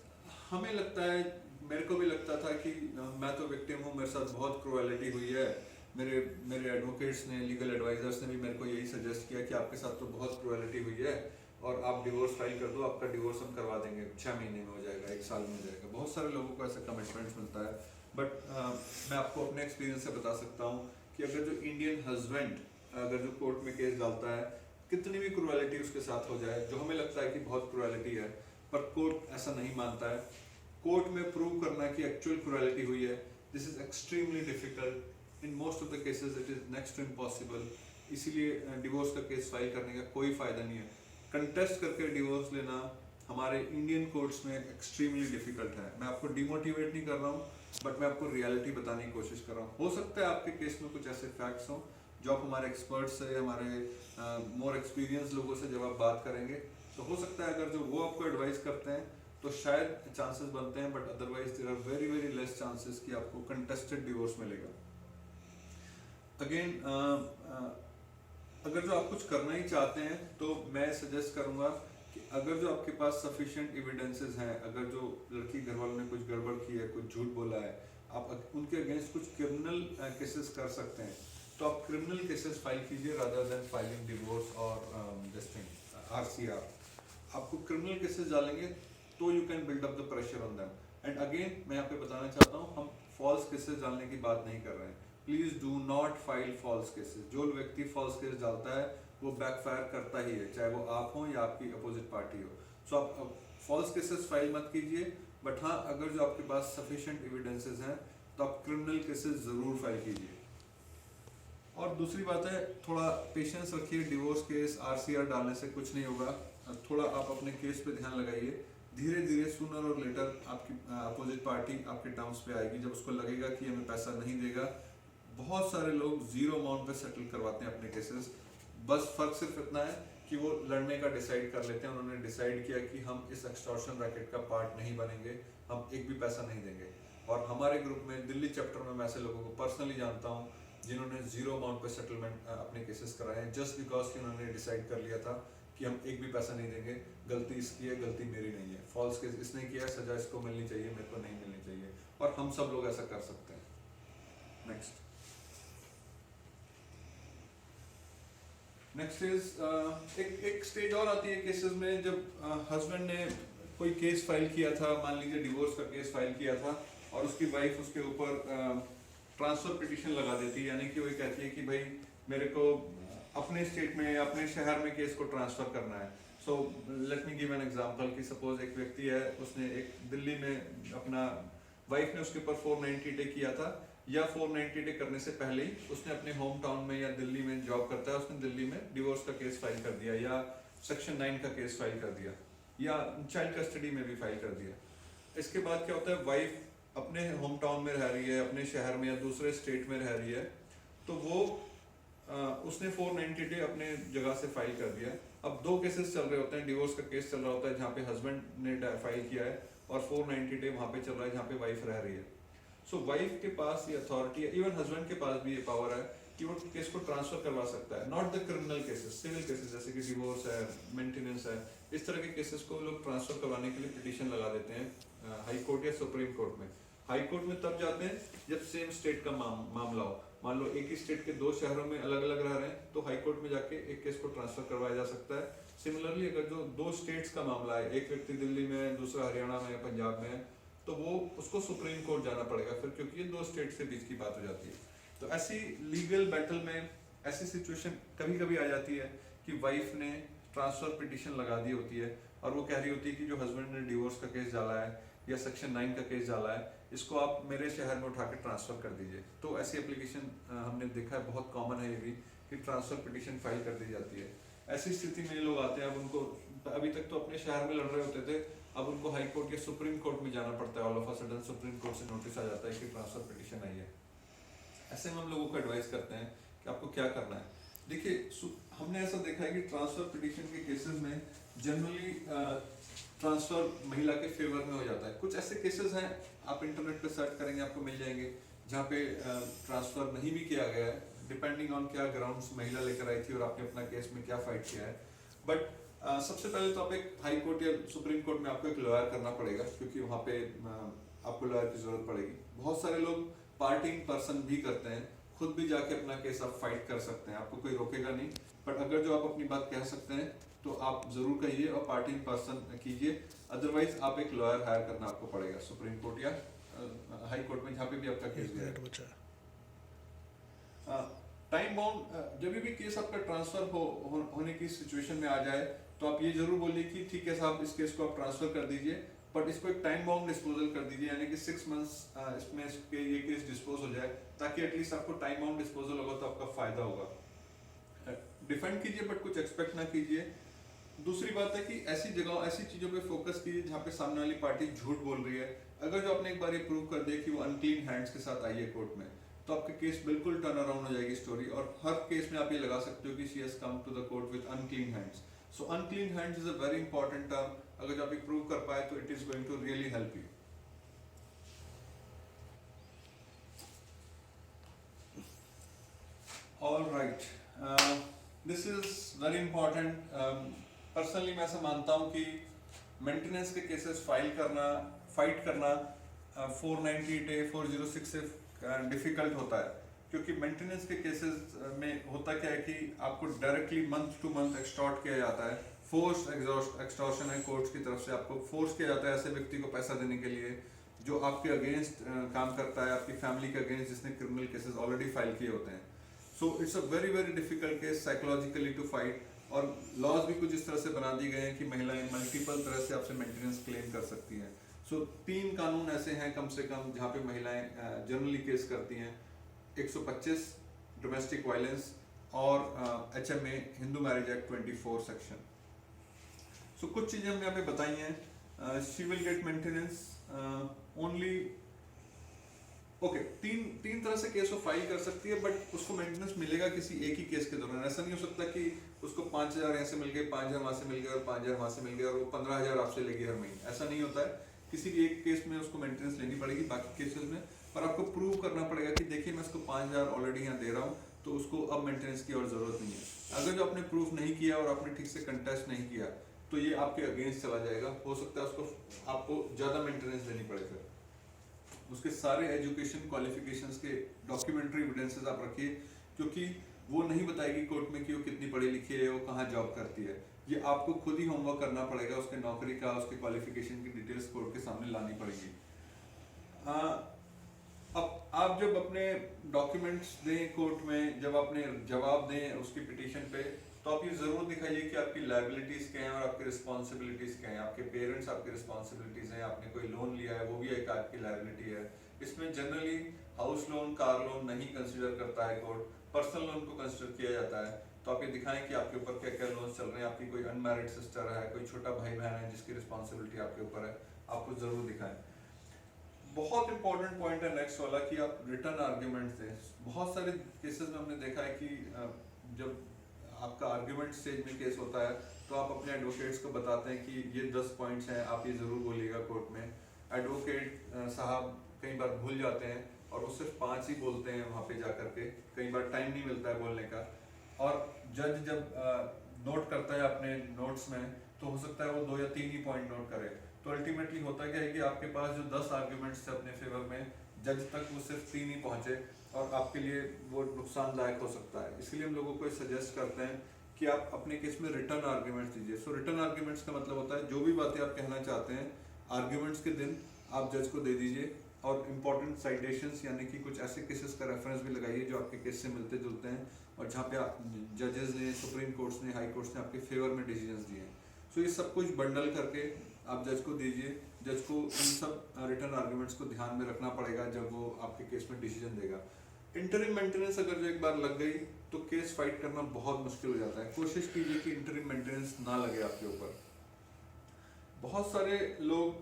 हमें लगता है, मेरे को भी लगता था कि मैं तो विक्टिम हूँ, मेरे साथ बहुत क्रूएलिटी हुई है। मेरे एडवोकेट्स ने, लीगल एडवाइजर्स ने भी मेरे को यही सजेस्ट किया कि आपके साथ तो बहुत क्रूएलिटी हुई है और आप डिवोर्स फाइल कर दो, आपका डिवोर्स हम करवा देंगे, 6 महीने में हो जाएगा, 1 साल में हो जाएगा। बहुत सारे लोगों को ऐसा कमिटमेंट्स मिलता है। बट मैं आपको अपने एक्सपीरियंस से बता सकता हूँ कि अगर जो इंडियन हस्बैंड अगर जो कोर्ट में केस डालता है, कितनी भी क्रूएलिटी उसके साथ हो जाए, जो हमें लगता है कि बहुत क्रूएलिटी है, पर कोर्ट ऐसा नहीं मानता है। कोर्ट में प्रूव करना कि एक्चुअल क्रूएलिटी हुई है, this is extremely difficult. In most of the cases it is next to impossible. इसीलिए डिवोर्स का केस फाइल करने का कोई फायदा नहीं है। कंटेस्ट करके डिवोर्स लेना हमारे इंडियन कोर्ट्स में एक्सट्रीमली डिफिकल्ट है। मैं आपको डिमोटिवेट नहीं कर रहा हूँ, बट मैं आपको रियलिटी बताने की कोशिश कर रहा हूँ। हो सकता है आपके केस में कुछ ऐसे फैक्ट्स हों जो आप हमारे एक्सपर्ट्स से, हमारे मोर एक्सपीरियंस लोगों से जब आप बात करेंगे तो हो सकता है अगर जो वो आपको एडवाइस करते हैं तो शायद चांसेस बनते हैं, but otherwise there are very very less chances कि आपको कंटेस्टेड डिवोर्स मिलेगा। अगेन अगर जो आप कुछ करना ही चाहते हैं तो मैं सजेस्ट करूंगा कि अगर जो आपके पास सफिशिएंट एविडेंसेस हैं, अगर जो लड़की घर वालों ने कुछ गड़बड़ की है, कुछ झूठ बोला है, आप उनके अगेंस्ट कुछ क्रिमिनल केसेस कर सकते हैं, तो आप क्रिमिनल केसेस फाइल कीजिए रादर देन फाइलिंग डिवोर्स और दिस थिंग आरसीआर। आपको क्रिमिनल केसेस डालेंगे तो you can build up the pressure on them. And again मैं यहाँ पे बताना चाहता हूँ, हम फॉल्स केसेस डालने की बात नहीं कर रहे हैं। Please do not file false cases. जो व्यक्ति फॉल्स केस डालता है वो बैकफायर करता ही है, चाहे वो आप हो या आपकी अपोजिट पार्टी हो। सो आप फॉल्स केसेस फाइल मत कीजिए, बट हाँ अगर जो आपके पास सफिशिएंट एविडेंसेस हैं तो आप क्रिमिनल केसेस जरूर फाइल कीजिए। और दूसरी बात है, थोड़ा पेशेंस रखिए। डिवोर्स केस आरसीआर डालने से कुछ नहीं होगा। थोड़ा आप अपने केस पे ध्यान लगाइए। धीरे धीरे सूनर और लेटर आपकी अपोजिट पार्टी आपके टर्म्स पे आएगी। जब उसको लगेगा कि हमें पैसा नहीं देगा, बहुत सारे लोग जीरो अमाउंट पे सेटल करवाते हैं अपने केसेस। बस फर्क सिर्फ इतना है कि वो लड़ने का डिसाइड कर लेते हैं। उन्होंने डिसाइड किया कि हम इस एक्सटॉर्शन रैकेट का पार्ट नहीं बनेंगे, हम एक भी पैसा नहीं देंगे। और हमारे ग्रुप में दिल्ली चैप्टर में मैं ऐसे लोगों को पर्सनली जानता हूँ जिन्होंने जीरो अमाउंट पे सेटलमेंट अपने केसेस कराए हैं, जस्ट बिकॉज कि उन्होंने डिसाइड कर लिया था कि हम एक भी पैसा नहीं देंगे। गलती इसकी है, गलती मेरी नहीं है। फॉल्स केस इसने किया है, सजा इसको मिलनी चाहिए, मेरे को नहीं मिलनी चाहिए। और हम सब लोग ऐसा कर सकते हैं। नेक्स्ट इज एक स्टेज और आती है केसेस में, जब हस्बैंड ने कोई केस फाइल किया था, मान लीजिए डिवोर्स का केस फाइल किया था, और उसकी वाइफ उसके ऊपर ट्रांसफर पिटीशन लगा देती है। यानी कि वो कहती है कि भाई मेरे को अपने स्टेट में या अपने शहर में केस को ट्रांसफर करना है। So let me give an example कि सपोज एक व्यक्ति है, उसने एक दिल्ली में अपना, वाइफ ने उसके ऊपर 490 डे किया था, या 490 डे करने से पहले ही उसने अपने होम टाउन में या दिल्ली में जॉब करता है, उसने दिल्ली में डिवोर्स का केस फाइल कर दिया, या सेक्शन 9 का केस फाइल कर दिया, या चाइल्ड कस्टडी में भी फाइल कर दिया। इसके बाद क्या होता है, वाइफ अपने होम टाउन में रह रही है, अपने शहर में या दूसरे स्टेट में रह रही है, तो वो उसने 490 डे अपने जगह से फाइल कर दिया। अब दो केसेस चल रहे होते हैं, डिवोर्स का केस चल रहा होता है जहाँ पे हस्बैंड ने फाइल किया है, और 490 डे वहाँ पे चल रहा है जहाँ पे वाइफ रह रही है। सो वाइफ के पास ये अथॉरिटी है, इवन हस्बैंड के पास भी ये पावर है कि वो केस को ट्रांसफर करवा सकता है। Not the criminal cases, civil cases जैसे कि डिवोर्स है, मेंटेनेंस है, इस तरह के केसेस को लोग ट्रांसफर करवाने के लिए पिटीशन लगा देते हैं हाई कोर्ट या सुप्रीम कोर्ट में। हाई कोर्ट में तब जाते हैं जब सेम स्टेट का मामला हो। मान लो एक ही स्टेट के दो शहरों में अलग अलग रह रहे हैं, तो हाई कोर्ट में जाके एक केस को ट्रांसफर करवाया जा सकता है। सिमिलरली अगर जो दो स्टेट्स का मामला है, एक व्यक्ति दिल्ली में, दूसरा हरियाणा में, पंजाब में है, तो वो उसको सुप्रीम कोर्ट जाना पड़ेगा फिर, क्योंकि ये दो स्टेट से बीच की बात हो जाती है। तो ऐसी लीगल बैटल में ऐसी सिचुएशन कभी कभी आ जाती है कि वाइफ ने ट्रांसफर पिटीशन लगा दी होती है, और वो कह रही होती है कि जो हस्बैंड ने डिवोर्स का केस डाला है या सेक्शन 9 का केस डाला है, इसको आप मेरे शहर में उठा के ट्रांसफर कर दीजिए। तो ऐसी एप्लीकेशन हमने देखा है, बहुत कॉमन है ये भी, कि ट्रांसफर पिटीशन फाइल कर दी जाती है। ऐसी स्थिति में लोग आते हैं, अब उनको, अभी तक तो अपने शहर में लड़ रहे होते थे, अब उनको हाई कोर्ट या सुप्रीम कोर्ट में जाना पड़ता है। All of a sudden supreme court से नोटिस आ जाता है कि ट्रांसफर पिटीशन आई है। ऐसे में हम लोगों को एडवाइस करते हैं कि आपको क्या करना है। देखिए, हमने ऐसा देखा है कि ट्रांसफर पिटीशन के केसेस में जनरली ट्रांसफर महिला के फेवर में हो जाता है। कुछ ऐसे केसेस हैं, आप इंटरनेट पे सर्च करेंगे आपको मिल जाएंगे, जहाँ पे ट्रांसफर नहीं भी किया गया है, डिपेंडिंग ऑन क्या ग्राउंड्स महिला लेकर आई थी और आपने अपना केस में क्या फाइट किया है। बट सबसे पहले तो आप एक हाई कोर्ट या सुप्रीम कोर्ट में आपको एक लॉयर करना पड़ेगा, क्योंकि वहाँ पे आपको लॉयर की जरूरत पड़ेगी। बहुत सारे लोग पार्टी इन पर्सन भी करते हैं, खुद भी जाके अपना केस आप फाइट कर सकते हैं, आपको कोई रोकेगा नहीं। बट अगर जो आप अपनी बात कह सकते हैं तो आप जरूर कहिए और पार्टी इन पर्सन कीजिए, अदरवाइज आप एक लॉयर हायर करना आपको पड़ेगा सुप्रीम कोर्ट या हाई कोर्ट में, जहाँ पे भी आपका केस गया। टाइम बाउंड, जब भी केस आपका ट्रांसफर होने की सिचुएशन में आ जाए तो आप ये जरूर बोलिए कि ठीक है साहब, इस केस को आप ट्रांसफर कर दीजिए, बट इसको एक टाइम बाउंड डिस्पोजल कर दीजिए, यानी कि 6 मंथ्स इसमें ये केस डिस्पोज हो जाए, ताकि एटलीस्ट आपको टाइम बाउंड डिस्पोजल होगा तो आपका फायदा होगा। डिफेंड कीजिए बट कुछ एक्सपेक्ट ना कीजिए। दूसरी बात है कि ऐसी जगह ऐसी चीजों पे फोकस कीजिए जहाँ पे सामने वाली पार्टी झूठ बोल रही है। अगर जो आपने एक बार ये प्रूव कर दिया कि वो अनक्लीन हैंड्स के साथ आई है कोर्ट में, तो आपका केस बिल्कुल टर्न अराउंड हो जाएगी स्टोरी, और हर केस में आप ये लगा सकते हो कि she has come to the court with unclean hands. So unclean hands is a very important term, अगर जो आप एक प्रूव कर पाए तो it is going to really help you. All right, this is very important. Personally मैं ऐसा मानता हूँ कि मेंटेनेंस के केसेस फाइट करना 498 A 406 से डिफिकल्ट होता है, क्योंकि मेंटेनेंस के केसेस में होता क्या है कि आपको directly month two month extort किया जाता है। फोर्स एक्सटॉर्शन है, कोर्ट्स की तरफ से आपको फोर्स किया जाता है ऐसे व्यक्ति को पैसा देने के लिए जो आपके अगेंस्ट काम करता है, आपकी फैमिली के अगेंस्ट जिसने क्रिमिनल केसेस ऑलरेडी फाइल किए होते हैं। So it's a very very difficult case psychologically to fight, और लॉज भी कुछ इस तरह से बना दिए गए हैं कि महिलाएं मल्टीपल तरह से आपसे मेंटेनेंस क्लेम कर सकती हैं। सो 3 कानून ऐसे हैं कम से कम जहाँ पे महिलाएं जनरली केस करती हैं, 125 डोमेस्टिक वायलेंस और HMA Hindu marriage act 24 section. So कुछ चीजें हमने यहाँ पे बताई हैं। She will get maintenance only, okay, तीन तरह से केस वो फाइल कर सकती है, बट उसको मेंटेनेंस मिलेगा किसी एक ही केस के दौरान। ऐसा नहीं हो सकता कि उसको 5,000 यहाँ से मिल गए, 5,000 वहां से मिल गए और 5,000 वहां से मिल गए और वो 15,000 आपसे लेगी हर महीने, ऐसा नहीं होता है। किसी भी एक केस में उसको मेंटेनेंस लेनी पड़ेगी, बाकी केसेस में पर आपको प्रूव करना पड़ेगा कि देखिए मैं उसको 5,000 ऑलरेडी यहाँ दे रहा हूँ, तो उसको अब मेंटेनेंस की और जरूरत नहीं है। अगर जो आपने प्रूफ नहीं किया और आपने ठीक से कंटेस्ट नहीं किया तो ये आपके अगेंस्ट चला जाएगा, हो सकता है उसको आपको ज्यादा मेंटेनेंस देनी पड़े। फिर उसके सारे एजुकेशन क्वालिफिकेशंस के डॉक्यूमेंट्री एविडेंसेस आप रखिए, क्योंकि वो नहीं बताएगी कोर्ट में कि वो कितनी पढ़ी लिखी है, वो कहाँ जॉब करती है। ये आपको खुद ही होमवर्क करना पड़ेगा, उसके नौकरी का, उसके क्वालिफिकेशन की डिटेल्स कोर्ट के सामने लानी पड़ेगी। अब आप जब अपने डॉक्यूमेंट्स दें कोर्ट में, जब अपने जवाब दें उसकी पिटीशन पे, तो आप ये जरूर दिखाइए कि आपकी लायबिलिटीज क्या हैं और आपकी रिस्पॉन्सिबिलिटीज क्या हैं। आपके पेरेंट्स आपकी रिस्पॉन्सिबिलिटीज हैं, आपने कोई लोन लिया है वो भी एक आपकी लायबिलिटी है। इसमें generally house loan, car loan नहीं कंसिडर करता है कोर्ट, पर्सनल लोन को कंसिडर किया जाता है। तो आप ये दिखाएं कि आपके ऊपर क्या क्या लोन चल रहे हैं, आपकी कोई अनमैरिड सिस्टर है, कोई छोटा भाई बहन है जिसकी रिस्पॉन्सिबिलिटी आपके ऊपर है, आपको जरूर दिखाएं। बहुत इंपॉर्टेंट पॉइंट है नेक्स्ट वाला कि आप रिटर्न आर्ग्यूमेंट दें। बहुत सारे केसेस में हमने देखा है कि जब आपका आर्ग्यूमेंट स्टेज में केस होता है तो आप अपने एडवोकेट्स को बताते हैं कि ये 10 पॉइंट्स हैं, आप ये जरूर बोलिएगा कोर्ट में। एडवोकेट साहब कई बार भूल जाते हैं और वो सिर्फ 5 ही बोलते हैं वहाँ पे जाकर के, कई बार टाइम नहीं मिलता है बोलने का, और जज जब नोट करता है अपने नोट्स में तो हो सकता है वो 2 या 3 ही पॉइंट नोट करे। तो अल्टीमेटली होता क्या है कि आपके पास जो 10 आर्ग्यूमेंट्स थे अपने फेवर में, जज तक वो सिर्फ 3 ही पहुंचे और आपके लिए वो नुकसानदायक हो सकता है। इसलिए हम लोगों को सजेस्ट करते हैं कि आप अपने केस में रिटर्न आर्ग्यूमेंट्स दीजिए। सो रिटर्न आर्ग्यूमेंट्स का मतलब होता है जो भी बातें आप कहना चाहते हैं आर्ग्यूमेंट्स के दिन आप जज को दे दीजिए, और इम्पोर्टेंट साइटेशंस यानी कि कुछ ऐसे केसेस का रेफरेंस भी लगाइए जो आपके केस से मिलते जुलते हैं और जहाँ पे जजेस ने, सुप्रीम कोर्ट्स ने, हाई कोर्ट्स ने आपके फेवर में डिसीजंस दिए हैं। सो ये सब कुछ बंडल करके आप जज को दीजिए। जज को इन सब रिटर्न आर्ग्यूमेंट्स को ध्यान में रखना पड़ेगा जब वो आपके केस में डिसीजन देगा। इंटरिम मेंटेनेंस अगर जो एक बार लग गई तो केस फाइट करना बहुत मुश्किल हो जाता है। कोशिश कीजिए कि इंटरिम मेंटेनेंस ना लगे आपके ऊपर। बहुत सारे लोग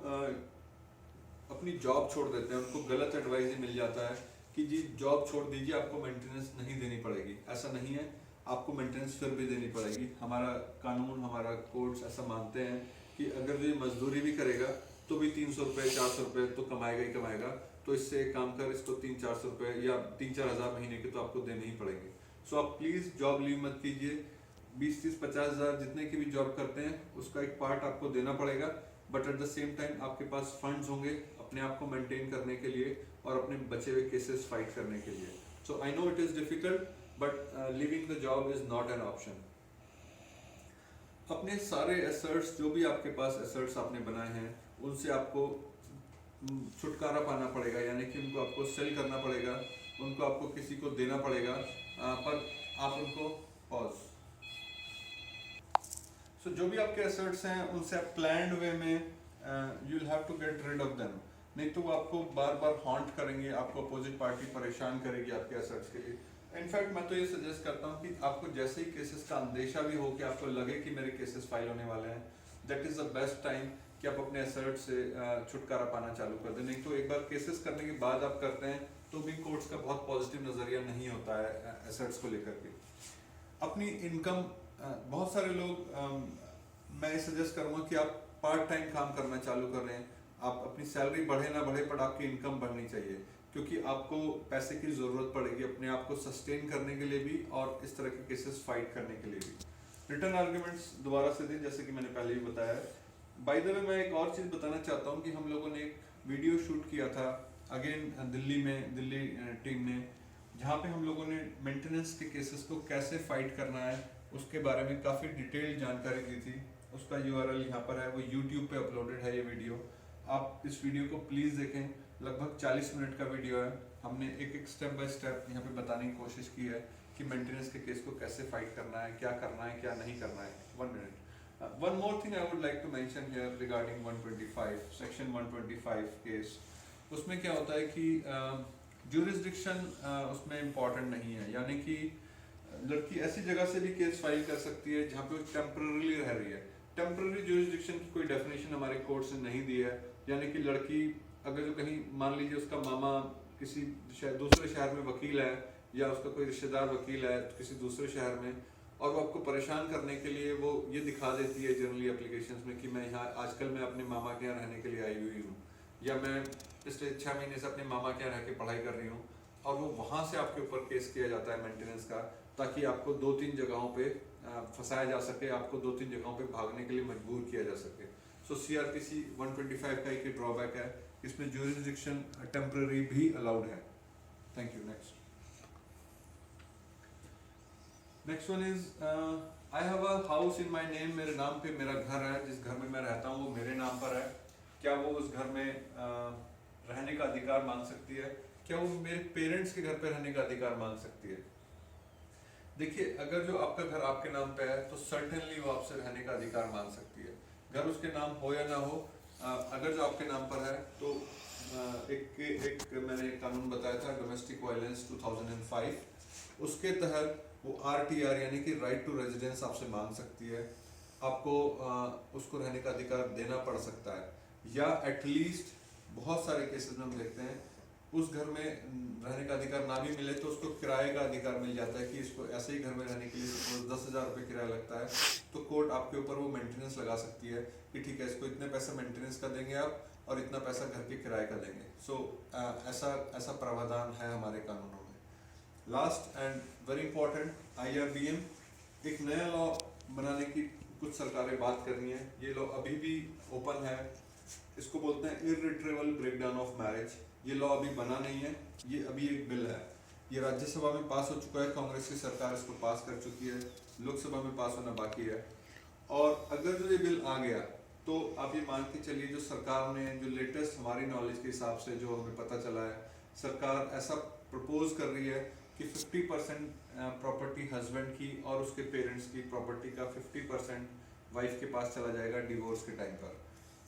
अपनी जॉब छोड़ देते हैं, उनको गलत एडवाइस ही मिल जाता है कि जी जॉब छोड़ दीजिए, आपको मेंटेनेंस नहीं देनी पड़ेगी। ऐसा नहीं है, आपको मेंटेनेंस फिर भी देनी पड़ेगी। हमारा कानून, हमारा कोड्स ऐसा मानते हैं कि अगर ये मजदूरी भी करेगा तो भी 300 रुपये 400 रुपये तो कमाएगा ही कमाएगा। तो इससे एक काम कर, इसको 300-400 रुपये या 3-4 हज़ार महीने के तो आपको देने ही पड़ेंगे। सो आप प्लीज़ जॉब लीव मत कीजिए। 20-30-50 हज़ार जितने की भी जॉब करते हैं उसका एक पार्ट आपको देना पड़ेगा, but at the same time आपके पास फंड्स होंगे अपने आप को मेंटेन करने के लिए और अपने बचे हुए केसेस फाइट करने के लिए। So I know it is difficult, but living the job is not an option. अपने सारे एसेट्स, जो भी आपके पास एसेट्स आपने बनाए हैं, उनसे आपको छुटकारा पाना पड़ेगा, यानी कि उनको आपको सेल करना पड़ेगा, उनको आपको किसी को देना पड़ेगा, पर आप उनको पॉज। सो जो भी आपके एसेट्स हैं उनसे आप प्लान्ड वे में you will have to get rid of them, नहीं तो वो आपको बार बार हॉन्ट करेंगे, आपको अपोजिट पार्टी परेशान करेगी आपके एसेट्स के लिए। इनफैक्ट मैं तो ये सजेस्ट करता हूँ कि आपको जैसे ही केसेस का अंदेशा भी हो कि आपको लगे कि मेरे केसेस फाइल होने वाले हैं, that is the best time कि आप अपने एसेट से छुटकारा पाना चालू कर दें। नहीं तो एक बार केसेस करने के बाद आप करते हैं तो भी कोर्ट्स का बहुत पॉजिटिव नज़रिया नहीं होता है एसेट्स को लेकर के। अपनी इनकम, बहुत सारे लोग मैं सजेस्ट करूँगा कि आप पार्ट टाइम काम करना चालू कर रहे हैं। आप अपनी सैलरी बढ़े ना बढ़े पर आपकी इनकम बढ़नी चाहिए, क्योंकि आपको पैसे की ज़रूरत पड़ेगी अपने आप को सस्टेन करने के लिए भी और इस तरह के केसेस फाइट करने के लिए भी। रिटर्न आर्ग्यूमेंट्स दोबारा से दें, जैसे कि मैंने पहले भी बताया है। बाय द वे मैं एक और चीज़ बताना चाहता हूँ कि हम लोगों ने एक वीडियो शूट किया था अगेन दिल्ली टीम ने, जहाँ पे हम लोगों ने मेंटेनेंस के केसेस को कैसे फाइट करना है उसके बारे में काफ़ी डिटेल जानकारी दी थी। उसका URL यहाँ पर है, वो YouTube पे अपलोडेड है ये वीडियो। आप इस वीडियो को प्लीज़ देखें, लगभग 40 मिनट का वीडियो है। हमने एक स्टेप बाय स्टेप यहाँ पे बताने की कोशिश की है कि मेंटेनेंस के केस को कैसे फाइट करना है, क्या करना है, क्या नहीं करना है। 1 minute. One more thing I would like to mention here regarding 125, section 125 case. उसमें क्या होता है कि jurisdiction उसमें इम्पॉर्टेंट नहीं है, यानी कि लड़की ऐसी जगह से भी केस फाइल कर सकती है जहाँ पे वो टेम्पररी रह रही है। टेम्पररी jurisdiction की कोई डेफिनेशन हमारे कोर्ट से नहीं दी है, यानी कि लड़की अगर जो कहीं मान लीजिए उसका मामा किसी दूसरे शहर में वकील है या उसका कोई रिश्तेदार वकील है किसी दूसरे शहर में, और वो आपको परेशान करने के लिए वो ये दिखा देती है जनरली एप्लीकेशंस में कि मैं यहाँ आजकल मैं अपने मामा के यहाँ रहने के लिए आई हुई हूँ, या मैं पिछले 6 महीने से अपने मामा के यहाँ रह के पढ़ाई कर रही हूँ, और वो वहाँ से आपके ऊपर केस किया जाता है मेंटेनेंस का, ताकि आपको 2-3 जगहों पे फंसाया जा सके, आपको 2-3 जगहों पे भागने के लिए मजबूर किया जा सके। सो CRPC 125 का एक ड्रॉबैक है, इसमें ज्यूरिसडिक्शन टेम्पररी भी अलाउड है। Thank you. Next one is I have a house in my name. मेरे नाम पे मेरा घर है, जिस घर में मैं रहता हूँ वो मेरे नाम पर है। क्या वो उस घर में रहने का अधिकार मांग सकती है? क्या वो मेरे पेरेंट्स के घर पे रहने का अधिकार मांग सकती है? देखिए, अगर जो आपका घर आपके नाम पे है तो सर्टेनली वो आपसे रहने का अधिकार मांग सकती है, घर उसके नाम हो या ना हो। अगर जो आपके नाम पर है तो एक मैंने कानून बताया था, डोमेस्टिक वायलेंस 2005, उसके तहत वो RTR यानी कि राइट टू रेजिडेंस आपसे मांग सकती है। आपको उसको रहने का अधिकार देना पड़ सकता है, या एटलीस्ट बहुत सारे केसेस में हम देखते हैं उस घर में रहने का अधिकार ना भी मिले तो उसको किराए का अधिकार मिल जाता है कि इसको ऐसे ही घर में रहने के लिए 10,000 रुपये किराया लगता है, तो कोर्ट आपके ऊपर वो मेंटेनेंस लगा सकती है कि ठीक है, इसको इतने पैसे मेंटेनेंस का देंगे आप और इतना पैसा घर के किराए का देंगे। सो ऐसा प्रावधान है हमारे कानूनों में। Last and very important, IRBM, एक नया लॉ बनाने की कुछ सरकारें बात कर रही हैं। ये लॉ अभी भी ओपन है, इसको बोलते हैं इर्रिट्रेबल ब्रेकडाउन ऑफ मैरिज। ये लॉ अभी बना नहीं है, ये अभी एक बिल है। ये राज्यसभा में पास हो चुका है, कांग्रेस की सरकार इसको पास कर चुकी है, लोकसभा में पास होना बाकी है। और अगर जो ये बिल आ गया तो आप ये मान के चलिए, जो सरकार ने जो लेटेस्ट हमारी नॉलेज के हिसाब से जो हमें पता चला है, सरकार ऐसा प्रपोज कर रही है कि 50% प्रॉपर्टी हस्बैंड की और उसके पेरेंट्स की प्रॉपर्टी का 50% वाइफ के पास चला जाएगा डिवोर्स के टाइम पर।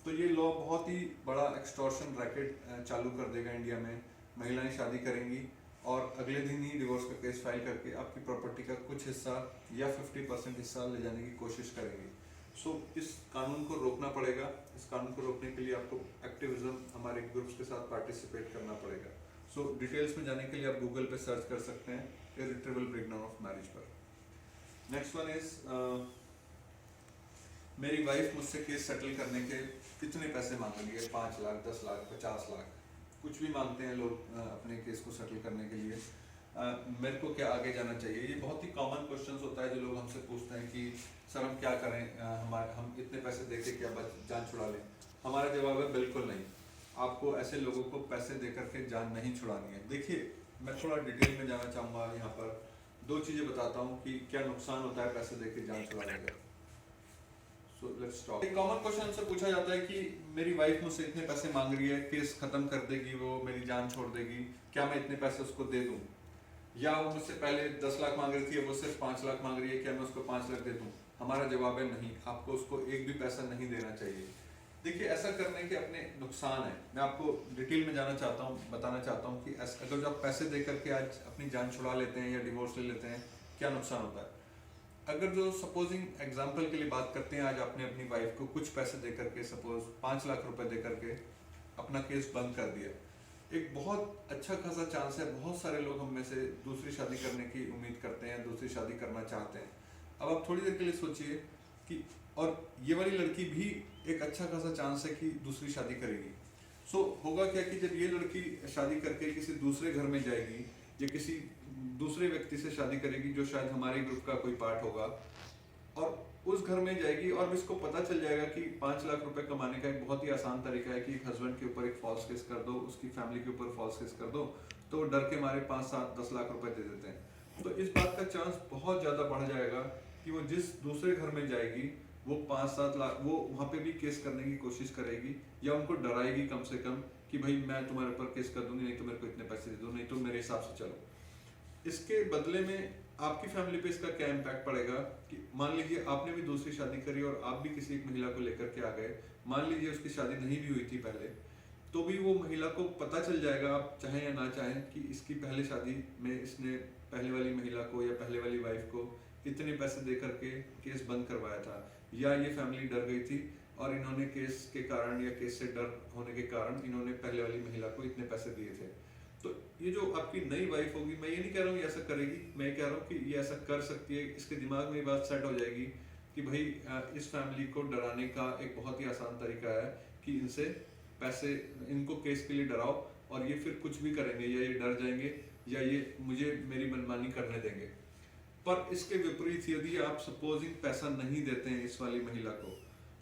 तो ये लॉ बहुत ही बड़ा एक्सटॉर्शन रैकेट चालू कर देगा इंडिया में। महिलाएं शादी करेंगी और अगले दिन ही डिवोर्स का केस फाइल करके आपकी प्रॉपर्टी का कुछ हिस्सा या 50% हिस्सा ले जाने की कोशिश करेंगी। सो इस कानून को रोकना पड़ेगा। इस कानून को रोकने के लिए आपको एक्टिविज्म हमारे ग्रुप्स के साथ पार्टिसिपेट करना पड़ेगा। सो डिटेल्स में जाने के लिए आप गूगल पे सर्च कर सकते हैं इर्रिट्रेबल ब्रेकडाउन ऑफ मैरिज पर। नेक्स्ट वन इज मेरी वाइफ मुझसे केस सेटल करने के कितने पैसे मांग रही है, 5 लाख, 10 लाख, 50 लाख, कुछ भी मांगते हैं लोग अपने केस को सेटल करने के लिए। मेरे को क्या आगे जाना चाहिए? ये बहुत ही कॉमन क्वेश्चन होता है जो लोग हमसे पूछते हैं कि सर हम क्या करें, हम इतने पैसे दे के क्या जान छुड़ा लें। हमारा जवाब है बिल्कुल नहीं। आपको ऐसे लोगों को पैसे दे करके जान नहीं छुड़ानी है। देखिए, मैं थोड़ा डिटेल में जाना चाहूँगा। यहाँ पर 2 चीज़ें बताता हूँ कि क्या नुकसान होता है पैसे दे के जान छुड़ाने का। So let's talk. एक कॉमन क्वेश्चन से पूछा जाता है कि मेरी वाइफ मुझसे इतने पैसे मांग रही है, केस खत्म कर देगी, वो मेरी जान छोड़ देगी, क्या मैं इतने पैसे उसको दे दूं? या वो मुझसे पहले 10 लाख मांग रही थी, वो सिर्फ 5 लाख मांग रही है, क्या मैं उसको 5 लाख दे दूं? हमारा जवाब है नहीं, आपको उसको एक भी पैसा नहीं देना चाहिए। देखिए, ऐसा करने के अपने नुकसान है। मैं आपको डिटेल में जाना चाहता हूँ, बताना चाहता हूँ कि अगर जो आप पैसे दे करके आज अपनी जान छुड़ा लेते हैं या डिवोर्स ले लेते हैं, क्या नुकसान होता है। अगर जो सपोजिंग एग्जांपल के लिए बात करते हैं, आज आपने अपनी वाइफ को कुछ पैसे दे करके, सपोज 5 लाख रुपए दे करके अपना केस बंद कर दिया, एक बहुत अच्छा खासा चांस है बहुत सारे लोग हम में से दूसरी शादी करने की उम्मीद करते हैं, दूसरी शादी करना चाहते हैं। अब आप थोड़ी देर के लिए सोचिए कि और ये वाली लड़की भी एक अच्छा खासा चांस है कि दूसरी शादी करेगी। सो होगा क्या कि जब ये लड़की शादी करके किसी दूसरे घर में जाएगी या किसी दूसरे व्यक्ति से शादी करेगी जो शायद हमारे ग्रुप का कोई पार्ट होगा, और उस घर में जाएगी और इसको पता चल जाएगा कि 5 लाख रुपए कमाने का एक बहुत ही आसान तरीका है कि एक हस्बैंड के ऊपर एक फॉल्स केस कर दो, उसकी फैमिली के ऊपर फॉल्स केस कर दो, तो वो डर के मारे 5, 7, 10 लाख रुपए दे देते हैं। तो इस बात का चांस बहुत ज्यादा बढ़ जाएगा कि वो जिस दूसरे घर में जाएगी वो 5, 7 लाख, वो वहां पे भी केस करने की कोशिश करेगी या उनको डराएगी कम से कम कि भाई मैं तुम्हारे ऊपर केस कर दूंगी, नहीं तो मेरे को इतने पैसे दे दो, नहीं तो मेरे हिसाब से चलो। इसके बदले में आपकी फैमिली पे इसका क्या इम्पैक्ट पड़ेगा कि मान लीजिए आपने भी दूसरी शादी करी और आप भी किसी एक महिला को लेकर के आ गए, मान लीजिए उसकी शादी नहीं भी हुई थी पहले, तो भी वो महिला को पता चल जाएगा, आप चाहें या ना चाहें, कि इसकी पहले शादी में इसने पहले वाली महिला को या पहले वाली वाइफ को इतने पैसे दे करके केस बंद करवाया था, या ये फैमिली डर गई थी और इन्होंने केस के कारण या केस से डर होने के कारण इन्होंने पहले वाली महिला को इतने पैसे दिए थे। तो ये जो आपकी नई वाइफ होगी, मैं ये नहीं कह रहा हूँ ये ऐसा करेगी, मैं कह रहा हूँ कि ये ऐसा कर सकती है, इसके दिमाग में ये बात सेट हो जाएगी कि भाई इस फैमिली को डराने का एक बहुत ही आसान तरीका है कि इनसे पैसे, इनको केस के लिए डराओ और ये फिर कुछ भी करेंगे, या ये डर जाएंगे या ये मुझे मेरी मनमानी करने देंगे। पर इसके विपरीत यदि आप सपोजिंग पैसा नहीं देते हैं इस वाली महिला को,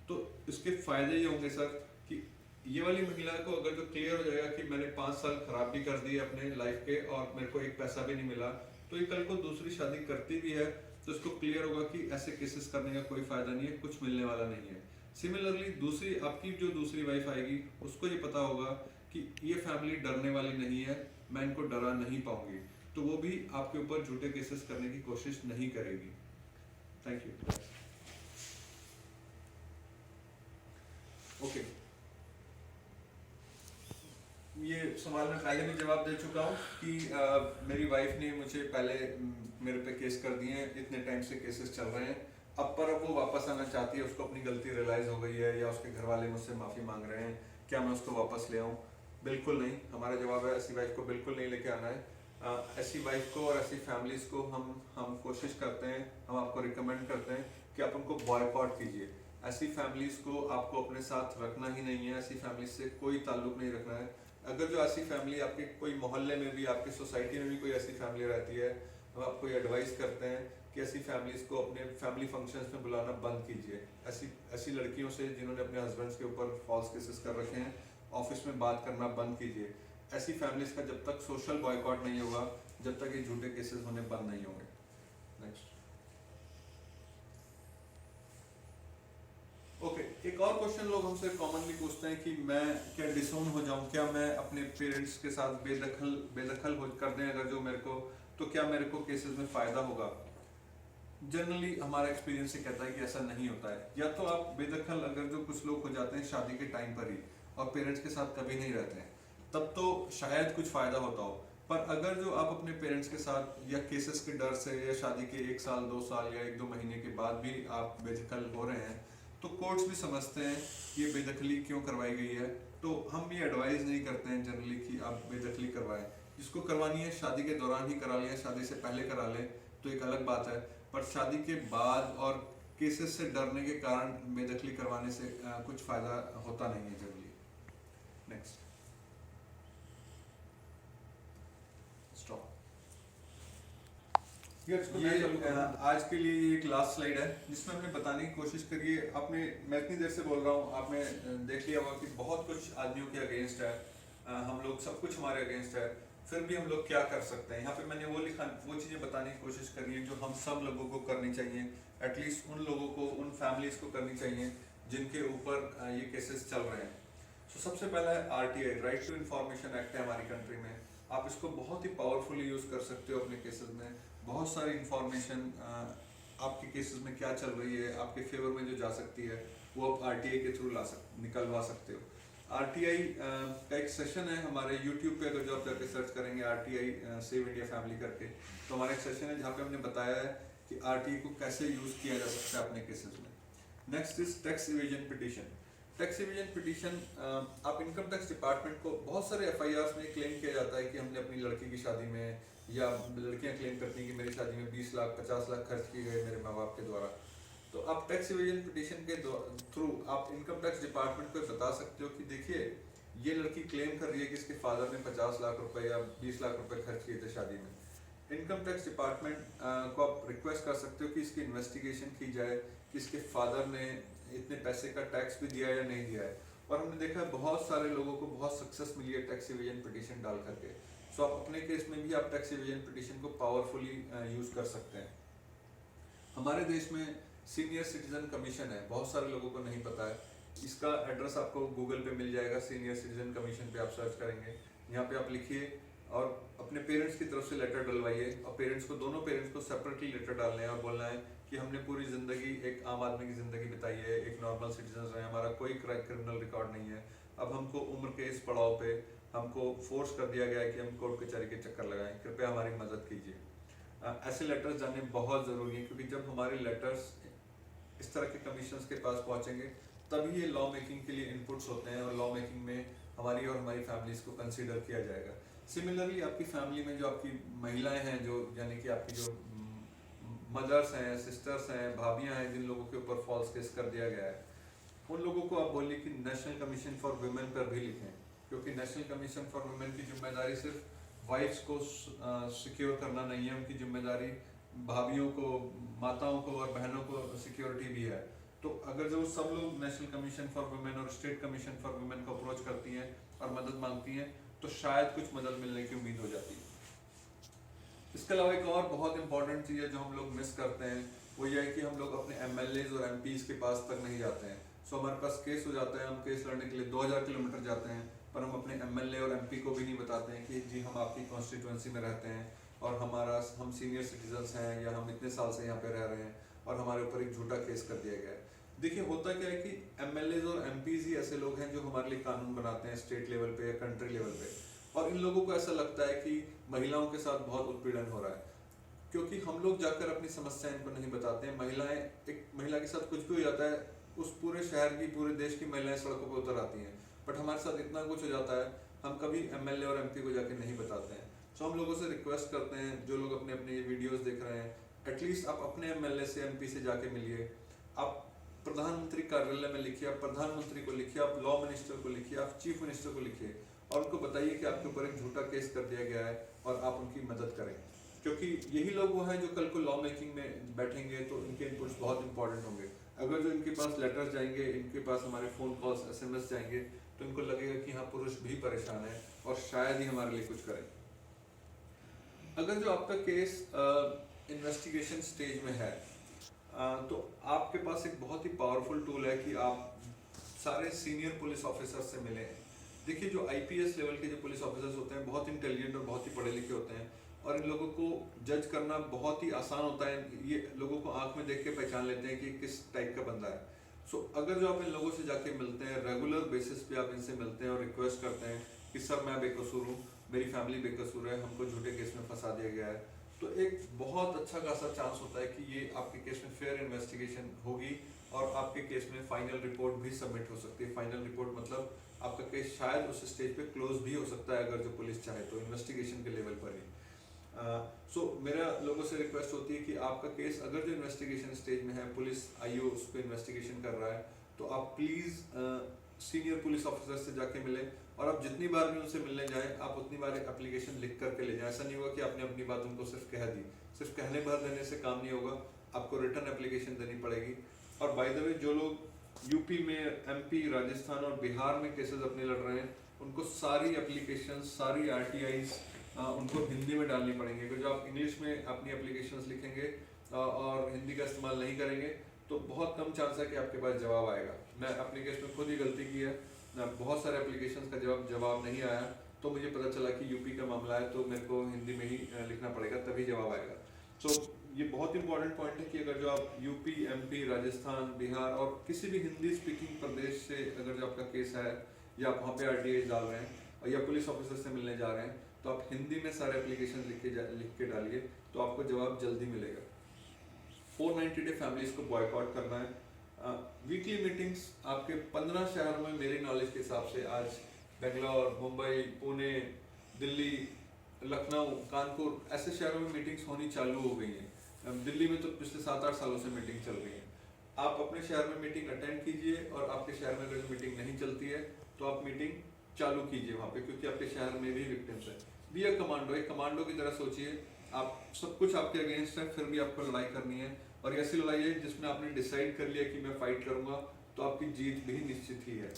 तो इसके फायदे ये होंगे सर कि ये वाली महिला को अगर जो क्लियर हो जाएगा कि मैंने 5 साल खराब भी कर दिए अपने लाइफ के और मेरे को एक पैसा भी नहीं मिला, तो ये कल को दूसरी शादी करती भी है तो इसको क्लियर होगा कि ऐसे केसेस करने का कोई फायदा नहीं है, कुछ मिलने वाला नहीं है। सिमिलरली दूसरी आपकी जो दूसरी वाइफ आएगी उसको ये पता होगा कि ये फैमिली डरने वाली नहीं है, मैं इनको डरा नहीं पाऊंगी, तो वो भी आपके ऊपर झूठे केसेस करने की कोशिश नहीं करेगी। Thank you. ओके, ये सवाल मैं पहले भी जवाब दे चुका हूँ कि मेरी वाइफ ने मुझे पहले मेरे पे केस कर दिए हैं, इतने टाइम से केसेस चल रहे हैं, अब वो वापस आना चाहती है, उसको अपनी गलती रियलाइज हो गई है या उसके घर वाले मुझसे माफ़ी मांग रहे हैं, क्या मैं उसको वापस ले आऊँ? बिल्कुल नहीं। हमारा जवाब है ऐसी वाइफ को बिल्कुल नहीं लेके आना है। ऐसी वाइफ को और ऐसी फैमिलीज को हम कोशिश करते हैं, हम आपको रिकमेंड करते हैं कि आप उनको बॉयकॉट कीजिए। ऐसी फैमिलीज को आपको अपने साथ रखना ही नहीं है, ऐसी फैमिलीज से कोई ताल्लुक नहीं रखना है। अगर जो ऐसी फैमिली आपके कोई मोहल्ले में भी, आपकी सोसाइटी में भी कोई ऐसी फैमिली रहती है, हम आपको ये एडवाइस करते हैं कि ऐसी फैमिलीज को अपने फैमिली फंक्शंस में बुलाना बंद कीजिए। ऐसी लड़कियों से जिन्होंने अपने हस्बैंड्स के ऊपर फॉल्स केसेस कर रखे हैं, ऑफिस में बात करना बंद कीजिए। ऐसी फैमिलीज का जब तक सोशल बॉयकॉट नहीं होगा, जब तक ये झूठे केसेस होने बंद नहीं होंगे। नेक्स्ट। ओके, एक और क्वेश्चन लोग हमसे कॉमनली पूछते हैं कि मैं क्या डिसोन हो जाऊं, क्या मैं अपने पेरेंट्स के साथ बेदखल हो कर दें अगर जो मेरे को, तो क्या मेरे को केसेस में फ़ायदा होगा? जनरली हमारा एक्सपीरियंस ये कहता है कि ऐसा नहीं होता है। या तो आप बेदखल, अगर जो कुछ लोग हो जाते हैं शादी के टाइम पर ही और पेरेंट्स के साथ कभी नहीं रहते हैं, तब तो शायद कुछ फ़ायदा होता हो। पर अगर जो आप अपने पेरेंट्स के साथ या केसेस के डर से या शादी के 1 साल 2 साल या 1-2 महीने के बाद भी आप बेदखल हो रहे हैं, तो कोर्ट्स भी समझते हैं ये बेदखली क्यों करवाई गई है। तो हम ये एडवाइस नहीं करते हैं जनरली कि आप बेदखली करवाएं। जिसको करवानी है शादी के दौरान ही करा लें, शादी से पहले करा लें तो एक अलग बात है। पर शादी के बाद और केसेस से डरने के कारण बेदखली करवाने से कुछ फायदा होता नहीं है जनरली। Next, stop. ये आज के लिए ये एक लास्ट स्लाइड है जिसमें हमने बताने की कोशिश करी है। आपने, मैं इतनी देर से बोल रहा हूँ, आपने देख लिया होगा कि बहुत कुछ आदमियों के अगेंस्ट है, हम लोग सब कुछ हमारे अगेंस्ट है, फिर भी हम लोग क्या कर सकते हैं। यहाँ पे मैंने वो चीज़ें बताने की कोशिश करी है जो हम सब लोगों को करनी चाहिए, एटलीस्ट उन लोगों को, उन फैमिलीज को करनी चाहिए जिनके ऊपर ये केसेस चल रहे हैं। सबसे पहला है RTI, right to information act है हमारी कंट्री में। आप इसको बहुत ही पावरफुली यूज़ कर सकते हो अपने केसेस में। बहुत सारी इंफॉर्मेशन आपके केसेस में क्या चल रही है, आपके फेवर में जो जा सकती है, वो आप RTI के थ्रू निकलवा सकते हो। RTI का एक सेशन है हमारे YouTube पे, अगर जो आप जाके सर्च करेंगे RTI सेव इंडिया फैमिली करके, तो हमारा एक सेशन है जहाँ पे हमने बताया है कि RTI को कैसे यूज़ किया जा सकता है अपने केसेस में। Next is tax evasion petition. Tax evasion petition, आप इनकम टैक्स डिपार्टमेंट को, बहुत सारे FIRs में क्लेम किया जाता है कि हमने अपनी लड़की की शादी में, या लड़कियां क्लेम करती हैं कि मेरी शादी में 20 लाख 50 लाख खर्च किए गए मेरे माँ बाप के द्वारा। तो आप टैक्स इवेजन पिटीशन के थ्रू आप इनकम टैक्स डिपार्टमेंट को बता सकते हो कि देखिए ये लड़की क्लेम कर रही है कि इसके फादर ने 50 लाख रुपए या 20 लाख रुपए खर्च किए थे शादी में। इनकम टैक्स डिपार्टमेंट को आप रिक्वेस्ट कर सकते हो कि इसकी इन्वेस्टिगेशन की जाए कि इसके फादर ने इतने पैसे का टैक्स भी दिया या नहीं दिया है। और हमने देखा बहुत सारे लोगों को बहुत सक्सेस मिली है टैक्स इवेजन पिटीशन डाल करके। सो आप अपने केस में भी आप टैक्स इवेजन पिटीशन को पावरफुली यूज कर सकते हैं। हमारे देश में सीनियर सिटीजन कमीशन है, बहुत सारे लोगों को नहीं पता है। इसका एड्रेस आपको गूगल पे मिल जाएगा, सीनियर सिटीजन कमीशन पे आप सर्च करेंगे, यहाँ पे आप लिखिए और अपने पेरेंट्स की तरफ से लेटर डलवाइए। और पेरेंट्स को, दोनों पेरेंट्स को सेपरेटली लेटर डालना है और बोलना है कि हमने पूरी ज़िंदगी एक आम आदमी की ज़िंदगी बिताई है, एक नॉर्मल सिटीजन रहे, हमारा कोई क्रिमिनल रिकॉर्ड नहीं है। अब हमको उम्र के इस पड़ाव पे हमको फोर्स कर दिया गया है कि हम कोर्ट कचहरी के चक्कर लगाएं, कृपया हमारी मदद कीजिए। ऐसे लेटर्स जाने बहुत ज़रूरी है, क्योंकि जब हमारे लेटर्स इस तरह के कमीशंस के पास पहुंचेंगे तभी ये लॉ मेकिंग के लिए इनपुट्स होते हैं और लॉ मेकिंग में हमारी और हमारी फैमिलीज को कंसीडर किया जाएगा। सिमिलरली आपकी फैमिली में जो आपकी महिलाएं हैं, जो यानी कि आपकी जो मदर्स हैं, सिस्टर्स हैं, भाभियां हैं, जिन लोगों के ऊपर फॉल्स केस कर दिया गया है, उन लोगों को आप बोलिए कि नेशनल कमीशन फॉर वुमेन पर भी लिखें, क्योंकि नेशनल कमीशन फॉर वुमेन की जिम्मेदारी सिर्फ वाइफ्स को सिक्योर करना नहीं है, उनकी जिम्मेदारी भाभियों को, माताओं को और बहनों को सिक्योरिटी भी है। तो अगर जो सब लोग नेशनल कमीशन फॉर वुमेन और स्टेट कमीशन फॉर वुमेन को अप्रोच करती हैं और मदद मांगती हैं तो शायद कुछ मदद मिलने की उम्मीद हो जाती है। इसके अलावा एक और बहुत इंपॉर्टेंट चीज़ है जो हम लोग मिस करते हैं, वो ये है कि हम लोग अपने MLAs और MPs के पास तक नहीं जाते हैं। सो हमारे पास केस हो जाता है, हम केस लड़ने के लिए 2000 किलोमीटर जाते हैं, पर हम अपने MLA और MP को भी नहीं बताते हैं कि जी हम आपकी कॉन्स्टिट्यूंसी में रहते हैं और हम सीनियर सिटीजन्स हैं या हम इतने साल से यहाँ पे रह रहे हैं और हमारे ऊपर एक झूठा केस कर दिया गया है। देखिए होता क्या है कि MLAs और MPs ही ऐसे लोग हैं जो हमारे लिए कानून बनाते हैं स्टेट लेवल पे या कंट्री लेवल पे, और इन लोगों को ऐसा लगता है कि महिलाओं के साथ बहुत उत्पीड़न हो रहा है, क्योंकि हम लोग जाकर अपनी समस्या इनको नहीं बताते हैं। महिलाएं, एक महिला के साथ कुछ भी हो जाता है, उस पूरे शहर की, पूरे देश की महिलाएं सड़कों पर उतर आती हैं, बट हमारे साथ इतना कुछ हो जाता है हम कभी MLA और MP को जाके नहीं बताते हैं। सो हम लोगों से रिक्वेस्ट करते हैं, जो लोग अपने अपने ये वीडियोस देख रहे हैं, एटलीस्ट आप अपने MLA से MP से जाके मिलिए, आप प्रधानमंत्री कार्यालय में लिखिए, आप प्रधानमंत्री को लिखिए, आप लॉ मिनिस्टर को लिखिए, आप चीफ मिनिस्टर को लिखिए और उनको बताइए कि आपके ऊपर एक झूठा केस कर दिया गया है और आप उनकी मदद करें, क्योंकि यही लोग वो हैं जो कल को लॉ मेकिंग में बैठेंगे तो इनके इनपुट्स बहुत इंपॉर्टेंट होंगे। अगर जो इनके पास लेटर्स जाएंगे, इनके पास हमारे फ़ोन कॉल्स SMS जाएंगे, तो इनको लगेगा कि हाँ पुरुष भी परेशान है और शायद ही हमारे लिए कुछ करें। अगर जो आपका केस इन्वेस्टिगेशन स्टेज में है तो आपके पास एक बहुत ही पावरफुल टूल है कि आप सारे सीनियर पुलिस ऑफिसर से मिलें। देखिए जो IPS लेवल के जो पुलिस ऑफिसर्स होते हैं बहुत इंटेलिजेंट और बहुत ही पढ़े लिखे होते हैं और इन लोगों को जज करना बहुत ही आसान होता है। ये लोगों को आंख में देख के पहचान लेते हैं कि किस टाइप का बंदा है। सो अगर जो आप इन लोगों से जाके मिलते हैं, रेगुलर बेसिस पे आप इनसे मिलते हैं और रिक्वेस्ट करते हैं कि सर मैं बेकसूर हूँ, मेरी फैमिली बेकसूर है, हमको झूठे केस में फंसा दिया गया है, तो एक बहुत अच्छा खासा चांस होता है कि ये आपके केस में फेयर इन्वेस्टिगेशन होगी और आपके केस में फाइनल रिपोर्ट भी सबमिट हो सकती है। फाइनल रिपोर्ट मतलब आपका केस शायद उस स्टेज पे क्लोज भी हो सकता है अगर जो पुलिस चाहे तो, इन्वेस्टिगेशन के लेवल पर ही। सो मेरा लोगों से रिक्वेस्ट होती है कि आपका केस अगर जो इन्वेस्टिगेशन स्टेज में है, पुलिस आईओ उस पर इन्वेस्टिगेशन कर रहा है, तो आप प्लीज़ सीनियर पुलिस ऑफिसर से जाके मिलें, और आप जितनी बार भी उनसे मिलने जाएं, आप उतनी बार एक एप्लीकेशन लिख करके ले जाएं। ऐसा नहीं होगा कि आपने अपनी बात उनको सिर्फ कह दी, सिर्फ कहने भर देने से काम नहीं होगा, आपको रिटर्न एप्लीकेशन देनी पड़ेगी। और बाय द वे, जो लोग यूपी में, एमपी, राजस्थान और बिहार में केसेस अपने लड़ रहे हैं, उनको सारी एप्लीकेशन, सारी आरटीआईज उनको हिंदी में डालनी पड़ेंगी। अगर जो आप इंग्लिश में अपनी एप्लीकेशंस लिखेंगे और हिंदी का इस्तेमाल नहीं करेंगे, तो बहुत कम चांस है कि आपके पास जवाब आएगा। मैं अपने केस में खुद ही गलती की है, बहुत सारे एप्लीकेशंस का जवाब नहीं आया, तो मुझे पता चला कि यूपी का मामला है, तो मेरे को हिंदी में ही लिखना पड़ेगा, तभी जवाब आएगा। तो ये बहुत इंपॉर्टेंट पॉइंट है कि अगर जो आप यूपी, एमपी, राजस्थान, बिहार और किसी भी हिंदी स्पीकिंग प्रदेश से अगर जो आपका केस है, या आप वहाँ पे आरटीआई डाल रहे हैं, और या पुलिस ऑफिसर से मिलने जा रहे हैं, तो आप हिंदी में सारे एप्लीकेशन लिख के डालिए, तो आपको जवाब जल्दी मिलेगा। 490 डे फैमिलीज को बॉयकॉट करना है। वीकली मीटिंग्स आपके 15 शहरों में, मेरी नॉलेज के हिसाब से आज बेंगलोर, मुंबई, पुणे, दिल्ली, लखनऊ, कानपुर, ऐसे शहरों में मीटिंग्स होनी चालू हो गई हैं। दिल्ली में तो पिछले 7-8 सालों से मीटिंग चल रही है। आप अपने शहर में मीटिंग अटेंड कीजिए, और आपके शहर में अगर मीटिंग नहीं चलती है, तो आप मीटिंग चालू कीजिए वहाँ पे, क्योंकि आपके शहर में भी विक्टिम्स है। बी अ कमांडो, एक कमांडो की तरह सोचिए। आप सब कुछ आपके अगेंस्ट है, फिर भी आपको लड़ाई करनी है, और ऐसी लड़ाई है जिसमें आपने डिसाइड कर लिया कि मैं फाइट करूंगा, तो आपकी जीत भी निश्चित ही है।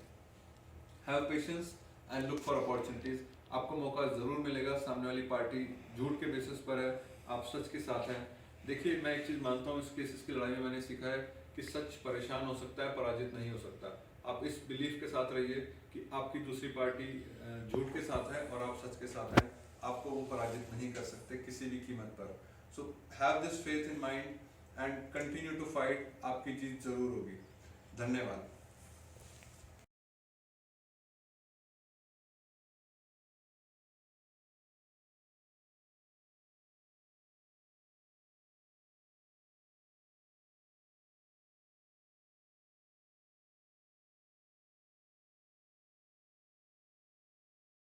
Have patience and look for opportunities. आपको मौका जरूर मिलेगा। सामने वाली पार्टी झूठ के बेसिस पर है, आप सच के साथ हैं। देखिए, मैं एक चीज़ मानता हूँ, इस केसेस की लड़ाई में मैंने सीखा है कि सच परेशान हो सकता है, पराजित नहीं हो सकता। आप इस बिलीफ के साथ रहिए कि आपकी दूसरी पार्टी झूठ के साथ है और आप सच के साथ हैं। आपको वो पराजित नहीं कर सकते किसी भी कीमत पर। So have this faith in mind and continue to fight. आपकी जीत जरूर होगी। धन्यवाद।